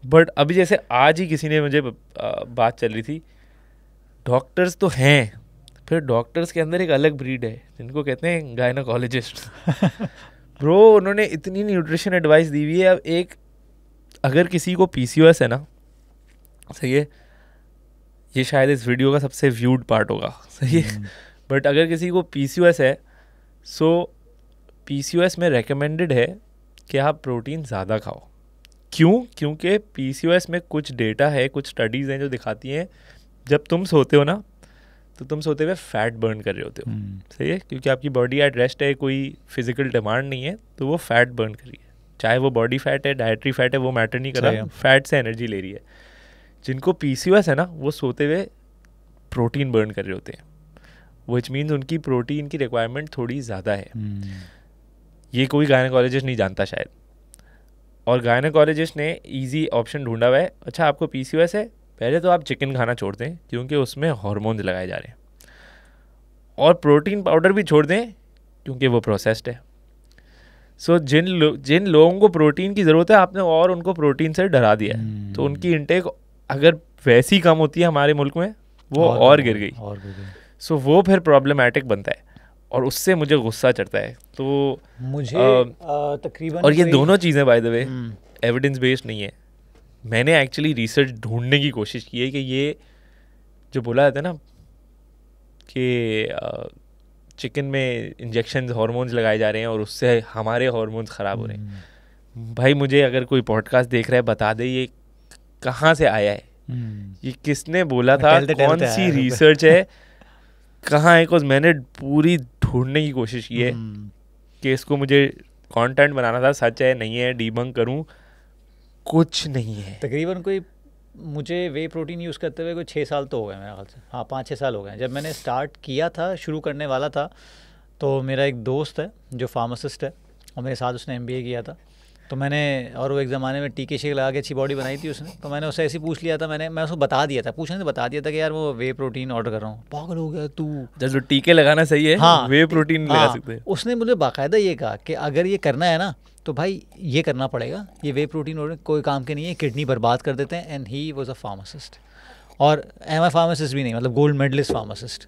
बट अभी जैसे आज ही किसी ने मुझे बात चल रही थी, डॉक्टर्स तो हैं, फिर डॉक्टर्स के अंदर एक अलग ब्रीड है जिनको कहते हैं गायनोकोलॉजिस्ट। ब्रो, उन्होंने इतनी न्यूट्रिशन एडवाइस दी हुई है। अब एक, अगर किसी को PCOS है ना, सही है, ये शायद इस वीडियो का सबसे व्यूड पार्ट होगा, सही है, बट अगर किसी को PCOS है, सो PCOS में रेकमेंडेड है कि आप प्रोटीन ज़्यादा खाओ। क्योंकि PCOS में कुछ डेटा है, कुछ स्टडीज़ हैं जो दिखाती हैं जब तुम सोते हो ना तो तुम सोते हुए फैट बर्न कर रहे होते हो। सही है, क्योंकि आपकी बॉडी एट रेस्ट है, कोई फिजिकल डिमांड नहीं है, तो वो फैट बर्न कर रही है। चाहे वो बॉडी फैट है, डाइटरी फैट है, वो मैटर नहीं कर रहा, फैट से एनर्जी ले रही है। जिनको PCOS है ना, वो सोते हुए प्रोटीन बर्न कर रहे होते हैं, विच मीन्स उनकी प्रोटीन की रिक्वायरमेंट थोड़ी ज़्यादा है। ये कोई गायनेकोलॉजिस्ट नहीं जानता शायद, और गायनेकोलॉजिस्ट ने ईजी ऑप्शन ढूंढा हुआ है। अच्छा, आपको PCOS है, पहले तो आप चिकन खाना छोड़ दें क्योंकि उसमें हार्मोन्स लगाए जा रहे हैं, और प्रोटीन पाउडर भी छोड़ दें क्योंकि वो प्रोसेस्ड है। सो जिन लोगों को प्रोटीन की ज़रूरत है, आपने और उनको प्रोटीन से डरा दिया है, तो उनकी इंटेक अगर वैसी कम होती है हमारे मुल्क में, वो और गिर गई। सो वो फिर प्रॉब्लमैटिक बनता है, और उससे मुझे गुस्सा चढ़ता है। तो मुझे तकरीबन, और ये दोनों चीज़ें by the way evidence based नहीं है। मैंने एक्चुअली रिसर्च ढूंढने की कोशिश की है कि ये जो बोला जाता है ना कि चिकन में इंजेक्शन हार्मोन्स लगाए जा रहे हैं और उससे हमारे हार्मोन्स ख़राब हो रहे हैं। भाई मुझे अगर कोई पॉडकास्ट देख रहा है, बता दे ये कहाँ से आया है, ये किसने बोला था, कौन सी रिसर्च है, कहाँ है। मैंने पूरी ढूंढने की कोशिश की है कि इसको मुझे कंटेंट बनाना था, सच है नहीं है, डीबंक करूं, कुछ नहीं है। तकरीबन कोई मुझे वे प्रोटीन यूज़ करते हुए कोई 6 साल तो हो गए मेरे ख्याल से। हाँ 5-6 साल हो गए। जब मैंने स्टार्ट किया था, शुरू करने वाला था, तो मेरा एक दोस्त है जो फार्मासिस्ट है और मेरे साथ उसने MBA किया था, तो मैंने, और वो एक ज़माने में टीके शेक लगा के अच्छी बॉडी बनाई थी उसने, तो मैंने उससे ऐसे ही पूछ लिया था, मैं उसको बता दिया था, पूछने से बता दिया था कि यार वो वे प्रोटीन ऑर्डर कर रहा हूँ। पागल हो गया तू, जब टीके लगाना सही है, हाँ, वे प्रोटीन लगा सकते हैं। उसने मुझे बाकायदा ये कहा कि अगर ये करना है ना तो भाई ये करना पड़ेगा, ये वे प्रोटीन ऑर्डर कोई काम के नहीं है, किडनी बर्बाद कर देते हैं। And he was a pharmacist, और MI फार्मासिस्ट भी नहीं, मतलब गोल्ड मेडलिस्ट फार्मासिस्ट।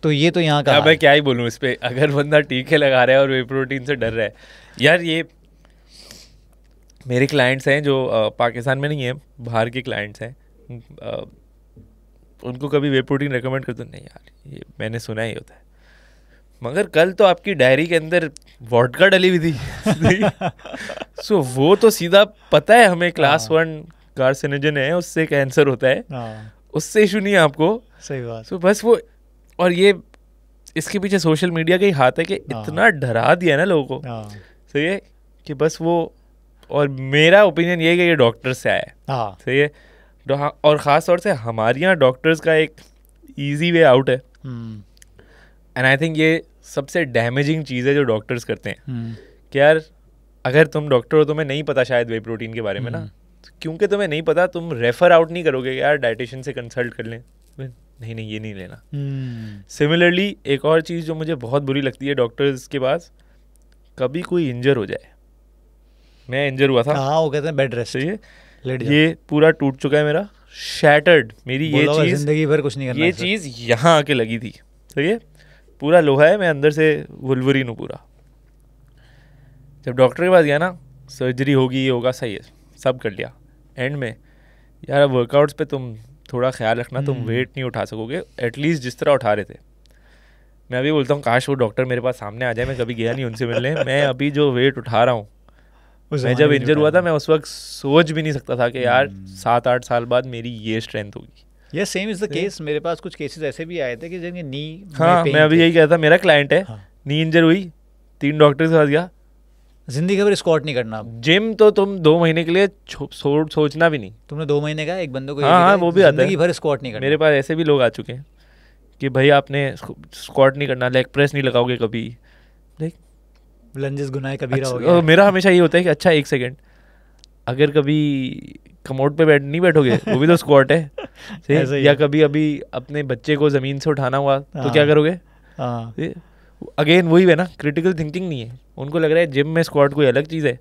तो ये तो यहाँ का, मैं क्या ही बोलूँ इस पर। अगर बंदा टीके लगा रहा है और वे प्रोटीन से डर रहा है, यार ये मेरे क्लाइंट्स हैं जो पाकिस्तान में नहीं है, बाहर के क्लाइंट्स हैं, उनको कभी वे प्रोटीन रिकमेंड कर दो, नहीं यार ये मैंने सुना ही होता है, मगर कल तो आपकी डायरी के अंदर वोडका डली हुई थी। सो वो तो सीधा पता है हमें क्लास 1 कार्सिनोजन है, उससे कैंसर होता है, उससे इशू नहीं है आपको। सही बात। सो बस वो, और ये इसके पीछे सोशल मीडिया का ही हाथ है कि इतना डरा दिया ना लोगों को। सही है कि बस वो, और मेरा ओपिनियन ये है कि ये डॉक्टर्स से आया है। सही है, और ख़ास तौर से हमारे यहाँ डॉक्टर्स का एक ईजी वे आउट है, एंड आई थिंक ये सबसे डैमेजिंग चीज़ है जो डॉक्टर्स करते हैं कि यार अगर तुम डॉक्टर हो, तुम्हें नहीं पता शायद वे प्रोटीन के बारे में ना, क्योंकि तुम्हें नहीं पता, तुम रेफर आउट नहीं करोगे यार डाइटिशियन से कंसल्ट कर लें, नहीं ये नहीं लेना। सिमिलरली एक और चीज़ जो मुझे बहुत बुरी लगती है डॉक्टर्स के पास, कभी कोई इंजर हो जाए, मैं इंजर हुआ था, हाँ वो कहते हैं बेड रेस्ट, ये पूरा टूट चुका है मेरा, शैटर्ड, मेरी ये चीज़ जिंदगी भर कुछ नहीं करना, ये चीज़ यहाँ आके लगी थी। सही है, पूरा लोहा है, मैं अंदर से वुल्वरीन हूँ पूरा। जब डॉक्टर के पास गया ना, सर्जरी होगी, ये होगा, सही है, सब कर लिया। एंड में यार वर्कआउट्स पे तुम थोड़ा ख्याल रखना, तुम वेट नहीं उठा सकोगे एटलीस्ट जिस तरह उठा रहे थे। मैं अभी बोलता हूँ काश वो डॉक्टर मेरे पास सामने आ जाए, मैं कभी गया नहीं उनसे मिलने। मैं अभी जो वेट उठा रहा हूँ, मैं जब इंजर हुआ था मैं उस वक्त सोच भी नहीं सकता था कि यार 7-8 साल बाद मेरी ये स्ट्रेंथ होगी। ये सेम इज द केस, मेरे पास कुछ केसेस ऐसे भी आए थे कि जिनके नी, हाँ मैं अभी यही कहता था, मेरा क्लाइंट है, नी इंजर हुई, 3 डॉक्टर के पास गया, जिंदगी भर स्क्वाट नहीं करना। जिम तो तुम 2 महीने के लिए सोचना भी नहीं। तुमने 2 महीने का एक बंदे को, हाँ वो भी आता है, जिंदगी भर स्क्वाट नहीं करना। मेरे पास ऐसे भी लोग आ चुके हैं कि भाई आपने स्क्वाट नहीं करना, लेग प्रेस नहीं लगाओगे कभी, लंजेस गुनाह कबीरा हो गया। मेरा हमेशा ये होता है कि अच्छा 1 सेकंड, अगर कभी कमोड पे नहीं बैठोगे वो भी तो स्क्वाट है, सही, या कभी अभी अपने बच्चे को ज़मीन से उठाना हुआ तो क्या करोगे। अगेन वही है ना, क्रिटिकल थिंकिंग नहीं है, उनको लग रहा है जिम में स्क्वाट कोई अलग चीज़ है,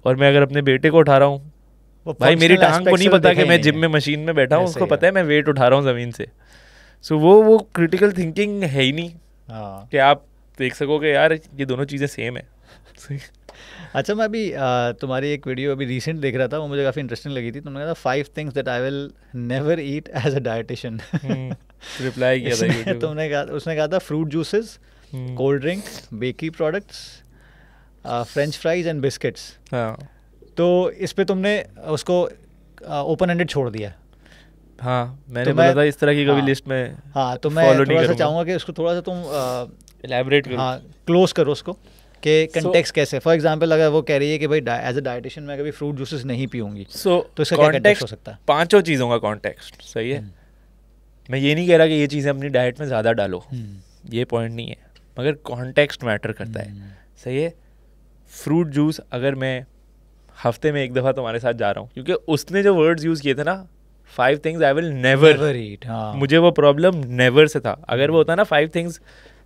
और मैं अगर अपने बेटे को उठा रहा हूँ, भाई मेरी टांग को नहीं पता कि मैं जिम में मशीन में बैठा हूँ, उसको पता है मैं वेट उठा रहा हूँ ज़मीन से। सो वो क्रिटिकल थिंकिंग है ही नहीं कि आप देख सको कि यार ये दोनों चीज़ें सेम है। अच्छा, मैं अभी तुम्हारी एक वीडियो अभी रिसेंट देख रहा था, वो मुझे काफ़ी इंटरेस्टिंग लगी थी। तुमने कहा था 5 things that I will never eat as a dietitian। Reply किया था तुमने कहा, उसने कहा था fruit juices, cold drink, bakery products, French fries and biscuits. हाँ, तो इस पे तुमने उसको ओपन एंडेड छोड़ दिया। हाँ, मैंने बोला था इस तरह की कभी लिस्ट में। हाँ, तो मैं थोड़ा सा चाहूँगा कि उसको थोड़ा सा तुम एलैबोरेट करो। हाँ, क्लोज करो उसको कि कंटेक्स्ट कैसे। फॉर एग्जांपल अगर वो कह रही है कि भाई एज अ डाइटिशियन मैं कभी फ्रूट जूसेस नहीं पीऊंगी, तो इसका क्या कंटेक्स्ट हो सकता है? 5 चीज़ों का कॉन्टेक्स्ट सही है। मैं ये नहीं कह रहा कि ये चीज़ें अपनी डाइट में ज़्यादा डालो, ये पॉइंट नहीं है, मगर कॉन्टेक्स्ट मैटर करता है। सही है। फ्रूट जूस अगर मैं हफ्ते में 1 दफ़ा तुम्हारे साथ जा रहा हूँ, क्योंकि उसने जो वर्ड्स यूज़ किए थे ना, 5 things I will never eat, मुझे वो प्रॉब्लम नेवर से था। अगर वो होता ना 5 things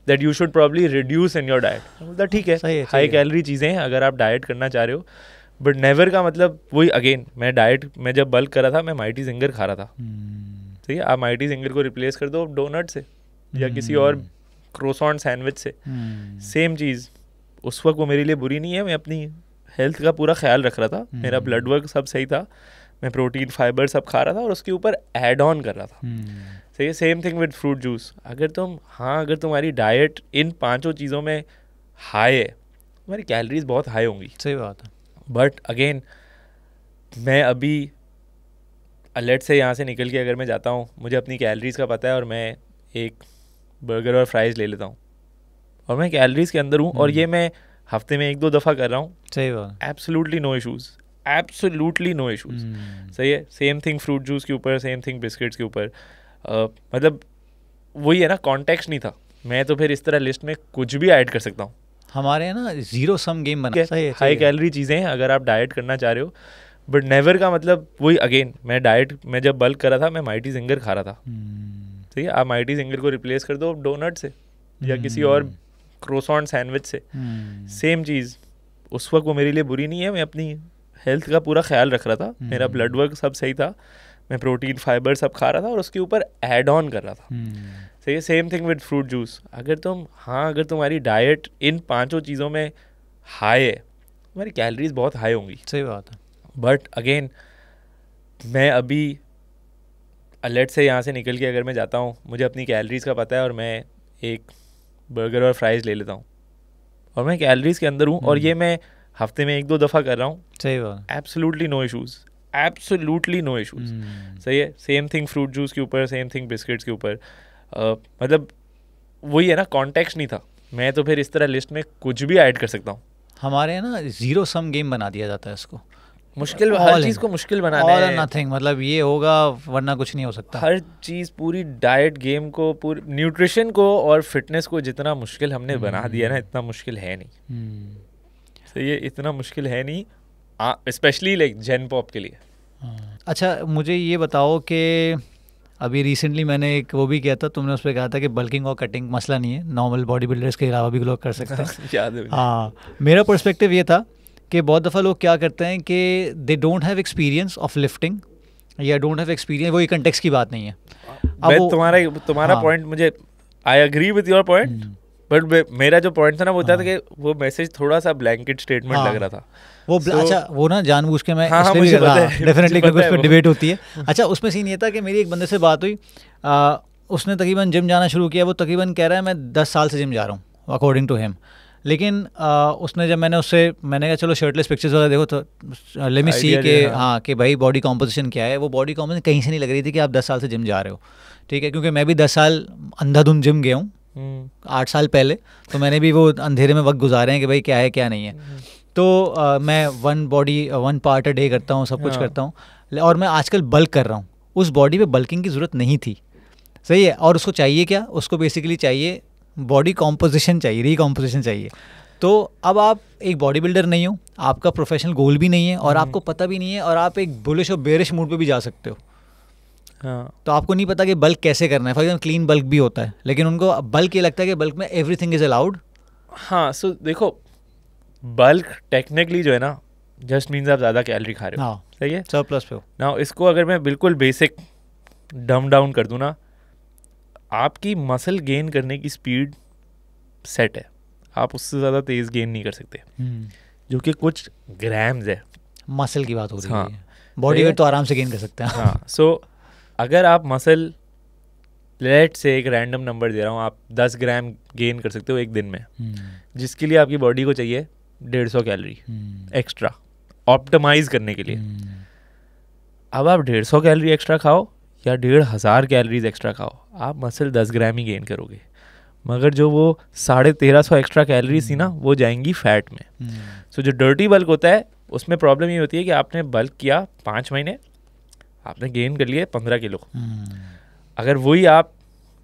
that you should probably reduce in your diet, मतलब ठीक है, हाई कैलोरी चीज़ें हैं अगर आप डाइट करना चाह रहे हो, बट नेवर का मतलब वही। अगेन मैं डाइट में जब बल्क करा था, मैं माइटी जिंगर खा रहा था। ठीक है, आप माइटी जिंगर को रिप्लेस कर दो डोनट से या किसी और क्रोसॉन सैंडविच से, सेम चीज़। उस वक्त वो मेरे लिए बुरी नहीं है, मैं अपनी हेल्थ का पूरा ख्याल रख रहा था, मेरा ब्लड वर्क सब सही था, मैं प्रोटीन फाइबर सब खा रहा था और उसके ऊपर ऐड ऑन कर रहा था। सही है। Same thing with fruit juice. अगर तुम्हारी डाइट इन 5 चीज़ों में हाई है, तुम्हारी कैलोरीज बहुत हाई होंगी। सही बात है। बट अगेन मैं अभी लेट से यहाँ से निकल के अगर मैं जाता हूँ, मुझे अपनी कैलोरीज का पता है और मैं एक बर्गर और फ्राइज़ ले लेता हूँ और मैं कैलोरीज के अंदर हूँ, और ये मैं हफ्ते में 1-2 दफ़ा कर रहा हूँ। सही बात। Absolutely no issues, absolutely no issues. सही है। सेम थिंग फ्रूट जूस के ऊपर, सेम थिंग बिस्किट्स के ऊपर। मतलब वही है ना, कॉन्टेक्स्ट नहीं था। मैं तो फिर इस तरह लिस्ट में कुछ भी ऐड कर सकता हूँ। हमारे यहाँ ना जीरो सम गेम बना। सही है। हाई कैलोरी चीज़ें हैं अगर आप डाइट करना चाह रहे हो, बट नेवर का मतलब वही। अगेन मैं डाइट में जब बल्क करा था, मैं माइटी जिंगर खा रहा था। ठीक है, आप माइटी जिंगर को रिप्लेस कर दो डोनट से या किसी और क्रोसॉन सैंडविच से, सेम चीज़। उस वक्त वो मेरे लिए बुरी नहीं है, मैं अपनी हेल्थ का पूरा ख्याल रख रहा था, मेरा ब्लड वर्क सब सही था, मैं प्रोटीन फाइबर सब खा रहा था और उसके ऊपर ऐड ऑन कर रहा था। सही है। Same thing with fruit juice. अगर तुम्हारी डाइट इन 5 चीज़ों में हाई है, तुम्हारी कैलोरीज बहुत हाई होंगी। सही बात है। बट अगेन मैं अभी लेट से यहाँ से निकल के अगर मैं जाता हूँ, मुझे अपनी कैलोरीज का पता है और मैं एक बर्गर और फ्राइज़ ले लेता हूँ और मैं कैलोरीज के अंदर हूँ, और ये मैं हफ्ते में 1-2 दफ़ा कर रहा हूँ। सही बात। Absolutely no issues, absolutely no issues. सही है। सेम थिंग फ्रूट जूस के ऊपर, सेम थिंग बिस्किट्स के ऊपर। मतलब वही है ना, कॉन्टेक्स्ट नहीं था। मैं तो फिर इस तरह लिस्ट में कुछ भी ऐड कर सकता हूँ। हमारे यहाँ ना जीरो सम गेम बना दिया जाता है इसको। मुश्किल, हर चीज़ को मुश्किल बनाना है। नथिंग, मतलब ये होगा वरना कुछ नहीं हो सकता। हर चीज़, पूरी डाइट गेम को, पूरी न्यूट्रिशन को और फिटनेस को जितना मुश्किल हमने बना दिया ना, इतना मुश्किल है नहीं। तो ये इतना मुश्किल है नहीं, स्पेशली लाइक जेन पॉप के लिए। अच्छा, मुझे ये बताओ कि अभी रिसेंटली मैंने एक वो भी किया था, तुमने उस पर कहा था कि बल्किंग और कटिंग मसला नहीं है, नॉर्मल बॉडी बिल्डर्स के अलावा भी लोग कर सकते हैं। याद है। हाँ, मेरा पर्सपेक्टिव ये था कि बहुत दफ़ा लोग क्या करते हैं कि they don't have experience of lifting या डोंट हैव एक्सपीरियंस, वही कंटेक्स्ट की बात नहीं है। अब तुम्हारा पॉइंट मुझे, I agree with your point, but मेरा जो पॉइंट था ना, वो था कि वो मैसेज थोड़ा सा ब्लैंकेट स्टेटमेंट लग रहा था वो। अच्छा, वो ना जानबूझ के मैं डेफिनेटली, क्योंकि उस पर डिबेट होती है। अच्छा, उसमें सीन ये था कि मेरी एक बंदे से बात हुई, उसने तकरीबन जिम जाना शुरू किया। वो तकरीबन कह रहा है मैं 10 साल से जिम जा रहा हूँ अकॉर्डिंग टू हिम। लेकिन उसने जब मैंने कहा चलो शर्टलेस पिक्चर्स वगैरह देखो, तो लेट मी सी के हाँ कि भाई बॉडी कॉम्पोजिशन क्या है। वो बॉडी कॉम्पोजिशन कहीं से नहीं लग रही थी कि आप 10 साल से जिम जा रहे हो। ठीक है, क्योंकि मैं भी 10 साल अंधाधुंध जिम गया हूँ 8 साल पहले, तो मैंने भी वो अंधेरे में वक्त गुजारे हैं कि भाई क्या है क्या नहीं है। तो मैं 1 पार्ट अ डे करता हूँ, सब कुछ करता हूँ, और मैं आजकल बल्क कर रहा हूँ। उस बॉडी पे बल्किंग की ज़रूरत नहीं थी। सही है। और उसको चाहिए क्या, उसको बेसिकली चाहिए बॉडी कॉम्पोजिशन चाहिए, रिकॉम्पोजिशन चाहिए। तो अब आप एक बॉडी बिल्डर नहीं हो, आपका प्रोफेशनल गोल भी नहीं है और आपको पता भी नहीं है, और आप एक बुलिश और बेरिश मूड पे भी जा सकते हो। हाँ। तो आपको नहीं पता कि बल्क कैसे करना है। फॉर एग्जाम्पल क्लीन बल्क भी होता है, लेकिन उनको बल्क ये लगता है कि बल्क में एवरीथिंग इज अलाउड। हाँ, सो देखो, बल्क टेक्निकली जो है ना, जस्ट मीन्स आप ज़्यादा कैलोरी खा रहे हो। हाँ, सही है, सरप्लस पे हो ना। इसको अगर मैं बिल्कुल बेसिक डम डाउन कर दूँ ना, आपकी मसल गेन करने की स्पीड सेट है, आप उससे ज़्यादा तेज़ गेन नहीं कर सकते, जो कि कुछ ग्राम्स है। मसल की बात हो रही है, बॉडी वेट तो आराम से गेन कर सकते हैं। हाँ, सो अगर आप मसल, लेट से एक रैंडम नंबर दे रहा हूँ, आप 10 ग्राम गेन कर सकते हो एक दिन में, जिसके लिए आपकी बॉडी को चाहिए 150 कैलोरी एक्स्ट्रा। ऑप्टिमाइज करने के लिए। अब आप 150 कैलोरी एक्स्ट्रा खाओ या 1500 कैलोरीज एक्स्ट्रा खाओ, आप मसल 10 ग्राम ही गेन करोगे, मगर जो वो 1350 एक्स्ट्रा कैलोरीज थी ना वो जाएंगी फैट में। सो जो डर्टी बल्क होता है उसमें प्रॉब्लम ये होती है कि आपने बल्क किया 5 महीने, आपने गेन कर लिए 15 किलो। अगर वही आप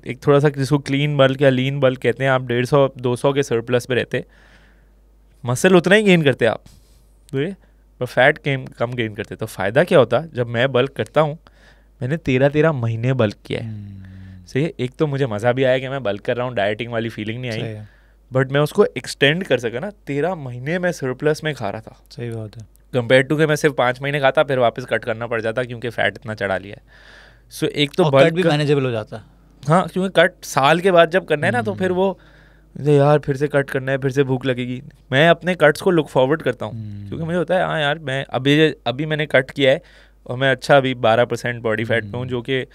एक थोड़ा सा जिसको क्लीन बल्क या लीन बल्क कहते हैं, आप 150-200 के सरप्लस पे रहते, मसल उतना ही गेन करते आप, तो फैट कम गेन करते। तो फ़ायदा क्या होता, जब मैं बल्क करता हूँ, मैंने 13 महीने बल्क किया है, सही है। एक तो मुझे मज़ा भी आया कि मैं बल्क कर रहा हूँ, डाइटिंग वाली फीलिंग नहीं आई, बट मैं उसको एक्सटेंड कर सका ना। 13 महीने में सरप्लस में खा रहा था, सही बात है, कंपेयर टू कि मैं सिर्फ 5 महीने खाता फिर वापस कट करना पड़ जाता क्योंकि फैट इतना चढ़ा लिया है। सो एक तो बल्क भी मैनेजेबल हो जाता। हाँ, क्योंकि कट साल के बाद जब करना है ना तो फिर वो यार फिर से कट करना है, फिर से भूख लगेगी। मैं अपने कट्स को लुक फॉरवर्ड करता हूँ क्योंकि मुझे होता है हाँ यार मैं अभी मैंने कट किया है और मैं अच्छा अभी 12% बॉडी फैट पे हूँ, जो कि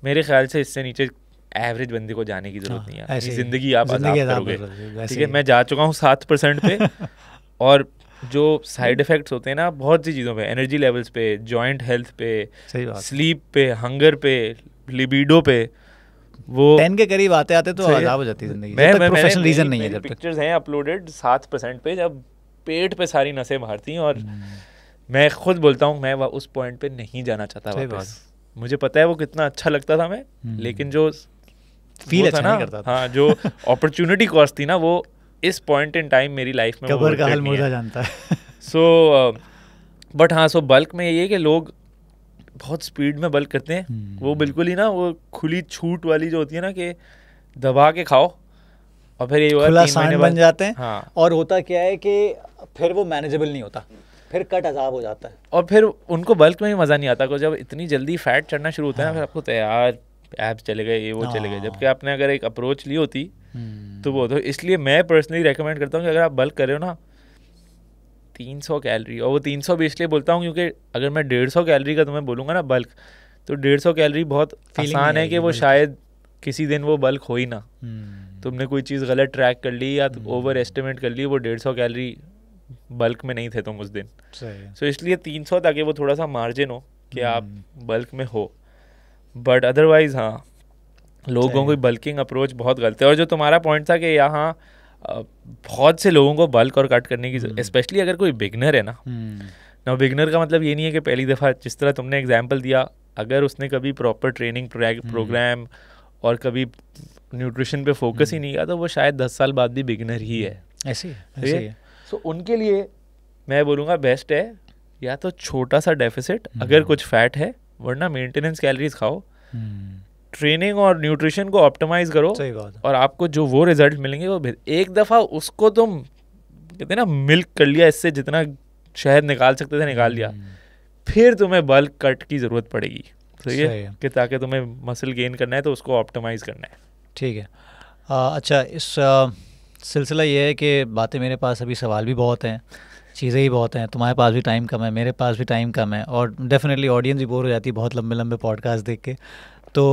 मेरे ख्याल से इससे नीचे एवरेज बंदे को जाने की जरूरत नहीं है। जिंदगी आप आजाद करोगे, ठीक है। मैं जा चुका हूँ 7% पे और जो साइड इफेक्ट्स होते हैं ना बहुत सी चीज़ों पे, एनर्जी लेवल्स पे, जॉइंट हेल्थ पे, स्लीप पे, हंगर पे, लिबिडो पे, वो 10 के करीब आते आते तो अजाब हो जाती है जिंदगी। मैं प्रोफेशनल रीजन नहीं है, जब पिक्चर्स हैं अपलोडेड 7% पे, जब पेट पे सारी नसें बाहर थी और मैं खुद बोलता हूँ मैं उस पॉइंट पे नहीं जाना चाहता वापस। मुझे पता है वो कितना अच्छा लगता था मैं, लेकिन जो फील अच्छा नहीं करता था। हाँ, जो अपॉर्चुनिटी कॉस्ट थी ना वो इस पॉइंट इन टाइम मेरी लाइफ में कबर का हाल मुर्दा जानता है। सो बट हाँ, सो बल्क में ये है कि लोग बहुत स्पीड में बल्क करते हैं। वो बिल्कुल ही ना वो खुली छूट वाली जो होती है ना कि दबा के खाओ और फिर ये खुला सांड बन जाते हैं। हाँ, और होता क्या है कि फिर वो मैनेजेबल नहीं होता, फिर कट अजाब हो जाता है और फिर उनको बल्क में भी मज़ा नहीं आता। को जब इतनी जल्दी फैट चढ़ना शुरू होता है ना, फिर आपको तैयार एब्स चले गए, ये वो चले गए, जबकि आपने अगर एक अप्रोच ली होती तो वो। तो इसलिए मैं पर्सनली रेकमेंड करता हूँ कि अगर आप बल्क कर रहे हो ना 300 कैलोरी, और वो 300 भी इसलिए बोलता हूँ क्योंकि अगर मैं 150 कैलोरी का तुम्हें बोलूँगा ना बल्क, तो 150 कैलोरी बहुत आसान है कि वो शायद किसी दिन वो बल्क हो ही ना। तुमने कोई चीज़ गलत ट्रैक कर ली या ओवर एस्टिमेट कर ली, वो 150 कैलोरी बल्क में नहीं थे तुम उस दिन। सो इसलिए 300 ताकि वो थोड़ा सा मार्जिन हो कि आप बल्क में हो। बट अदरवाइज हाँ, लोगों को बल्किंग अप्रोच बहुत गलत है। और जो तुम्हारा पॉइंट था कि यहाँ बहुत से लोगों को बल्क और कट करने की, स्पेशली अगर कोई बिगनर है ना बिगनर का मतलब ये नहीं है कि पहली दफ़ा, जिस तरह तुमने एग्जांपल दिया, अगर उसने कभी प्रॉपर ट्रेनिंग प्रोग्राम और कभी न्यूट्रिशन पे फोकस ही नहीं किया तो वो शायद 10 साल बाद भी बिगनर ही है। ऐसे ही। सो उनके लिए मैं बोलूँगा बेस्ट है या तो छोटा सा डेफिसिट अगर कुछ फैट है, वरना मेंटेनेंस कैलोरीज खाओ, ट्रेनिंग और न्यूट्रिशन को ऑप्टिमाइज करो, और आपको जो वो रिजल्ट मिलेंगे वो एक दफ़ा उसको तुम कहते हैं ना मिल्क कर लिया, इससे जितना शहद निकाल सकते थे निकाल लिया, फिर तुम्हें बल्क कट की ज़रूरत पड़ेगी। सही है कि ताकि तुम्हें मसल गेन करना है तो उसको ऑप्टिमाइज करना है। ठीक है। अच्छा, इस सिलसिला ये है कि बातें मेरे पास अभी सवाल भी बहुत हैं, चीज़ें ही बहुत हैं, तुम्हारे पास भी टाइम कम है, मेरे पास भी टाइम कम है, और डेफिनेटली ऑडियंस भी बोर हो जाती है बहुत लंबे लंबे पॉडकास्ट देख के। तो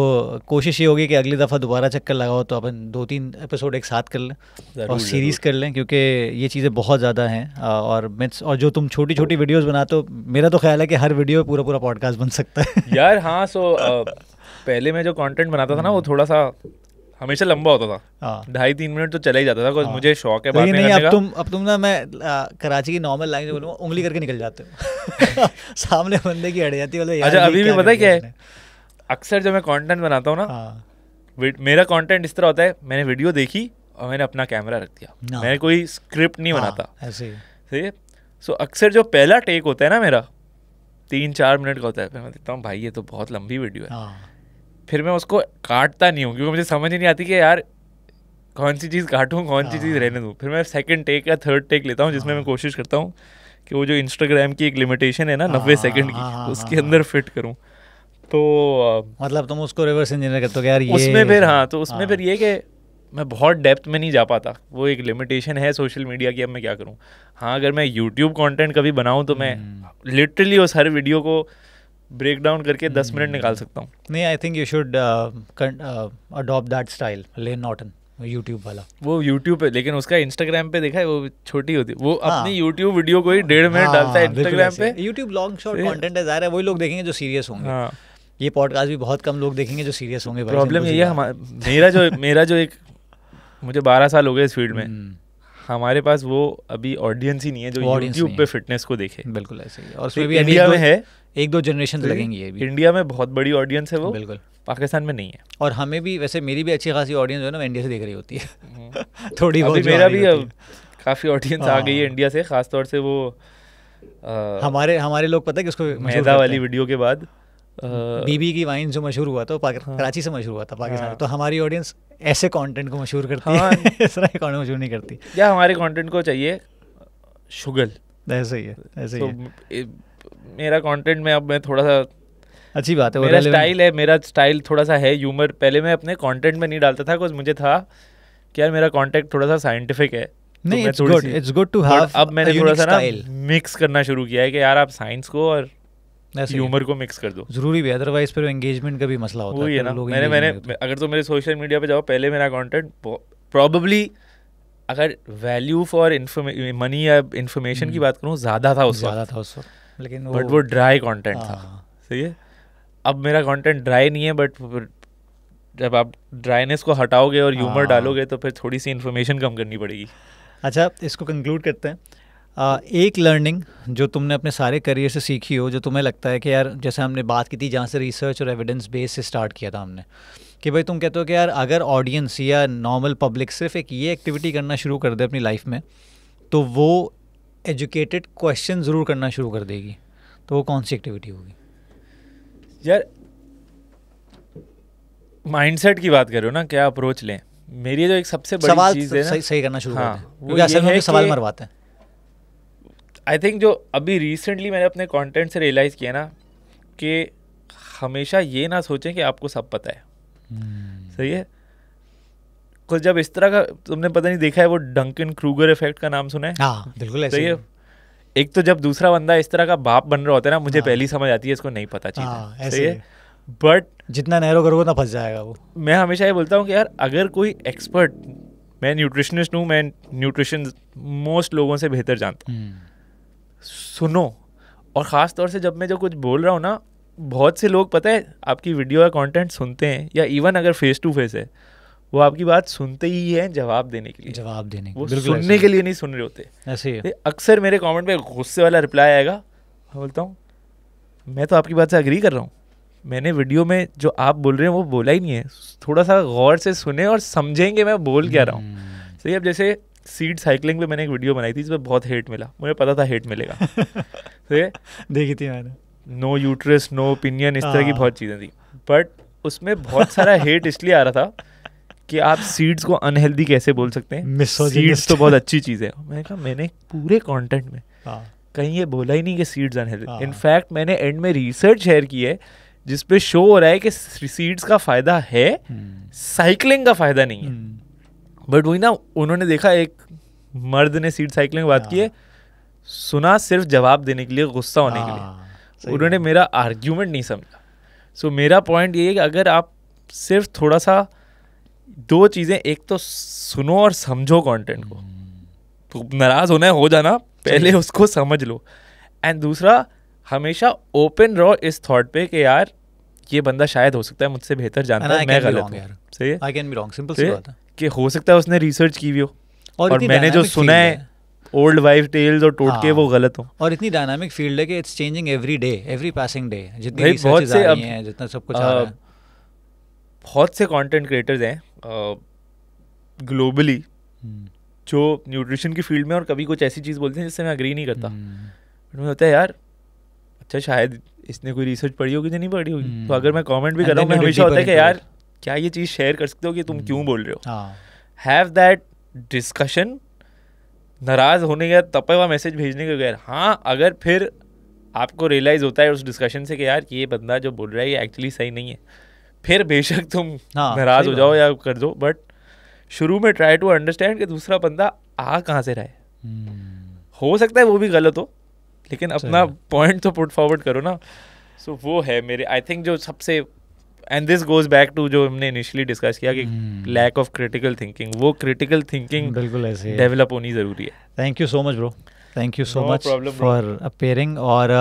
कोशिश ये होगी कि अगली दफ़ा दोबारा चक्कर लगाओ तो अपन 2-3 एपिसोड एक साथ कर लें और सीरीज़ कर लें, क्योंकि ये चीज़ें बहुत ज़्यादा हैं। और मिथ्स, और जो तुम छोटी छोटी वीडियोस बनाते हो, मेरा तो ख्याल है कि हर वीडियो पूरा पूरा पॉडकास्ट बन सकता है यार। हाँ, सो पहले मैं जो कंटेंट बनाता था ना वो थोड़ा सा हमेशा लंबा होता था, 2.5-3 मिनट तो चला ही जाता था, क्योंकि मुझे शौक है बात करने का। अब तुम ना, मैं कराची की नॉर्मल लैंग्वेज बोलूँगा, उंगली करके निकल जाते हो सामने बंदे की अड़ जाती है। अच्छा, अभी भी पता है क्या है, अक्सर जब मैं कंटेंट बनाता हूँ ना, मेरा कंटेंट इस तरह होता है, मैंने वीडियो देखी और मैंने अपना कैमरा रख दिया, मैं कोई स्क्रिप्ट नहीं बनाता, ऐसे सही है। सो अक्सर जो पहला टेक होता है ना मेरा 3-4 मिनट का होता है, फिर मैं देखता हूँ भाई ये तो बहुत लंबी वीडियो है, फिर मैं उसको काटता नहीं हूँ क्योंकि मुझे समझ ही नहीं आती कि यार कौन सी चीज़ काटूँ कौन सी चीज़ रहने दूँ। फिर मैं सेकंड टेक या थर्ड टेक लेता हूँ, जिसमें मैं कोशिश करता हूँ कि वो जो इंस्टाग्राम की एक लिमिटेशन है ना 90 सेकंड की, उसके अंदर फिट करूँ। तो मतलब तुम उसको रिवर्स इंजीनियर करते हो यार ये उसमें फिर। हाँ, तो उसमें फिर ये कि मैं बहुत डेप्थ में नहीं जा पाता, वो एक लिमिटेशन है सोशल मीडिया की। अब मैं क्या करूँ। हाँ, अगर मैं यूट्यूब कंटेंट कभी बनाऊँ तो मैं लिटरली उस हर वीडियो को ब्रेक डाउन करके 10 मिनट निकाल सकता हूँ। नहीं, I think you should adopt that style, lane Norton. YouTube वाला, वो यूट्यूब पे, लेकिन उसका इंस्टाग्राम पे देखा है वो छोटी होती है, वो अपनी यूट्यूब वीडियो को ही 1.5 मिनट डालता है इंस्टाग्राम पे। यूट्यूब लॉन्ग शॉर्ट कंटेंट है, ज़ाहिर है वही लोग देखेंगे जो सीरियस होंगे। ये पॉडकास्ट भी बहुत कम लोग देखेंगे जो सीरियस होंगे। प्रॉब्लम यही है, मेरा जो एक, मुझे 12 साल हो गए इस फील्ड में, हमारे पास वो अभी ऑडियंस ही नहीं है जो यूट्यूब पे फिटनेस को देखे। बिल्कुल ऐसे ही, और उसमें भी इंडिया में है, 1-2 जनरेशन लगेंगी। ये भी इंडिया में बहुत बड़ी ऑडियंस है वो, बिल्कुल, पाकिस्तान में नहीं है। और हमें भी वैसे, मेरी भी अच्छी खासी ऑडियंस जो है ना इंडिया से देख रही होती है थोड़ी बहुत। मेरा भी काफ़ी ऑडियंस आ गई है इंडिया से, खासतौर से वो हमारे लोग पता है किसको, मैदा वाली वीडियो के बाद बीबी की वाइन जो मशहूर हुआ था, कराची से मशहूर हुआ था पाकिस्तान। तो हमारी ऑडियंस ऐसे कंटेंट को मशहूर करती है, इस तरह के कंटेंट मशहूर नहीं करती। या हमारे कंटेंट को चाहिए शुगर, ऐसे ही है, ऐसे ही है। मेरा कंटेंट में अब मैं थोड़ा सा, अच्छी बात है, मेरा स्टाइल थोड़ा सा है ह्यूमर। पहले मैं अपने कंटेंट में नहीं डालता था, कुछ मुझे था कि यार मेरा कंटेंट थोड़ा सा साइंटिफिक है, नहीं, इट्स गुड टू हैव। अब मैंने थोड़ा सा ना मिक्स करना शुरू किया है कि यार आप साइंस को और ह्यूमर को मिक्स कर दो, जरूरी भी है, अदरवाइज फिर एंगेजमेंट का भी मसला होता है। वही है ना, मैंने अगर तो मेरे सोशल मीडिया पे जाओ, पहले मेरा कंटेंट प्रॉबली, अगर वैल्यू फॉर मनी या इन्फॉर्मेशन की बात करूँ, ज़्यादा था उस वक्त, लेकिन बट वो ड्राई कंटेंट था। सही है, अब मेरा कंटेंट ड्राई नहीं है, बट जब आप ड्राइनेस को हटाओगे और ह्यूमर डालोगे तो फिर थोड़ी सी इन्फॉर्मेशन कम करनी पड़ेगी। अच्छा, इसको कंक्लूड करते हैं। एक लर्निंग जो तुमने अपने सारे करियर से सीखी हो, जो तुम्हें लगता है कि यार, जैसे हमने बात की थी जहाँ से रिसर्च और एविडेंस बेस से स्टार्ट किया था हमने, कि भाई तुम कहते हो कि यार अगर ऑडियंस या नॉर्मल पब्लिक सिर्फ एक ये एक्टिविटी करना शुरू कर दे अपनी लाइफ में, तो वो एजुकेटेड क्वेश्चन ज़रूर करना शुरू कर देगी। तो वो कौन सी एक्टिविटी होगी? यार माइंडसेट की बात कर रहे हो ना, क्या अप्रोच लें? मेरी जो एक सबसे बड़ी चीज़ है ना, सही करना शुरू कर दें, क्योंकि असल में सवाल मरवाते हैं। आई थिंक जो अभी रिसेंटली मैंने अपने कंटेंट से रियलाइज़ किया ना, कि हमेशा ये ना सोचें कि आपको सब पता है। सही है, कुछ जब इस तरह का, तुमने पता नहीं देखा है वो डंकन क्रूगर इफेक्ट का नाम सुना है? हाँ, बिल्कुल ऐसे ही है। एक तो जब दूसरा बंदा इस तरह का बाप बन रहा होता है ना, मुझे पहली समझ आती है इसको नहीं पता चीज़। सही है, बट जितना नैरो करोगे ना फंस जाएगा वो। मैं हमेशा ये बोलता हूँ कि यार अगर कोई एक्सपर्ट, मैं न्यूट्रिशनिस्ट हूँ, मैं न्यूट्रिशन मोस्ट लोगों से बेहतर जानता हूँ, सुनो। और ख़ास तौर से जब मैं जो कुछ बोल रहा हूँ ना, बहुत से लोग पता है आपकी वीडियो या कंटेंट सुनते हैं, या इवन अगर फेस टू फेस है, वो आपकी बात सुनते ही हैं जवाब देने के लिए, वो सुनने के लिए नहीं सुन रहे होते। ऐसे ही अक्सर मेरे कमेंट में गुस्से वाला रिप्लाई आएगा, मैं बोलता हूँ मैं तो आपकी बात से एग्री कर रहा हूँ, मैंने वीडियो में जो आप बोल रहे हैं वो बोला ही नहीं है, थोड़ा सा गौर से सुने और समझेंगे मैं बोल क्या रहा हूँ। सही, अब जैसे सीड साइकिलिंग पे मैंने एक वीडियो बनाई थी, इसमें बहुत हेट मिला, मुझे पता था हेट मिलेगा। देखी थी मैंने, नो यूट्रस नो ओपिनियन, इस तरह की बहुत चीज़ें थी, बट उसमें बहुत सारा हेट इसलिए आ रहा था कि आप सीड्स को अनहेल्दी कैसे बोल सकते हैं, सीड्स तो बहुत अच्छी चीज़ है। मैंने कहा मैंने पूरे कंटेंट में कहीं ये बोला ही नहीं कि सीड्स अनहेल्दी। इनफैक्ट मैंने एंड में रिसर्च शेयर की है जिस पे शो हो रहा है कि सीड्स का फ़ायदा है, साइकिलिंग का फ़ायदा नहीं है। बट वही ना, उन्होंने देखा एक मर्द ने सीड साइकिलिंग की बात की है, सुना सिर्फ जवाब देने के लिए, गुस्सा होने के लिए, उन्होंने मेरा आर्ग्यूमेंट नहीं समझा। सो मेरा पॉइंट ये है कि अगर आप सिर्फ थोड़ा सा दो चीज़ें, एक तो सुनो और समझो कंटेंट को, तो नाराज़ होना है हो जाना, पहले उसको समझ लो, एंड दूसरा हमेशा ओपन रहो इस थॉट पे कि यार ये बंदा शायद हो सकता है मुझसे बेहतर जानता है, मैं गलत हूँ। सही है, I can be wrong, simple सी बात है कि हो सकता है उसने रिसर्च की भी हो और मैंने जो सुना है ओल्ड वाइफ टेल्स और टोटके वो गलत हो। और इतनी डायनामिक फील्ड है कि it's changing every day, every passing day, जितनी रिसर्चेस आ रही हैं, जितना सब कुछ आ रहा है। बहुत से कंटेंट क्रिएटर्स हैं ग्लोबली जो न्यूट्रिशन की फील्ड में और कभी कुछ ऐसी चीज़ बोलते हैं जिससे मैं एग्री नहीं करता, बट मुझे होता है यार अच्छा शायद इसने कोई रिसर्च पढ़ी होगी या नहीं पढ़ी होगी, तो अगर मैं कमेंट भी कर रहा हूँ, मैं हमेशा होता है कि यार क्या ये चीज़ शेयर कर सकते हो कि तुम क्यों बोल रहे हो, हैव दैट डिस्कशन, नाराज़ होने या तपा हुआ मैसेज भेजने के बगैर। हाँ, अगर फिर आपको रियलाइज़ होता है उस डिस्कशन से कि यार ये बंदा जो बोल रहा है ये एक्चुअली सही नहीं है, फिर बेशक तुम नाराज़ हो जाओ या कर दो, बट शुरू में ट्राई टू अंडरस्टैंड कि दूसरा बंदा आ कहाँ से रहा है। हो सकता है वो भी गलत हो, लेकिन अपना पॉइंट तो पुट फॉरवर्ड करो ना। सो वो है मेरे, आई थिंक जो सबसे and this goes back to जो हमने इनिशियली डिस्कस किया कि लैक ऑफ क्रिटिकल थिंकिंग, वो क्रिटिकल थिंकिंग बिल्कुल ऐसे डेवलप होनी ज़रूरी है. Thank you so much bro, thank you so much for appearing. और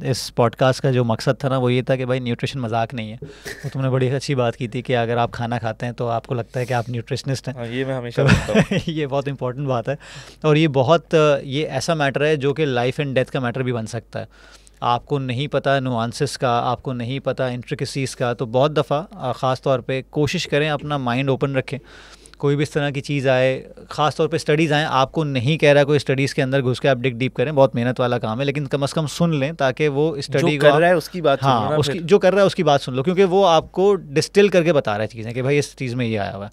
इस पॉडकास्ट का जो मकसद था ना वो ये था कि भाई न्यूट्रिशन मजाक नहीं है. वो तुमने बड़ी अच्छी बात की थी कि अगर आप खाना खाते हैं तो आपको लगता है कि आप न्यूट्रिशनिस्ट हैं. ये मैं हमेशा बोलता हूँ. ये बहुत इंपॉर्टेंट बात है और ये ऐसा मैटर है जो कि लाइफ एंड डेथ का मैटर भी बन सकता है. आपको नहीं पता नुआंसेस का, आपको नहीं पता इंट्रिकेसीज़ का, तो बहुत दफ़ा ख़ास तौर पे कोशिश करें अपना माइंड ओपन रखें. कोई भी इस तरह की चीज़ आए, ख़ास तौर पे स्टडीज़ आएँ, आपको नहीं कह रहा कोई स्टडीज़ के अंदर घुस के आप डिग डीप करें, बहुत मेहनत वाला काम है, लेकिन कम से कम सुन लें ताकि वो स्टडी कर रहा है उसकी बात, हाँ उसकी जो कर रहा है उसकी बात सुन लो, क्योंकि वो आपको डिस्टिल करके बता रहा है चीज़ें कि भाई इस चीज़ में ये आया हुआ है.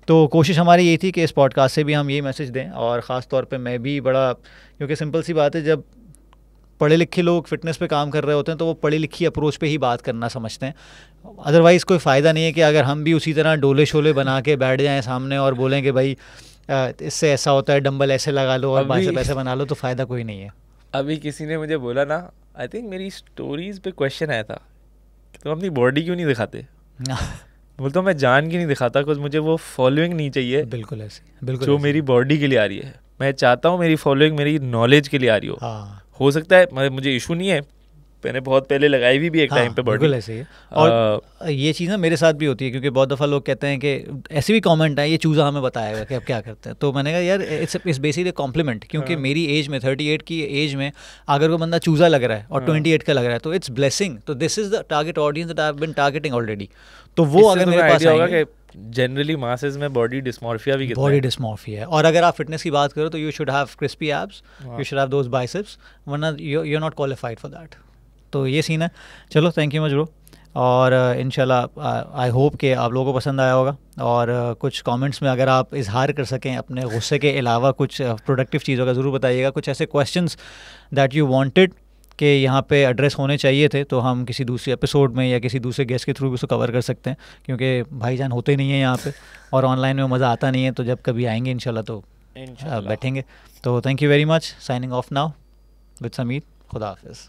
तो कोशिश हमारी यही थी कि इस पॉडकास्ट से भी हम यही मैसेज दें. और ख़ास तौर पे मैं भी बड़ा, क्योंकि सिंपल सी बात है, जब पढ़े लिखे लोग फिटनेस पे काम कर रहे होते हैं तो वो पढ़ी लिखी अप्रोच पे ही बात करना समझते हैं. अदरवाइज़ कोई फ़ायदा नहीं है कि अगर हम भी उसी तरह डोले शोले बना के बैठ जाएं सामने और बोलें कि भाई इससे ऐसा होता है, डंबल ऐसे लगा लो और बाइसेप ऐसे बना लो, तो फ़ायदा कोई नहीं है. अभी किसी ने मुझे बोला ना, आई थिंक मेरी स्टोरीज़ पे क्वेश्चन आया था कि तुम अपनी बॉडी क्यों नहीं दिखाते. बोलता हूँ मैं जान के नहीं दिखाता, कुछ मुझे वो फॉलोइंग नहीं चाहिए. बिल्कुल ऐसे, बिल्कुल जो मेरी बॉडी के लिए आ रही है. मैं चाहता हूँ मेरी फॉलोइंग मेरी नॉलेज के लिए आ रही हो. हो सकता है, मतलब मुझे इशू नहीं है, मैंने बहुत पहले लगाई भी एक टाइम पे बॉडी. बिल्कुल ऐसे ही है. और ये चीज़ ना मेरे साथ भी होती है, क्योंकि बहुत दफ़ा लोग कहते हैं कि ऐसे भी कमेंट है, ये चूज़ा हमें बताएगा कि अब क्या करते हैं. तो मैंने कहा यार इट्स बेसिकली कॉम्प्लीमेंट, क्योंकि मेरी एज में 38 की एज में अगर वो बंदा चूज़ा लग रहा है और 28 का लग रहा है तो इट्स ब्लेसिंग. तो this is the target audience that I have been targeting already. तो वो अगर मेरे पास आएंगे, जनरली मासेस में बॉडी डिस्मॉर्फिया भी कितना है. बॉडी डिस्मॉर्फिया है. और अगर आप फिटनेस की बात करो तो you should have crispy abs, you should have those biceps, वरना you are not qualified for that. तो ये सीन है. चलो थैंक यू मच ब्रो. और इंशाल्लाह आई होप कि आप लोगों को पसंद आया होगा. और कुछ कमेंट्स में अगर आप इजहार कर सकें अपने गुस्से के अलावा कुछ प्रोडक्टिव चीज़ों का ज़रूर बताइएगा. कुछ ऐसे क्वेश्चंस दैट यू वांटेड कि यहाँ पे एड्रेस होने चाहिए थे, तो हम किसी दूसरे एपिसोड में या किसी दूसरे गेस्ट के थ्रू भी उसको कवर कर सकते हैं, क्योंकि भाईजान होते नहीं हैं यहाँ पे और ऑनलाइन में मज़ा आता नहीं है. तो जब कभी आएंगे इंशाल्लाह तो बैठेंगे. तो thank you very much. Signing off now with Sameer. खुदा हाफिज़.